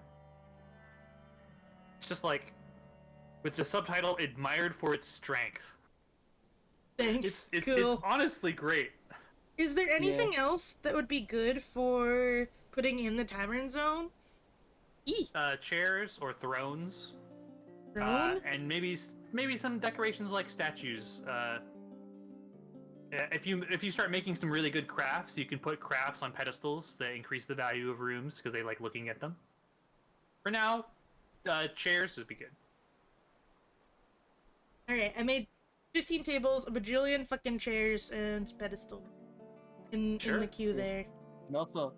It's just like with the subtitle "Admired for its strength." Thanks. It's Cool. honestly great. Is there anything else that would be good for putting in the tavern zone? Chairs or thrones. Throne? And maybe some decorations like statues. If you start making some really good crafts, you can put crafts on pedestals that increase the value of rooms because they like looking at them. For now, chairs would be good. Alright, I made 15 tables, a bajillion fucking chairs, and pedestal in the queue there. And also,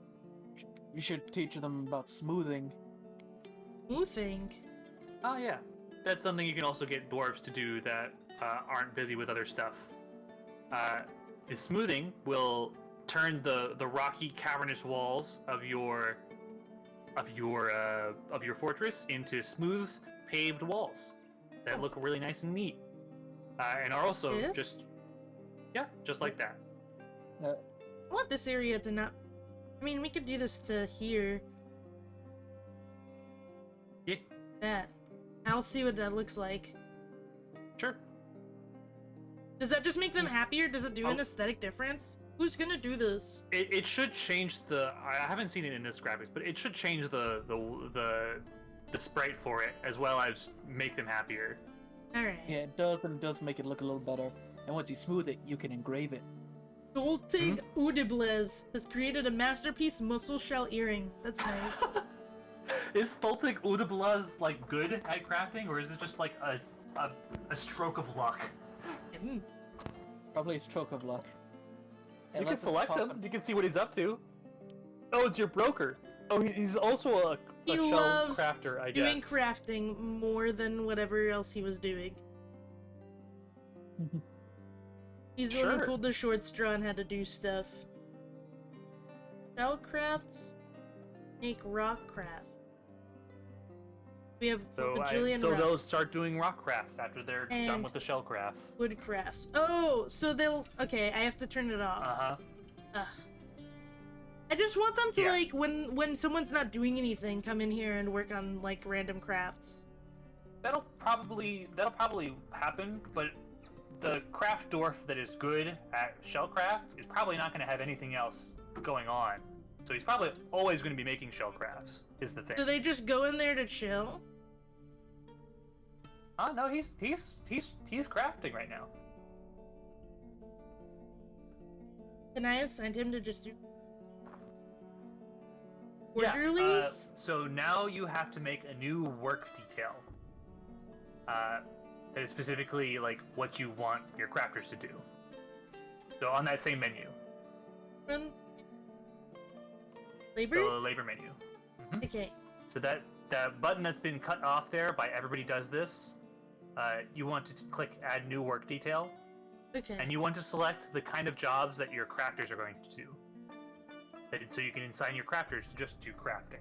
you should teach them about smoothing. Smoothing. Oh yeah, that's something you can also get dwarves to do that aren't busy with other stuff. The smoothing will turn the rocky, cavernous walls of your fortress into smooth, paved walls that look really nice and neat, and are also just like that. I want this area to not. I mean, we could do this to here. Yeah, That. I'll see what that looks like. sure. Does that just make them happier? Does it do an aesthetic difference? Who's gonna do this? It should change the. I haven't seen it in this graphics, but it should change the sprite for it as well as make them happier. Alright. Yeah, it does, and it does make it look a little better. And once you smooth it, you can engrave it. Doltig Udiblez has created a masterpiece muscle shell earring. That's nice. Is Tholtic Udablaz like good at crafting, or is it just like a stroke of luck? Probably a stroke of luck. You can Unless it's select him. popping. You can see what he's up to. Oh, it's your broker. Oh, he's also a He shell loves crafter, I guess. doing crafting more than whatever else he was doing. He's the one who Sure. pulled the short straw and had to do stuff. Shell crafts make rock craft. We have a bajillion So rock. they'll start doing rock crafts after they're done And- with the shell crafts. Wood crafts. Oh, so they'll. Okay, I have to turn it off. Uh-huh. Ugh. I just want them to Yeah. like when someone's not doing anything, come in here and work on like random crafts. That'll probably happen, but the craft dwarf that is good at shellcraft is probably not going to have anything else going on. So he's probably always going to be making shellcrafts. Is the thing. Do they just go in there to chill? No, he's crafting right now. Can I assign him to just do Yeah, orderlies? so now you have to make a new work detail. That is specifically like what you want your crafters to do. So on that same menu, Labor? the labor menu. Okay. So that button that's been cut off there by everybody does this. You want to click Add New Work Detail, Okay. and you want to select the kind of jobs that your crafters are going to do. So you can assign your crafters to just do crafting.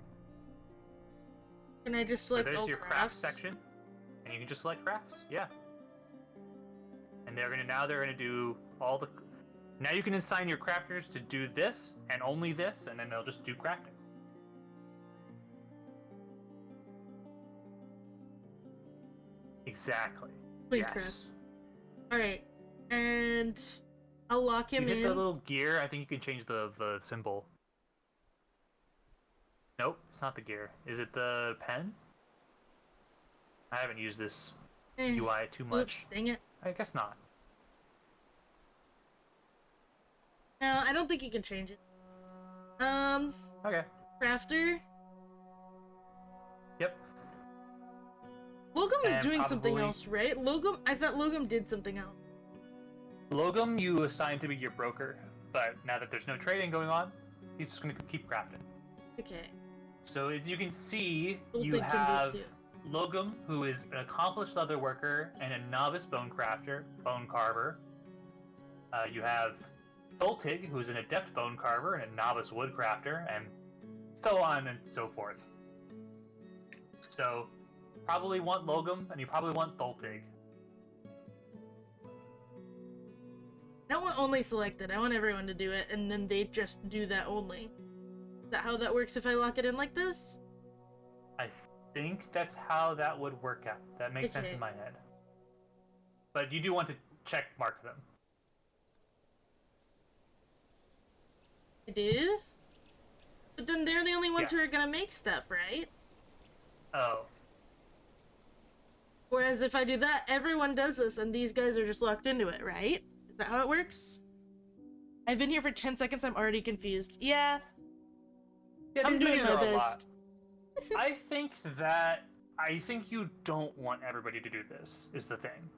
Can I just So select there's all your craft crafts? section, and you can just select crafts. Yeah. And they're gonna do all the. Now you can assign your crafters to do this and only this, and then they'll just do crafting. Exactly. Wait, Yes. Alright. And I'll lock him You hit in. the little gear. I think you can change the symbol. Nope, it's not the gear. Is it the pen? I haven't used this UI too much. Oops, dang it. I guess not. No, I don't think you can change it. Okay. Crafter. Yep. Logum is And doing something probably- else, right? I thought Logum did something else. Logum, you assign to be your broker, but now that there's no trading going on, he's just going to keep crafting. Okay. So as you can see, Loltig you can do it have too. Logum, who is an accomplished leather worker and a novice bone crafter, bone carver. You have Tholtig, who is an adept bone carver and a novice wood crafter, and so on and so forth. So, probably want Logum, and you probably want Tholtig. I don't want only selected. I want everyone to do it, and then they just do that only. Is that how that works if I lock it in like this? I think that's how that would work out. That makes sense Okay. in my head. But you do want to check mark them. I do? But then they're the only ones Yeah. who are gonna make stuff, right? Oh. Whereas if I do that, everyone does this, and these guys are just locked into it, right? Is that how it works? I've been here for 10 seconds, I'm already confused. Yeah, Yeah, I'm these doing menus my are a lot. best. I think you don't want everybody to do this, is the thing.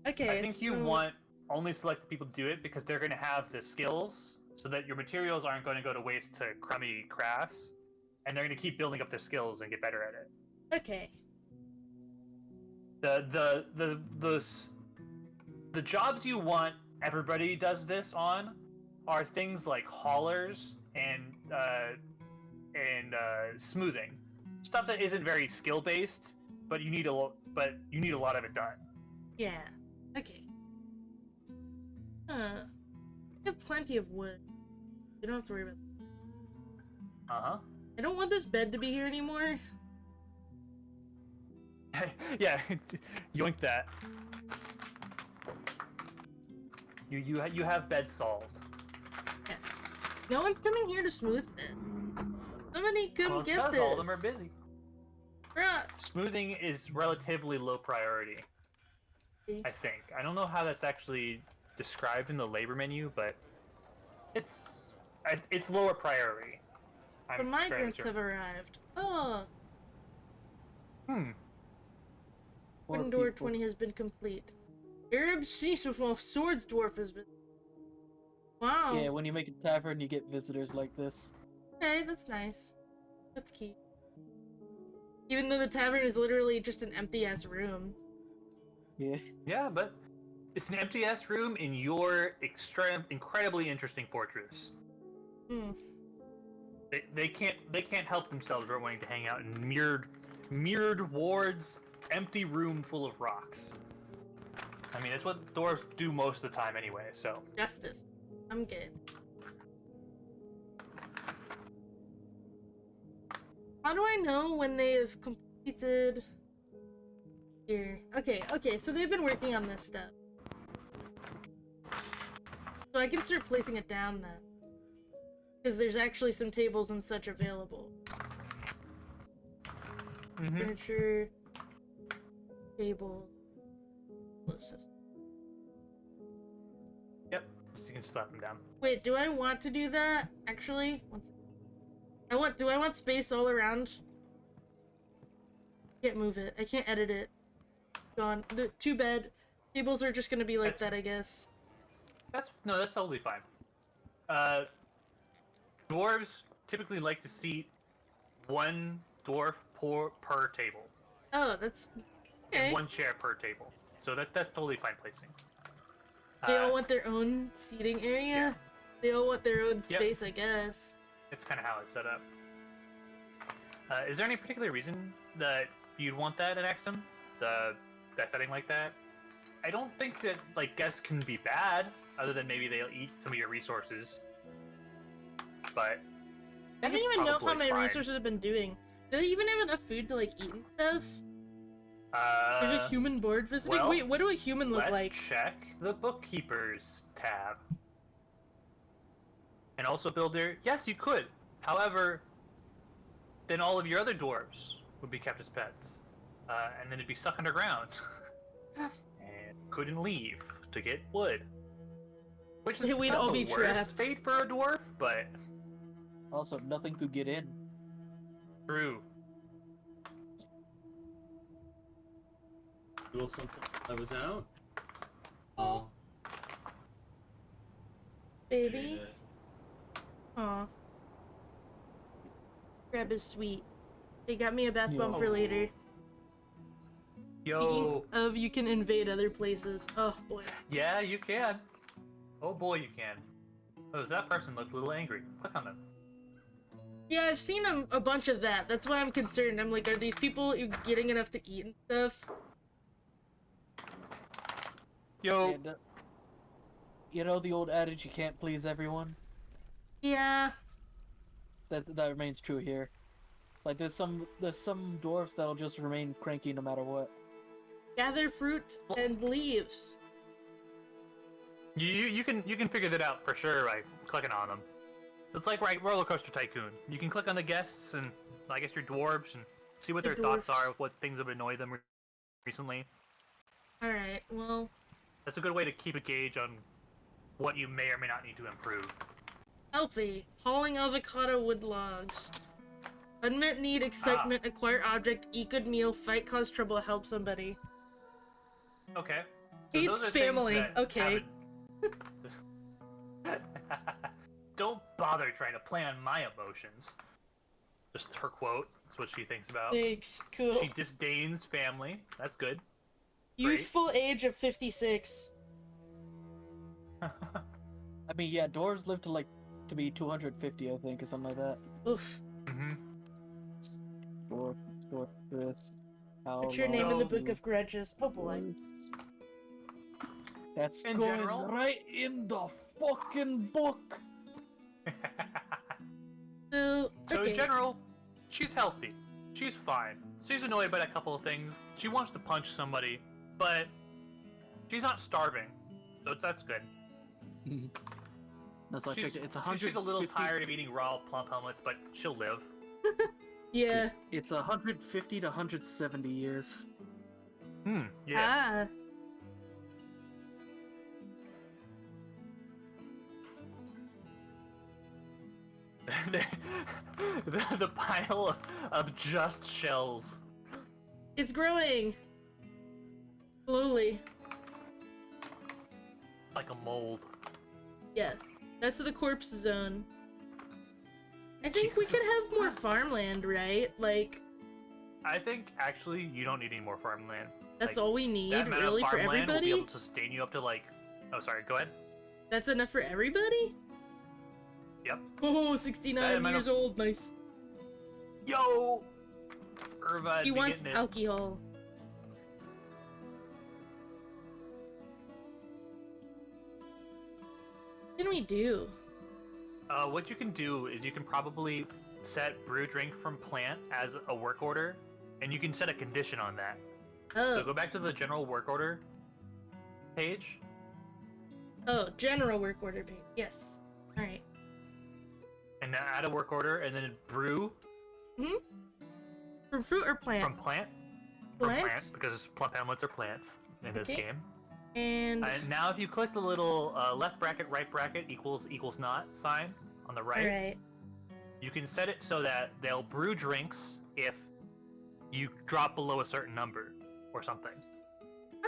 Okay, I think you so- want only selected people to do it because they're going to have the skills so that your materials aren't going to go to waste to crummy crafts, and they're going to keep building up their skills and get better at it. Okay. The jobs you want everybody does this on are things like haulers and smoothing, stuff that isn't very skill based, but you need a lot of it done. Yeah. Okay. Huh. I have plenty of wood. You don't have to worry about Uh I don't want this bed to be here anymore. huh. Yeah, yoink that. You have bed solved. Yes. No one's coming here to smooth it. Somebody come Well, it's get because this. all of them are busy. Bruh. Smoothing is relatively low priority, I think. I don't know how that's actually described in the labor menu, but it's lower priority. The I'm migrants fairly have arrived. Oh, sure. More Wooden door people. 20 has been complete. Arab cease with while swords dwarf has been. Wow. Yeah, when you make a tavern, you get visitors like this. Okay, that's nice. That's key. Even though the tavern is literally just an empty ass room. Yeah. Yeah, but it's an empty ass room in your incredibly interesting fortress. Hmm. They can't help themselves but wanting to hang out in mirrored wards, empty room full of rocks. I mean, that's what dwarves do most of the time anyway. So Justice. I'm good. How do I know when they have completed? Here. Okay, so they've been working on this stuff. So I can start placing it down then. Because there's actually some tables and such available. Furniture, table, closest. Yep, so you can slap them down. Wait, do I want to do that? Actually, one second. Do I want space all around? Can't move it. I can't edit it. Gone. Too bad. Tables are just gonna be like that, I guess. That's totally fine. Dwarves typically like to seat one dwarf per table. Oh, that's And okay. one chair per table. So that's totally fine placing. They all want their own seating area. yeah. They all want their own Yep. space, I guess. It's kind of how it's set up. Is there any particular reason that you'd want that in Exum? That setting like that? I don't think that like guests can be bad, other than maybe they'll eat some of your resources. But I don't it's even know how probably my fine. resources have been doing. Do they even have enough food to like eat and stuff? There's a human board visiting. well, Wait, what do a human look let's like? check the bookkeepers tab. And also builder, yes, you could. However, then all of your other dwarves would be kept as pets. And then it'd be stuck underground. And couldn't leave to get wood. Which is We'd not all the be worst trapped. fate for a dwarf, but Also, nothing could get in. true. Little something that was out. Oh. Baby. Aw. Grab is sweet. They got me a bath bomb for Yo. later. Yo. Speaking of, you can invade other places. Oh boy. Yeah, you can. Oh boy, you can. Oh, that person looks a little angry. Click on them. Yeah, I've seen a bunch of that. That's why I'm concerned. I'm like, are these people getting enough to eat and stuff? Yo. And, you know the old adage, you can't please everyone? Yeah. That remains true here. Like, there's some dwarves that'll just remain cranky no matter what. Gather fruit and leaves. You can figure that out for sure by clicking on them. It's like Roller Coaster Tycoon. You can click on the guests and I guess your dwarves and see what The their thoughts dwarfs. are, what things have annoyed them recently. Alright, well. That's a good way to keep a gauge on what you may or may not need to improve. Healthy. Hauling avocado wood logs. Unmet need, excitement, acquire object, eat good meal, fight, cause trouble, help somebody. Okay. So Hates those are things family. that Okay. haven't- Don't bother trying to play on my emotions. Just her quote. That's what she thinks about. Thanks. Cool. She disdains family. That's good. Youthful age of 56. I mean, yeah, dwarves live to be 250, I think, or something like that. Oof. Mm-hmm. Dwarf, this. What's your name in the Book of Grudges? Oh boy. That's In going general? right in the fucking book. So, So okay. in general, she's healthy. She's fine. She's annoyed by a couple of things. She wants to punch somebody, but she's not starving, so that's good. That's like, She's, it's she's a little 150 tired of eating raw plump helmets, but she'll live. Yeah. It's 150 to 170 years. Yeah. Ah. the pile of just shells. It's growing. Slowly. It's like a mold. Yeah. That's the corpse zone. I think we could Jesus. have more farmland, right? Like, I think actually you don't need any more farmland. that's Like, all we need, that amount really, of for farmland will be everybody? able to sustain you up to like. Oh, sorry. Go ahead. That's enough for everybody? Yep. Oh, That 69 amount years of- old. Nice. Yo. Irva, He wants getting it. alcohol. What can we do? What you can do is you can probably set brew drink from plant as a work order, and you can set a condition on that. Oh, So go back to the general work order page. oh, general work order page. Yes. All right. And now add a work order, and then brew From fruit or plant? from plant. From Plant? plant, because plump hamlets are plants in this Okay. game. And And now if you click the little left bracket, right bracket, equals not sign on the right, all right. you can set it so that they'll brew drinks if you drop below a certain number or something.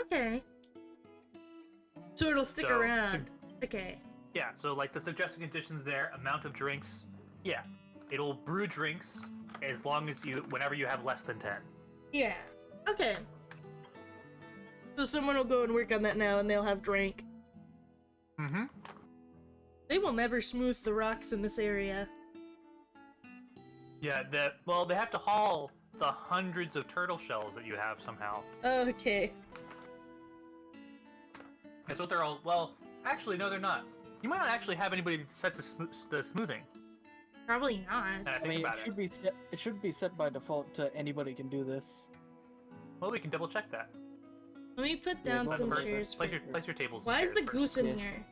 Okay. So it'll stick So, around. Okay. Yeah, so like the suggested conditions there, amount of drinks, yeah. It'll brew drinks as long as whenever you have less than 10. Yeah. Okay. So someone will go and work on that now, and they'll have drink. Mm-hmm. They will never smooth the rocks in this area. Yeah, they have to haul the hundreds of turtle shells that you have somehow. Okay. That's what they're all, well, actually, no, they're not. You might not actually have anybody set to the smoothing. Probably not. And I I think mean, about it should be set by default to anybody can do this. Well, we can double check that. Let me put Yeah, down go some ahead. chairs. Place For... your tables. Why and is the chairs goose first. in Yeah. here?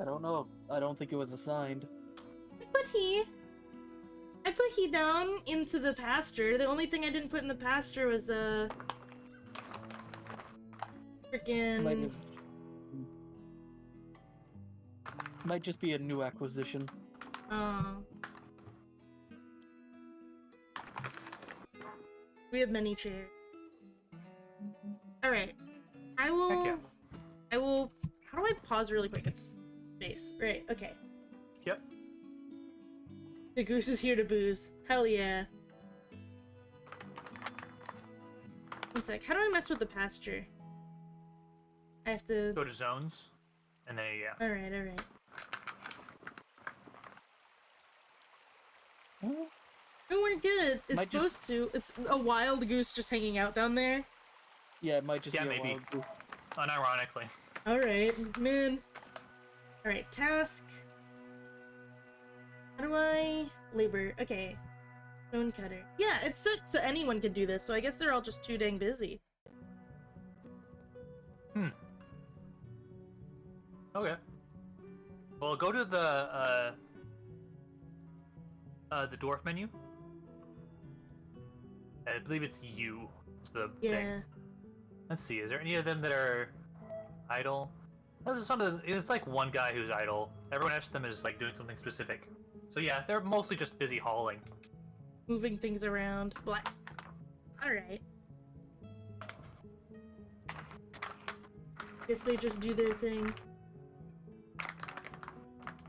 I don't know. I don't think it was assigned. I put he down into the pasture. The only thing I didn't put in the pasture was for Freaking. Might just be a new acquisition. We have many chairs. Alright. I will... Heck yeah. I will... How do I pause really quick? It's space. Right, okay. Yep. The goose is here to booze. Hell yeah. One sec. How do I mess with the pasture? I have to... Go to zones, and then yeah. Alright, alright. Oh, we're good. It's Might supposed to. It's a wild goose just hanging out down there. Yeah, it might just be a maybe. wild goose. Unironically. Alright, man. Alright, task. How do I... Labor. Okay. Stone cutter. Yeah, it's set so anyone can do this, so I guess they're all just too dang busy. Okay. Well, go to the dwarf menu. I believe it's you. It's the Yeah. thing. Let's see. Is there any of them that are idle? It's like one guy who's idle. Everyone else of them is like doing something specific. So yeah, they're mostly just busy hauling. Moving things around. Blah. Alright. Guess they just do their thing.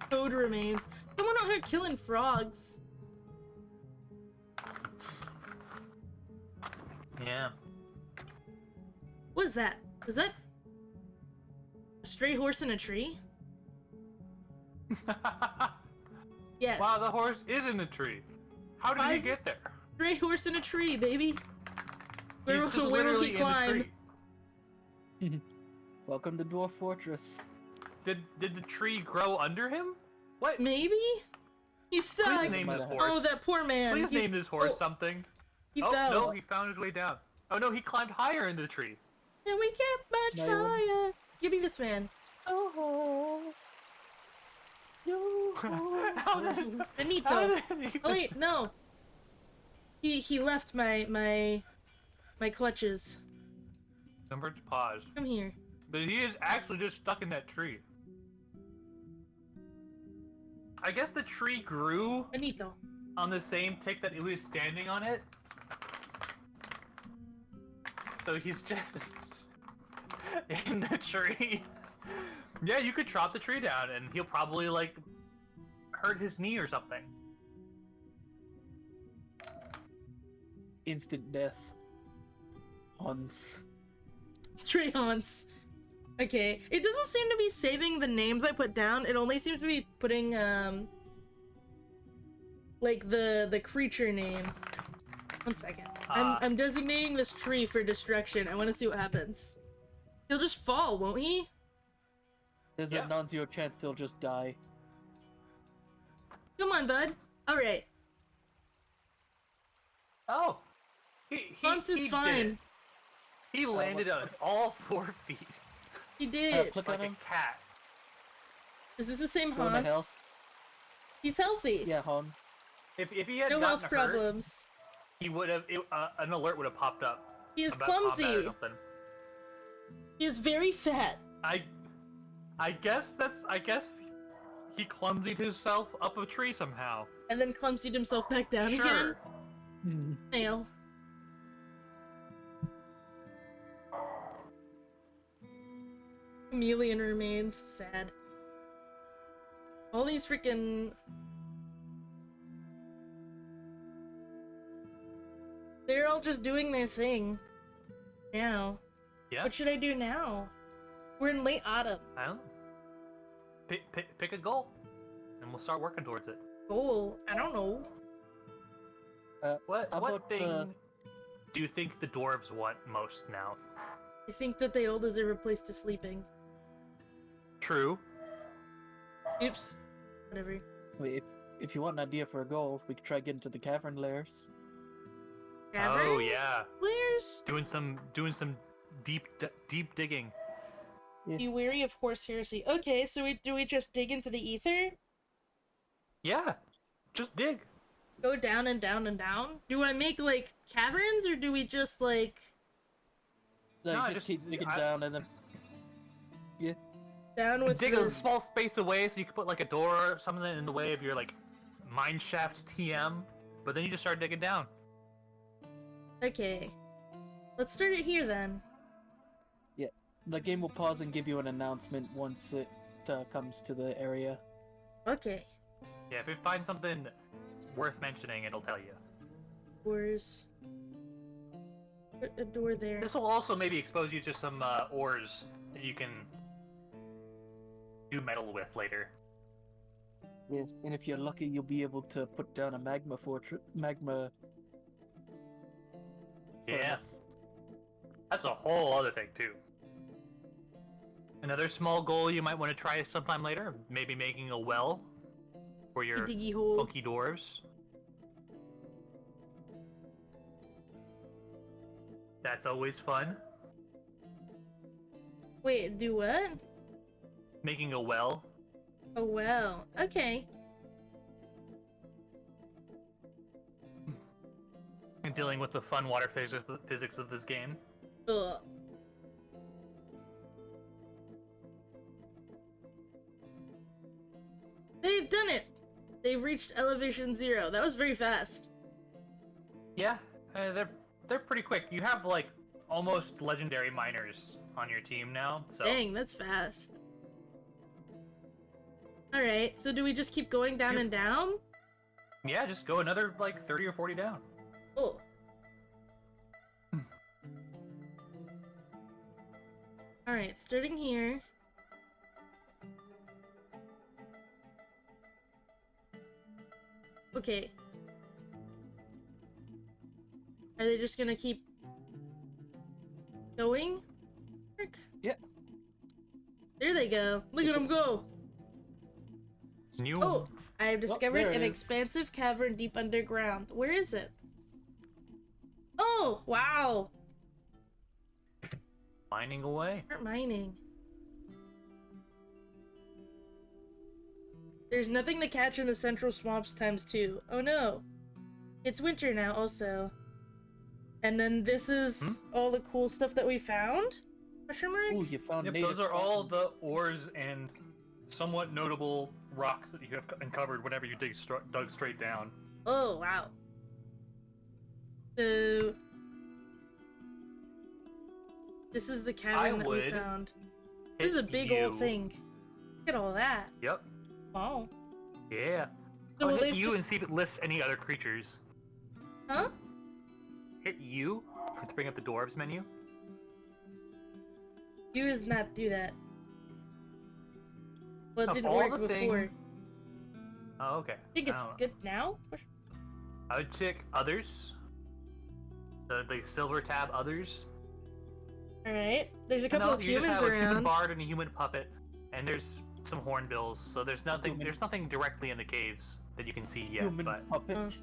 Code remains. Someone out here killing frogs. Yeah. What is that? Is that a stray horse in a tree? Yes. Wow, the horse is in the tree. How did he get there? Stray horse in a tree, baby. Where, He's just where will literally he in the climb? tree. Welcome to Dwarf Fortress. Did the tree grow under him? What? Maybe? He's stuck. Please name this horse. Oh, that poor man. Please He's- name this horse oh, something. He Oh fell. no, he found his way down. Oh no, he climbed higher into the tree. And we get much No, you wouldn't. higher. Give me this man. Oh, How does- Benito. how did he- Oh wait, no. He left my clutches. Number to pause. Come here. But he is actually just stuck in that tree. I guess the tree grew Benito. on the same tick that he was standing on it. So he's just in the tree. Yeah, you could chop the tree down and he'll probably like hurt his knee or something. instant death. Hans. Stray haunts. Okay, it doesn't seem to be saving the names I put down. It only seems to be putting like the creature name. One second. I'm designating this tree for destruction. I want to see what happens. He'll just fall, won't he? There's Yeah. a non-zero chance he'll just die. Come on, bud. All right. Oh, he Hans is did fine. it. He landed on all 4 feet He did. Click like on a him. cat. Is this the same Going to hell. Hans? He's healthy. Yeah, Hans. If he had No gotten health hurt, problems. he would have an alert would have popped up. He is about combat or clumsy. something. He is very fat. I guess he clumsied himself up a tree somehow. And then clumsied himself back down again. Sure. Nail. Chameleon remains. Sad. All these freaking... They're all just doing their thing. Now. Yeah. What should I do now? We're in late autumn. I don't know. Pick a goal, and we'll start working towards it. Goal? I don't know. What How about, thing do you think the dwarves want most now? I think that they all deserve a place to sleeping. True. Oops. Whatever. Wait, if you want an idea for a goal, we could try getting to the cavern layers. Oh Cavern? yeah, Players? doing some deep digging. Be wary of horse heresy. Okay, so do we just dig into the ether? Yeah, just dig. Go down and down and down? Do I make, like, caverns, or do we just, like... Like, No, just just- keep digging I- down and then. Yeah. Down with Dig a this. small space away so you can put like a door or something in the way of your like mine shaft TM, but then you just start digging down. Okay. Let's start it here then. The game will pause and give you an announcement once it comes to the area. Okay. Yeah, if you find something worth mentioning, it'll tell you. Doors. Put a door there. This will also maybe expose you to some ores that you can do metal with later. Yeah. And if you're lucky, you'll be able to put down a magma Yeah. furnace. That's a whole other thing too. Another small goal you might want to try sometime later, maybe making a well for your Diggy hole. funky dwarves. That's always fun. Wait, do what? Making a well. Oh well. Okay. And dealing with the fun water physics of this game. Ugh. They've done it! They've reached elevation 0. That was very fast. Yeah, they're pretty quick. You have like almost legendary miners on your team now, so Dang, that's fast. Alright, so do we just keep going down and down? yeah, just go another like 30 or 40 down. Oh. Alright, starting here. Okay. Are they just gonna keep going? Frick. Yeah. There they go. Look at them go. New. Oh, I have discovered there it an is. expansive cavern deep underground. Where is it? Oh, wow. Mining away. Start mining. There's nothing to catch in the central swamps ×2. Oh no. It's winter now also. And then this is all the cool stuff that we found? Question mark? Ooh, you found Yep, native those are all cotton. the ores and somewhat notable rocks that you have uncovered whenever you dug straight down. Oh, wow. So... this is the cavern that we would found. This is a hit big you. old thing. Look at all that. Yep. Wow. Yeah. So I'll will hit they you just... and see if it lists any other creatures. Huh? Hit you to bring up the dwarves menu. You does not do that. Well, it Of didn't all work the before. thing- Oh, okay. I think it's don't know. good now? I would check others. The silver tab others. Alright. There's a And couple no, of you just humans have a human around. bard and a human puppet, and there's some hornbills. So there's nothing. There's nothing directly in the caves that you can see yet. Human But puppet.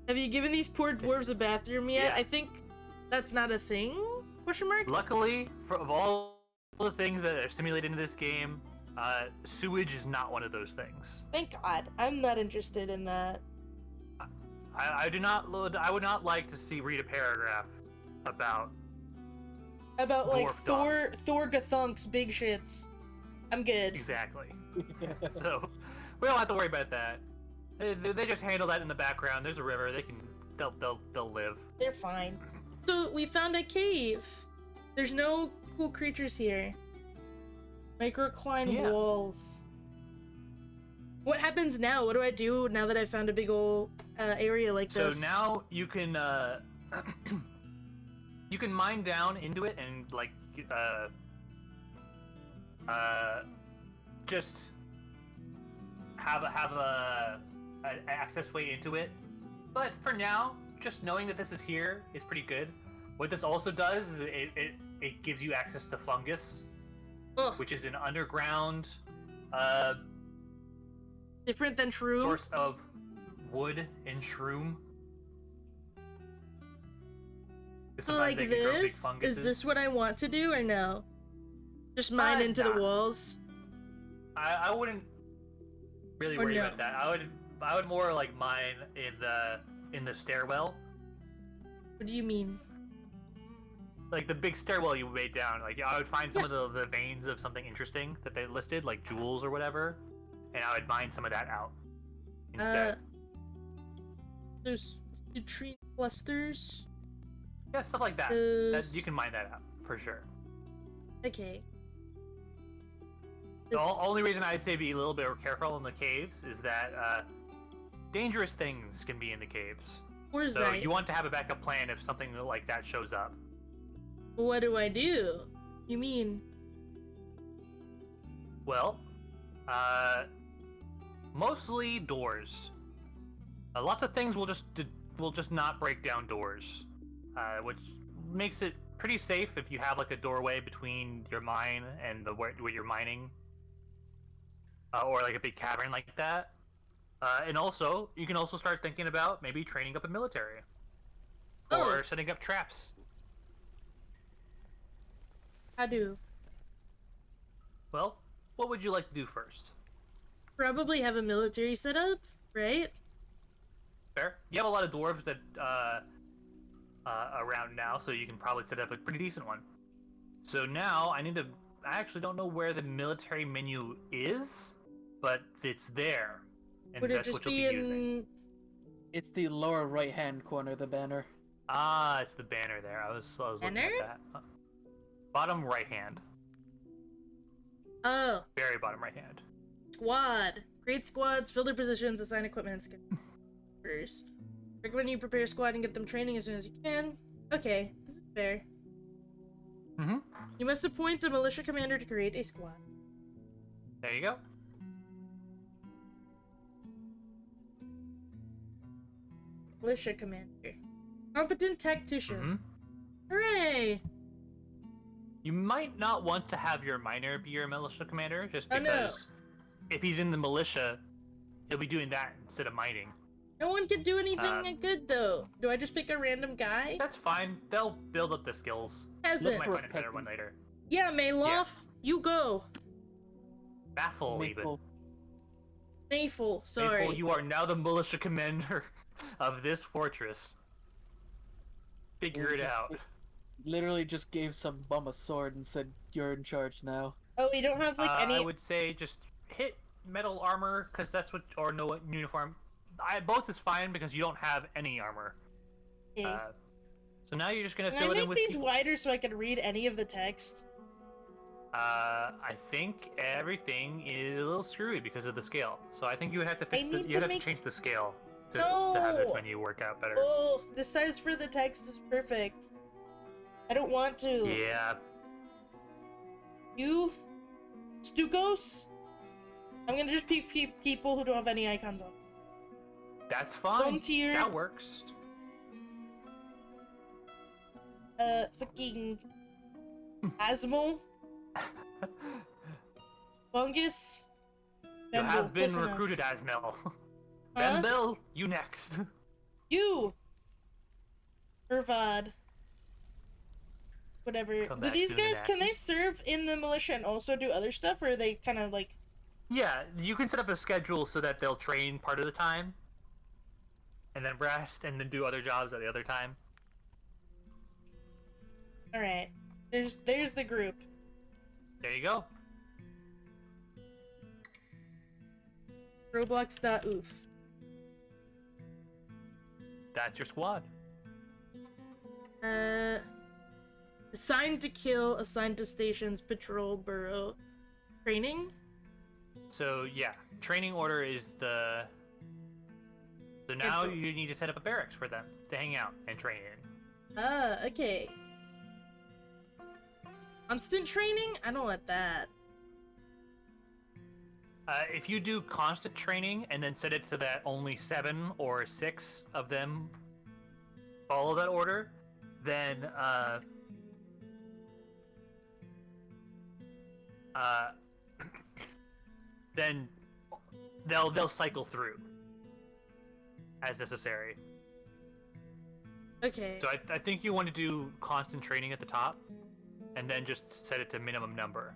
Have you given these poor dwarves a bathroom yet? Yeah. I think that's not a thing? Question mark? luckily, of all the things that are simulated in this game, sewage is not one of those things. Thank God. I'm not interested in that. I do not. I would not like to read a paragraph about. About like Dwarf Thor Gathunk's big shits. I'm good. Exactly. So we don't have to worry about that. They just handle that in the background. There's a river. They'll live. They're fine. So we found a cave. There's no cool creatures here. Microcline Yeah. walls. What happens now? What do I do now that I found a big old area like So this? now you can you can mine down into it and like just have an access way into it. But for now, just knowing that this is here is pretty good. What this also does is it gives you access to fungus, Ugh, which is an underground different than shroom. source of wood and shroom. So Sometimes like they can grow big this? Is funguses. this what I want to do or no? Just mine into the nah. walls? I wouldn't really Or worry no? about that. I would more like mine in the stairwell. What do you mean? like the big stairwell you made down. Like I would find some of the veins of something interesting that they listed, like jewels or whatever, and I would mine some of that out instead. There's the tree clusters. Yeah, stuff like that. You can mine that out for sure. Okay. The only reason I'd say be a little bit careful in the caves is that dangerous things can be in the caves. So you want to have a backup plan if something like that shows up. What do I do? You mean? Well, mostly doors. Lots of things will just not break down doors, which makes it pretty safe if you have like a doorway between your mine and where you're mining, or like a big cavern like that. And also, you can also start thinking about maybe training up a military, or setting up traps. I do. Well, what would you like to do first? Probably have a military setup, right? Fair. You have a lot of dwarves that around now, so you can probably set up a pretty decent one. So now I actually don't know where the military menu is, but it's there, and Would it that's just what you'll be be using. It's the lower right-hand corner of the banner. Ah, it's the banner there. I was looking at that. Bottom right hand. Oh. Very bottom right hand. Squad. Create squads, fill their positions, assign equipment, and skip. Recommend you prepare a squad and get them training as soon as you can. Okay, this is fair. Mm-hmm. You must appoint a militia commander to create a squad. There you go. Militia commander. Competent tactician. Mm-hmm. Hooray! You might not want to have your miner be your militia commander, just because if he's in the militia, he'll be doing that instead of mining. No one can do anything good, though. Do I just pick a random guy? That's fine. They'll build up the skills. Peasant. Might find a better one later. Yeah, Mayloff, you go. Baffle, even. Mayful, sorry. Mayful, you are now the militia commander of this fortress. Figure it out. Literally just gave some bum a sword and said, "You're in charge now." Oh, we don't have like any. I would say just hit metal armor, because that's what, or no uniform. Both is fine because you don't have any armor. Okay. So now you're just gonna Can fill I it in make with these people. wider so I can read any of the text? I think everything is a little screwy because of the scale. So I think you would have to fix to change the scale to have this menu work out better. Oh, the size for the text is perfect. I don't want to. Yeah. You? Stukos? I'm gonna just pick people who don't have any icons on. That's fine. Some tier. That works. Fucking Asmal? Fungus? You have been close enough. recruited, Asmel. Huh? Bembil, you next. You! Irvad. Whatever. Come Do back these soon, guys, can Axel. they serve in the militia and also do other stuff, or are they kind of like... Yeah, you can set up a schedule so that they'll train part of the time, and then rest, and then do other jobs at the other time. Alright. There's the group. There you go. Roblox.oof. That's your squad. Assigned to kill, assigned to stations, patrol, burrow. Training? So yeah, training order is the. So now you need to set up a barracks for them to hang out and train in. Ah, okay. Constant training? I don't want that. If you do constant training and then set it so that only 7 or 6 of them follow that order, then then they'll cycle through as necessary. Okay. So I think you want to do constant training at the top, and then just set it to minimum number.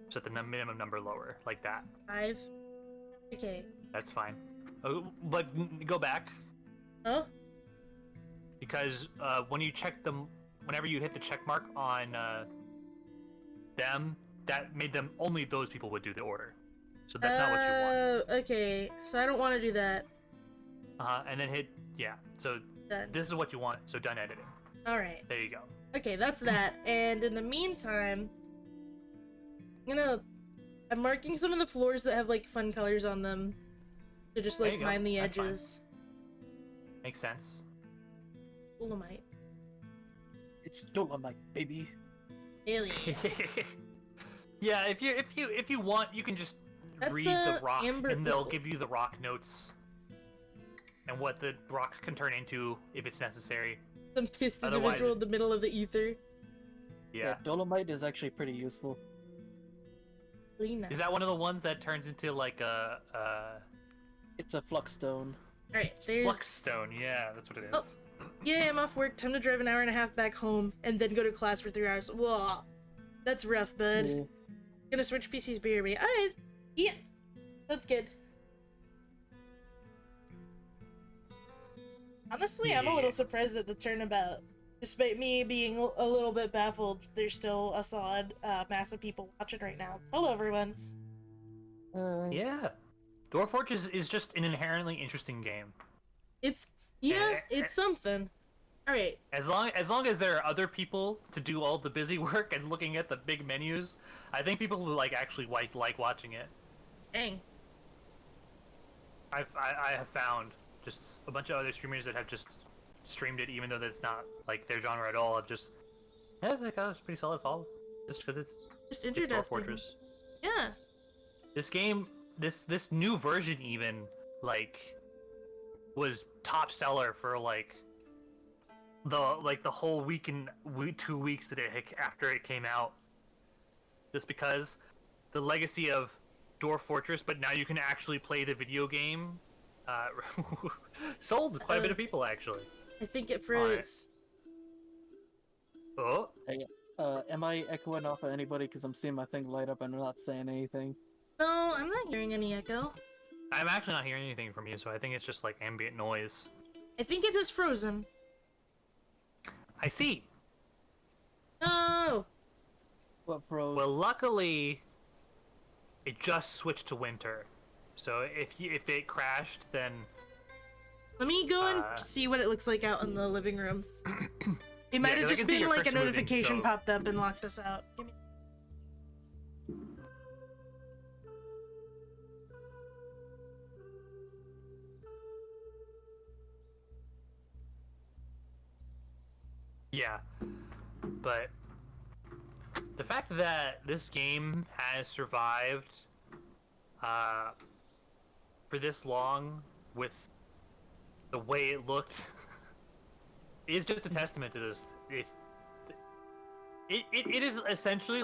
Set the minimum number lower, like that. 5. Okay. That's fine. But go back, Oh? because when you check the whenever you hit the check mark on them, that made them only those people would do the order. So that's not what you want. Okay, so I don't want to do that. And then hit So Done. this is what you want. So done editing. All right. There you go. Okay, that's that. And in the meantime, I'm marking some of the floors that have like fun colors on them to just There like you go. line the That's fine. edges. Makes sense. Dolomite. It's Dolomite, baby. Alien. Yeah, if you want, you can just That's, read the rock, amber- and they'll give you the rock notes and what the rock can turn into if it's necessary. Some pissed Otherwise individual it- in the middle of the ether. Yeah. Dolomite is actually pretty useful. Lena. Is that one of the ones that turns into like a It's a flux stone. Alright, there's... flux stone? Yeah, that's what it is. Oh. Yeah, I'm off work. Time to drive an hour and a half back home and then go to class for 3 hours. Whoa. That's rough, bud. Yeah. Gonna switch PCs, BRB. Alright. Yeah. That's good. Honestly, I'm a little surprised at the turnabout. Despite me being a little bit baffled, there's still a solid mass of people watching right now. Hello, everyone. Yeah. Dwarf Fortress is just an inherently interesting game. It's it's something. All right. As long as there are other people to do all the busy work and looking at the big menus, I think people who actually like watching it. Dang. I have found just a bunch of other streamers that have just streamed it, even though that's not like their genre at all. I've just they got a pretty solid follow, just because it's Just Dwarf interesting. Fortress. Yeah. This game, this new version even was top seller for the whole week and 2 weeks that after it came out, just because the legacy of Dwarf Fortress, but now you can actually play the video game, sold quite a bit of people actually. I think it froze. Oh, Hey, am I echoing off of anybody? Because I'm seeing my thing light up and I'm not saying anything. No, I'm not hearing any echo. I'm actually not hearing anything from you, so I think it's just ambient noise. I think it is frozen. I see. No. What froze? Well, luckily, it just switched to winter, so if it crashed, then Let me go and see what it looks like out in the living room. It might have 'cause I just can see been your like a cursor moving, notification so- popped up and locked us out. Give me... Yeah, but the fact that this game has survived for this long with the way it looked is just a testament to this. It is essentially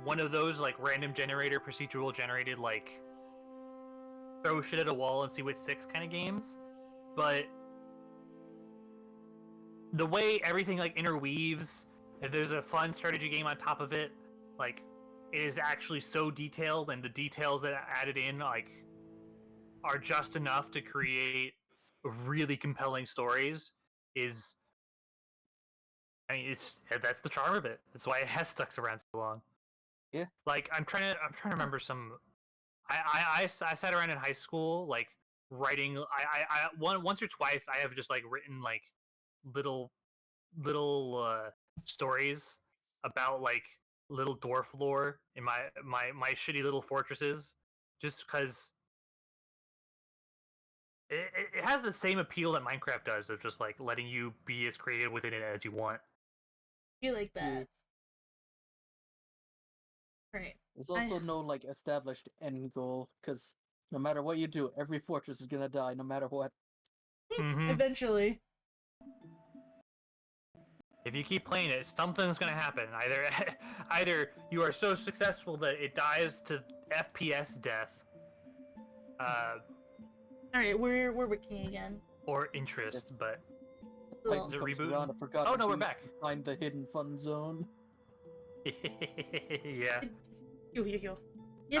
one of those random generator, procedural generated throw shit at a wall and see what sticks kind of games, but the way everything interweaves, if there's a fun strategy game on top of it, it is actually so detailed, and the details that are added in are just enough to create really compelling stories. That's the charm of it. That's why it has stuck around so long. Yeah. I'm trying to remember some. I sat around in high school writing. Once or twice I have just written little stories about little dwarf lore in my shitty little fortresses, just because it has the same appeal that Minecraft does, of just letting you be as creative within it as you want. You like that? Yeah. Right. There's also no established end goal, because no matter what you do, every fortress is gonna die, no matter what. Mhm. Eventually. If you keep playing it, something's gonna happen. Either you are so successful that it dies to FPS death, All right, we're working again. or interest. But Cool. Is it Comes rebooting? around, I forgot Oh, to no, we're beat- back. Find the hidden fun zone. yeah, Yo.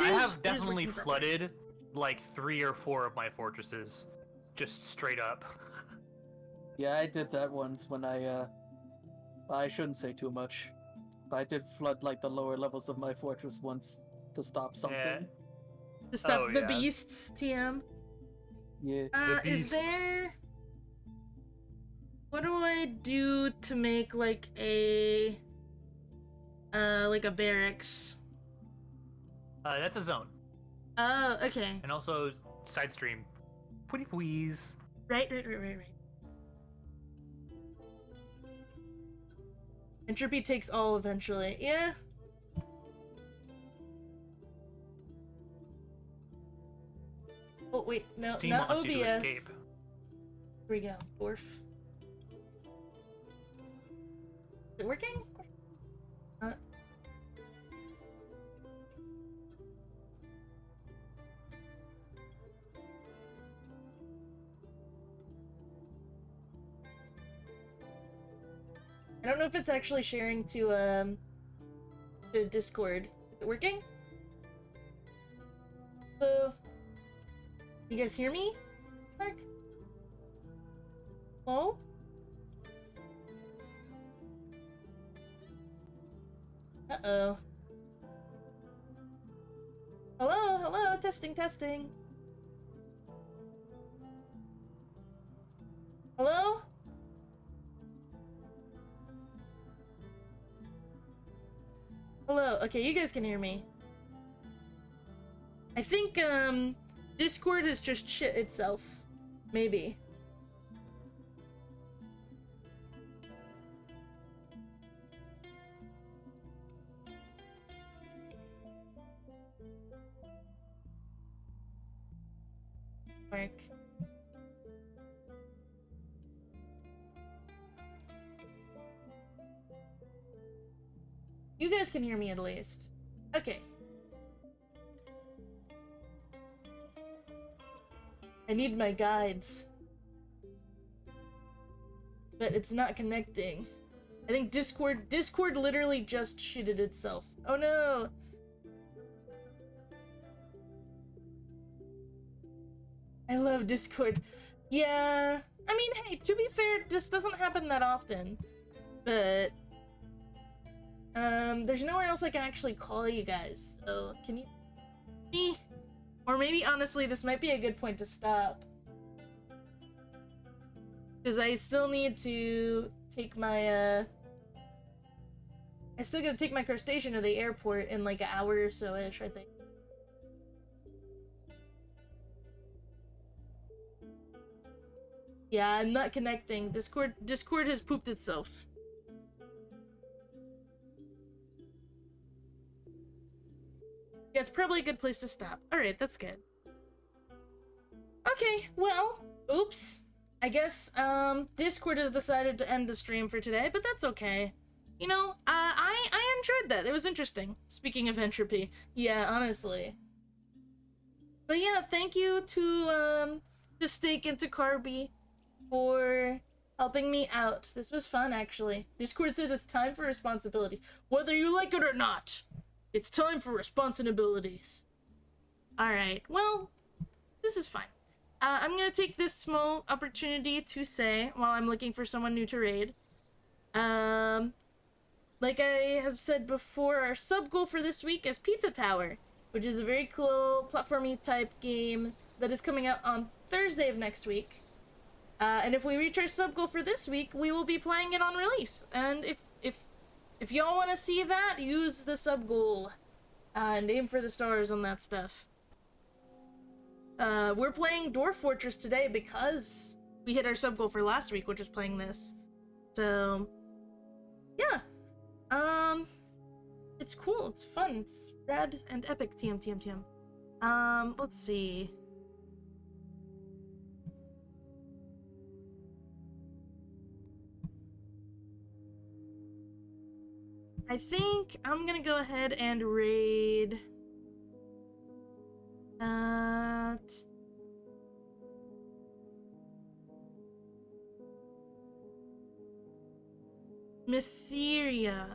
I have definitely working flooded 3 or 4 of my fortresses, just straight up. Yeah, I did that once when I I shouldn't say too much. I did flood like the lower levels of my fortress once to stop something. To stop Oh, the yeah. beasts, TM. Yeah. The Is beasts. there... What do I do to make like a barracks? That's a zone. Oh, okay. And also side stream. Pretty please. Right. Entropy takes all eventually. Yeah. Oh wait, no, Steam not wants OBS. you to escape. Here we go. Dwarf. Is it working? I don't know if it's actually sharing to Discord. Is it working? So, you guys hear me? Mark? Hello? Uh-oh. Hello, testing. Hello? Hello, okay, you guys can hear me. I think, Discord has just shit itself. Maybe. Mark. You guys can hear me at least. Okay. I need my guides. But it's not connecting. I think Discord literally just shitted itself. Oh no! I love Discord. Yeah. I mean, hey, to be fair, this doesn't happen that often. But there's nowhere else I can actually call you guys. So, can you me? Or maybe honestly, this might be a good point to stop. Because I still need to take my I still gotta take my crustacean to the airport in like an hour or so-ish, I think. Yeah, I'm not connecting. Discord has pooped itself. Yeah, it's probably a good place to stop. Alright, that's good. Okay, well, oops. I guess, Discord has decided to end the stream for today, but that's okay. You know, I enjoyed that. It was interesting. Speaking of entropy. Yeah, honestly. But yeah, thank you to Stake and to KarbiJ for helping me out. This was fun, actually. Discord said it's time for responsibilities. Whether you like it or not, it's time for responsibilities. Alright, well, this is fine. I'm gonna take this small opportunity to say, while I'm looking for someone new to raid, like I have said before, our sub goal for this week is Pizza Tower, which is a very cool platformy type game that is coming out on Thursday of next week. And if we reach our sub goal for this week, we will be playing it on release. And if y'all want to see that, use the sub goal and aim for the stars on that stuff. We're playing Dwarf Fortress today because we hit our sub goal for last week, which was playing this. So, yeah. It's cool, it's fun, it's rad and epic, TM. Let's see. I think I'm gonna go ahead and raid Mytheria.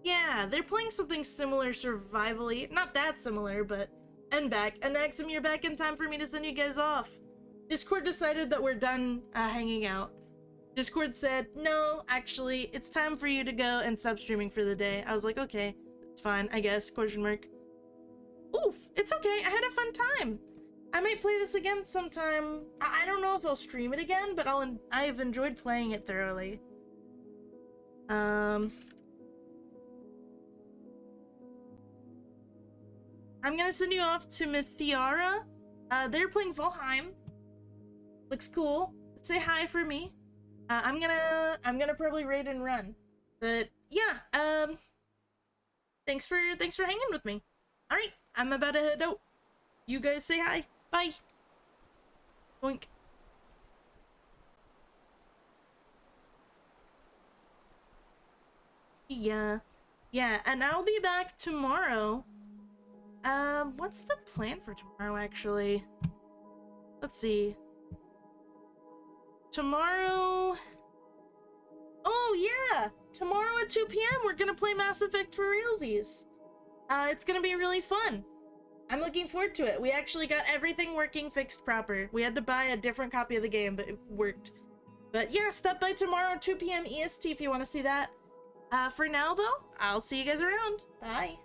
Yeah, they're playing something similar survivally. Not that similar, but and back. And Axum, you're back in time for me to send you guys off. Discord decided that we're done hanging out. Discord said, no, actually, it's time for you to go and stop streaming for the day. I was like, okay, it's fine, I guess, question mark. Oof, it's okay, I had a fun time. I might play this again sometime. I don't know if I'll stream it again, but I've enjoyed playing it thoroughly. I'm gonna send you off to Mythiara. They're playing Valheim. Looks cool. Say hi for me. I'm gonna probably raid and run. But yeah, thanks for hanging with me. Alright, I'm about to head out. You guys say hi. Bye. Boink. Yeah, and I'll be back tomorrow. What's the plan for tomorrow, actually? Let's see. Tomorrow... Oh, yeah! Tomorrow at 2 p.m. we're gonna play Mass Effect for realsies. It's gonna be really fun. I'm looking forward to it. We actually got everything working fixed proper. We had to buy a different copy of the game, but it worked. But yeah, stop by tomorrow, 2 p.m. EST if you want to see that. For now, though, I'll see you guys around. Bye.